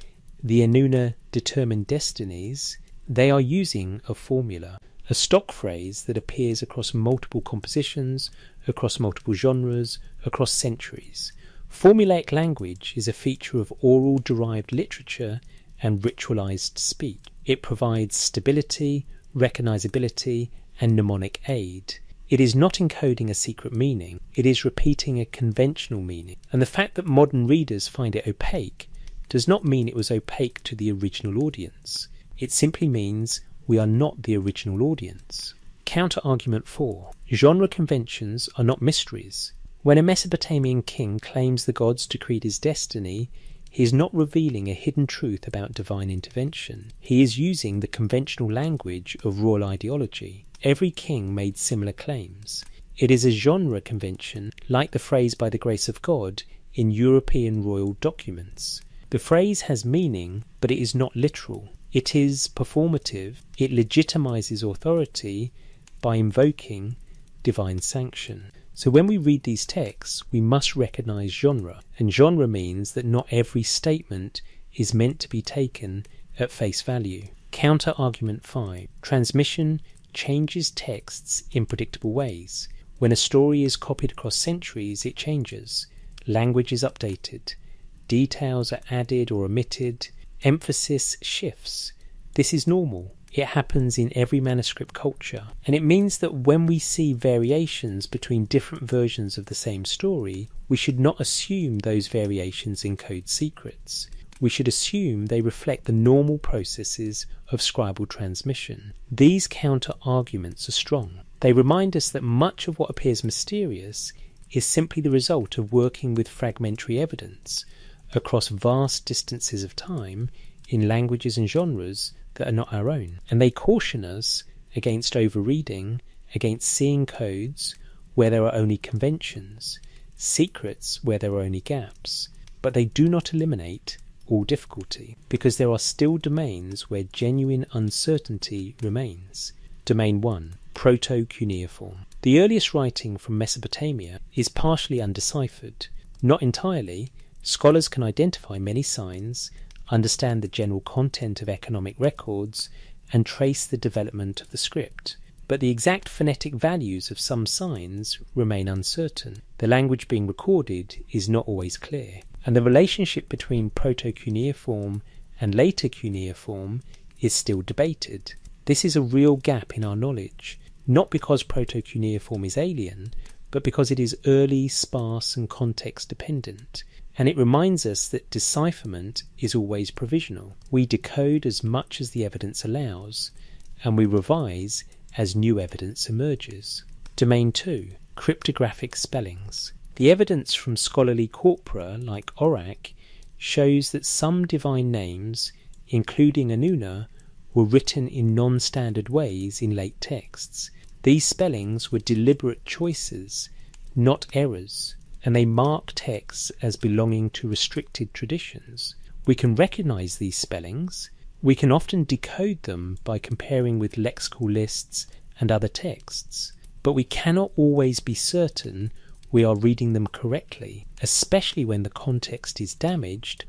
the Anunna determined destinies, they are using a formula, a stock phrase that appears across multiple compositions, across multiple genres, across centuries. Formulaic language is a feature of oral derived literature and ritualized speech. It provides stability, recognizability, and mnemonic aid. It is not encoding a secret meaning, it is repeating a conventional meaning. And the fact that modern readers find it opaque does not mean it was opaque to the original audience. It simply means we are not the original audience. Counter-argument 4. Genre conventions are not mysteries. When a Mesopotamian king claims the gods decreed his destiny, he is not revealing a hidden truth about divine intervention. He is using the conventional language of royal ideology. Every king made similar claims. It is a genre convention, like the phrase "by the grace of God" in European royal documents. The phrase has meaning, but it is not literal. It is performative. It legitimizes authority by invoking divine sanction. So when we read these texts, we must recognize genre. And genre means that not every statement is meant to be taken at face value. Counter-argument 5. Transmission changes texts in predictable ways. When a story is copied across centuries, it changes. Language is updated. Details are added or omitted. Emphasis shifts. This is normal. It happens in every manuscript culture. And it means that when we see variations between different versions of the same story, we should not assume those variations encode secrets. We should assume they reflect the normal processes of scribal transmission. These counter-arguments are strong. They remind us that much of what appears mysterious is simply the result of working with fragmentary evidence across vast distances of time in languages and genres that are not our own. And they caution us against overreading, against seeing codes where there are only conventions, secrets where there are only gaps. but they do not eliminate all difficulty, because there are still domains where genuine uncertainty remains. Domain 1. Proto-cuneiform. The earliest writing from Mesopotamia is partially undeciphered. Not entirely. Scholars can identify many signs, understand the general content of economic records, and trace the development of the script. But the exact phonetic values of some signs remain uncertain. The language being recorded is not always clear. And the relationship between proto-cuneiform and later cuneiform is still debated. This is a real gap in our knowledge, not because proto-cuneiform is alien, but because it is early, sparse, and context-dependent. And it reminds us that decipherment is always provisional. We decode as much as the evidence allows, and we revise as new evidence emerges. Domain 2. Cryptographic spellings. The evidence from scholarly corpora like Aurak shows that some divine names, including Anuna, were written in non-standard ways in late texts. These spellings were deliberate choices, not errors, and they mark texts as belonging to restricted traditions. We can recognize these spellings. We can often decode them by comparing with lexical lists and other texts, but we cannot always be certain we are reading them correctly, especially when the context is damaged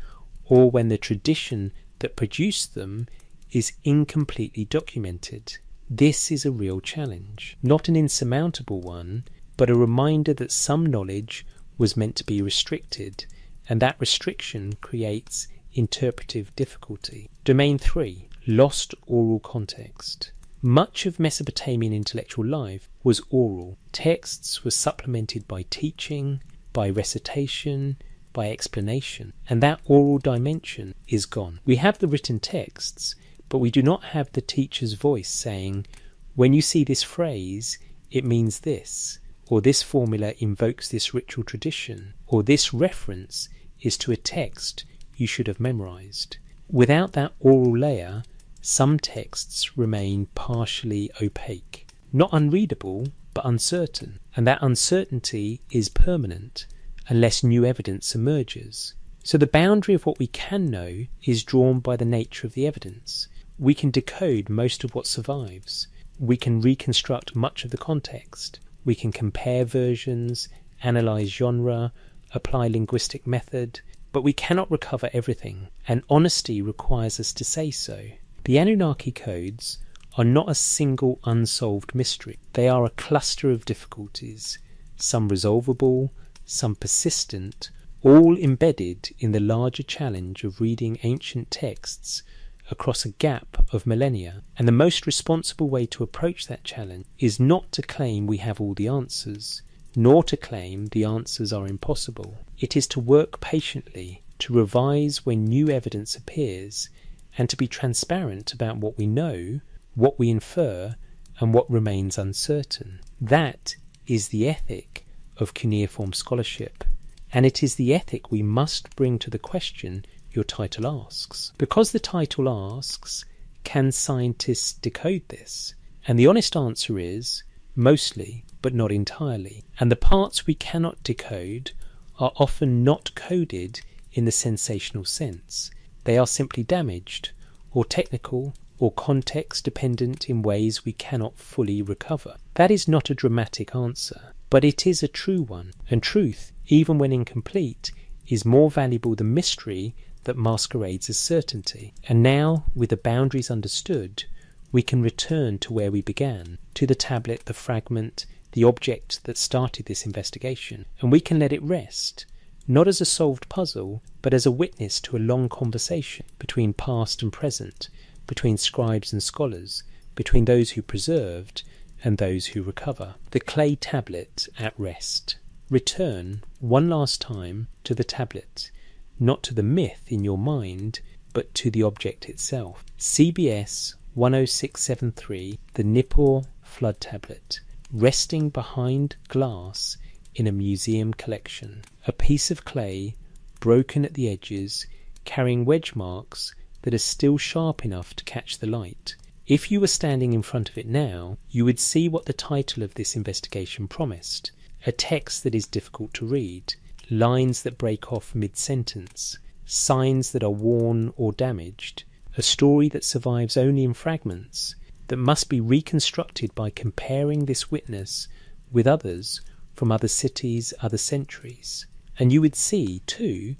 or when the tradition that produced them is incompletely documented. This is a real challenge, not an insurmountable one, but a reminder that some knowledge was meant to be restricted, and that restriction creates interpretive difficulty. Domain 3. Lost oral context. Much of Mesopotamian intellectual life was oral. Texts were supplemented by teaching, by recitation, by explanation, and that oral dimension is gone. We have the written texts, but we do not have the teacher's voice saying, when you see this phrase, it means this, or this formula invokes this ritual tradition, or this reference is to a text you should have memorized. Without that oral layer, some texts remain partially opaque, not unreadable, but uncertain, and that uncertainty is permanent unless new evidence emerges. So the boundary of what we can know is drawn by the nature of the evidence. We can decode most of what survives. We can reconstruct much of the context. We can compare versions, analyze genre, apply linguistic method, but we cannot recover everything, and honesty requires us to say so. The Anunnaki codes are not a single unsolved mystery. They are a cluster of difficulties, some resolvable, some persistent, all embedded in the larger challenge of reading ancient texts across a gap of millennia. And the most responsible way to approach that challenge is not to claim we have all the answers, nor to claim the answers are impossible. It is to work patiently, to revise when new evidence appears, and to be transparent about what we know, what we infer, and what remains uncertain. That is the ethic of cuneiform scholarship, and it is the ethic we must bring to the question your title asks. Because the title asks, can scientists decode this? And the honest answer is, mostly, but not entirely. And the parts we cannot decode are often not coded in the sensational sense. They are simply damaged, or technical, or context-dependent in ways we cannot fully recover. That is not a dramatic answer, but it is a true one, and truth, even when incomplete, is more valuable than mystery that masquerades as certainty. And now, with the boundaries understood, we can return to where we began, to the tablet, the fragment, the object that started this investigation, and we can let it rest, not as a solved puzzle, but as a witness to a long conversation between past and present, between scribes and scholars, between those who preserved and those who recover. The clay tablet at rest. Return one last time to the tablet, not to the myth in your mind, but to the object itself. CBS 10673, the Nippur Flood Tablet, resting behind glass in a museum collection. A piece of clay, broken at the edges, carrying wedge marks that are still sharp enough to catch the light. If you were standing in front of it now, you would see what the title of this investigation promised, a text that is difficult to read, lines that break off mid-sentence, signs that are worn or damaged, a story that survives only in fragments, that must be reconstructed by comparing this witness with others from other cities, other centuries. And you would see, too,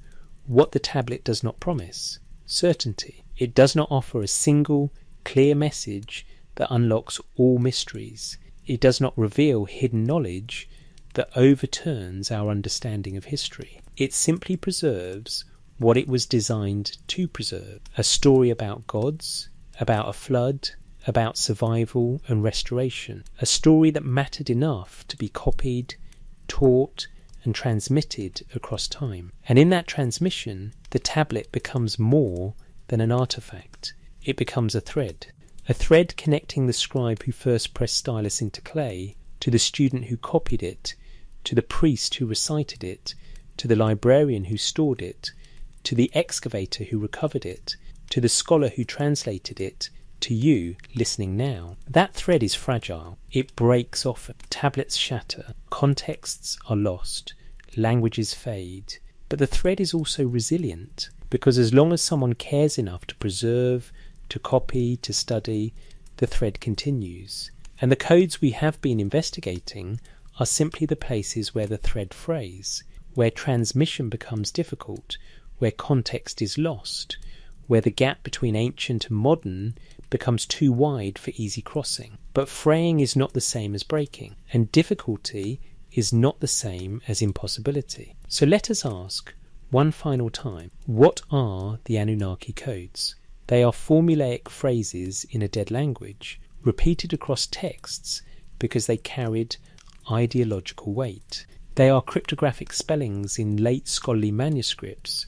what the tablet does not promise: certainty. It does not offer a single, clear message that unlocks all mysteries. It does not reveal hidden knowledge that overturns our understanding of history. It simply preserves what it was designed to preserve: a story about gods, about a flood, about survival and restoration, a story that mattered enough to be copied, taught, and transmitted across time. And in that transmission, the tablet becomes more than an artifact. It becomes a thread connecting the scribe who first pressed stylus into clay, to the student who copied it, to the priest who recited it, to the librarian who stored it, to the excavator who recovered it, to the scholar who translated it, to you listening now. That thread is fragile. It breaks often. Tablets shatter. Contexts are lost. Languages fade. But the thread is also resilient, because as long as someone cares enough to preserve, to copy, to study, the thread continues. And the codes we have been investigating are simply the places where the thread frays, where transmission becomes difficult, where context is lost, where the gap between ancient and modern becomes too wide for easy crossing. But fraying is not the same as breaking, and difficulty is not the same as impossibility. So let us ask, one final time, what are the Anunnaki codes? They are formulaic phrases in a dead language, repeated across texts because they carried ideological weight. They are cryptographic spellings in late scholarly manuscripts,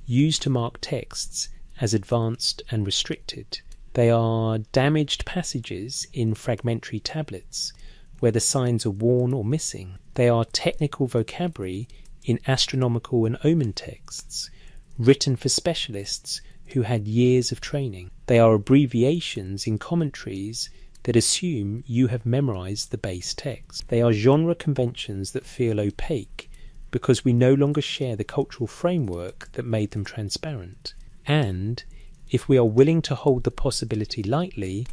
used to mark texts as advanced and restricted. They are damaged passages in fragmentary tablets, where the signs are worn or missing. They are technical vocabulary in astronomical and omen texts, written for specialists who had years of training. They are abbreviations in commentaries that assume you have memorized the base text. They are genre conventions that feel opaque because we no longer share the cultural framework that made them transparent. And if we are willing to hold the possibility lightly,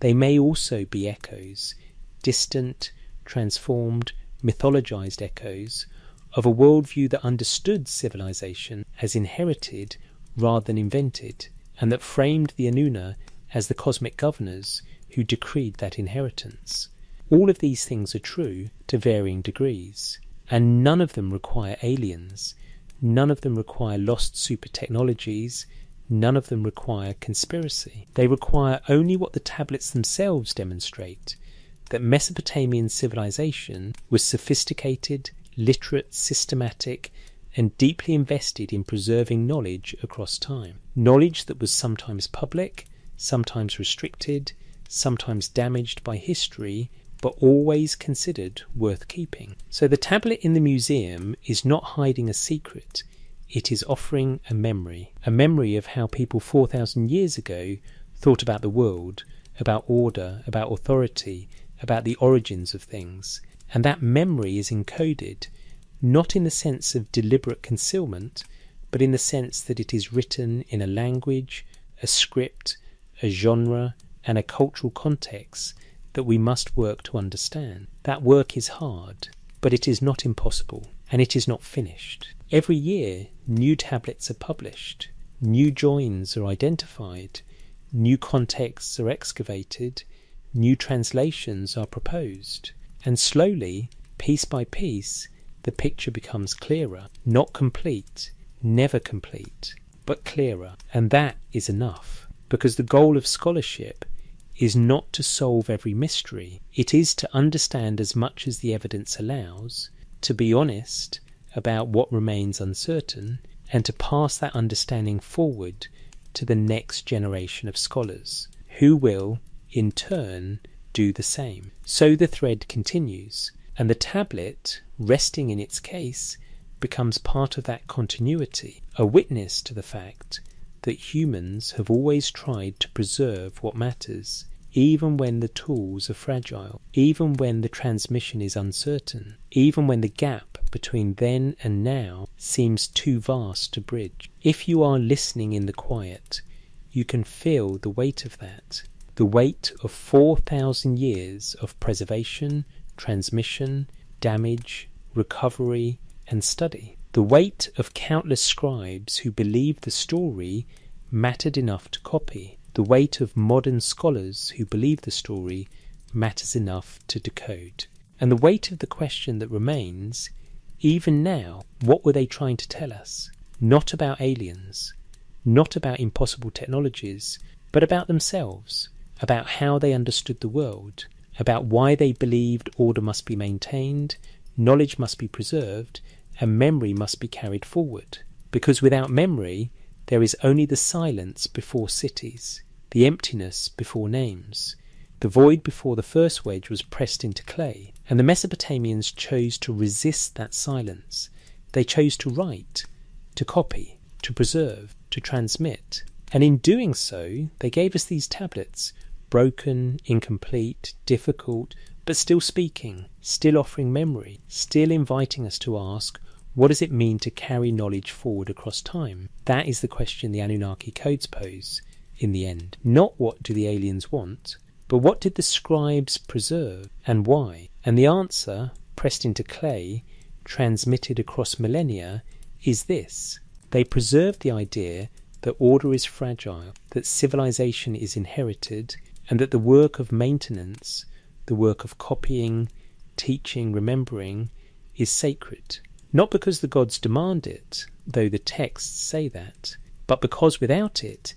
they may also be echoes, distant, transformed, mythologized echoes of a worldview that understood civilization as inherited rather than invented, and that framed the Anunna as the cosmic governors who decreed that inheritance. All of these things are true to varying degrees, and none of them require aliens, none of them require lost super technologies, none of them require conspiracy. They require only what the tablets themselves demonstrate: that Mesopotamian civilization was sophisticated, literate, systematic, and deeply invested in preserving knowledge across time. Knowledge that was sometimes public, sometimes restricted, sometimes damaged by history, but always considered worth keeping. So the tablet in the museum is not hiding a secret. It is offering a memory of how people 4,000 years ago thought about the world, about order, about authority, about the origins of things. And that memory is encoded, not in the sense of deliberate concealment, but in the sense that it is written in a language, a script, a genre, and a cultural context that we must work to understand. That work is hard, but it is not impossible, and it is not finished. Every year, new tablets are published, new joins are identified, new contexts are excavated, new translations are proposed, and slowly, piece by piece, the picture becomes clearer, not complete, never complete, but clearer. And that is enough, because the goal of scholarship is not to solve every mystery. It is to understand as much as the evidence allows, to be honest about what remains uncertain, and to pass that understanding forward to the next generation of scholars, who will, in turn, do the same. So the thread continues, and the tablet, resting in its case, becomes part of that continuity, a witness to the fact that humans have always tried to preserve what matters, even when the tools are fragile, even when the transmission is uncertain, even when the gap between then and now seems too vast to bridge. If you are listening in the quiet, you can feel the weight of that. The weight of 4,000 years of preservation, transmission, damage, recovery, and study. The weight of countless scribes who believed the story mattered enough to copy. The weight of modern scholars who believe the story matters enough to decode. And the weight of the question that remains, even now, what were they trying to tell us? Not about aliens, not about impossible technologies, but about themselves, about how they understood the world, about why they believed order must be maintained, knowledge must be preserved, and memory must be carried forward. Because without memory, there is only the silence before cities, the emptiness before names. The void before the first wedge was pressed into clay, and the Mesopotamians chose to resist that silence. They chose to write, to copy, to preserve, to transmit. And in doing so, they gave us these tablets, broken, incomplete, difficult, but still speaking, still offering memory, still inviting us to ask, what does it mean to carry knowledge forward across time? That is the question the Anunnaki codes pose, in the end. Not what do the aliens want, but what did the scribes preserve, and why? And the answer, pressed into clay, transmitted across millennia, is this. They preserved the idea that order is fragile, that civilization is inherited, and that the work of maintenance, the work of copying, teaching, remembering, is sacred. Not because the gods demand it, though the texts say that, but because without it,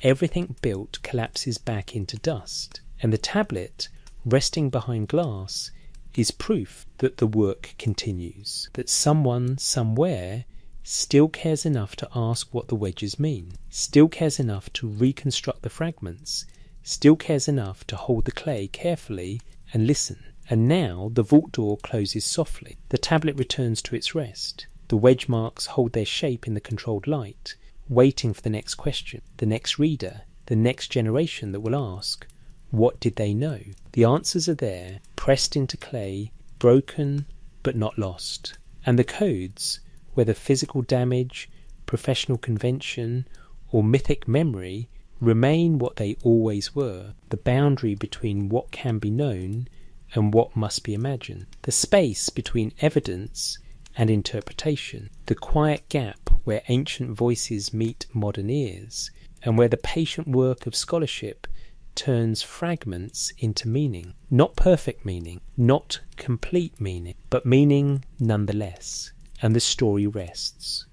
everything built collapses back into dust. And the tablet, resting behind glass, is proof that the work continues, that someone, somewhere, still cares enough to ask what the wedges mean, still cares enough to reconstruct the fragments, still cares enough to hold the clay carefully and listen. And now the vault door closes softly. The tablet returns to its rest. The wedge marks hold their shape in the controlled light, waiting for the next question, the next reader, the next generation that will ask, what did they know? The answers are there, pressed into clay, broken but not lost. And the codes, whether physical damage, professional convention, or mythic memory, remain what they always were, the boundary between what can be known and what must be imagined, the space between evidence and interpretation, the quiet gap where ancient voices meet modern ears, and where the patient work of scholarship turns fragments into meaning. Not perfect meaning, not complete meaning, but meaning nonetheless. And the story rests.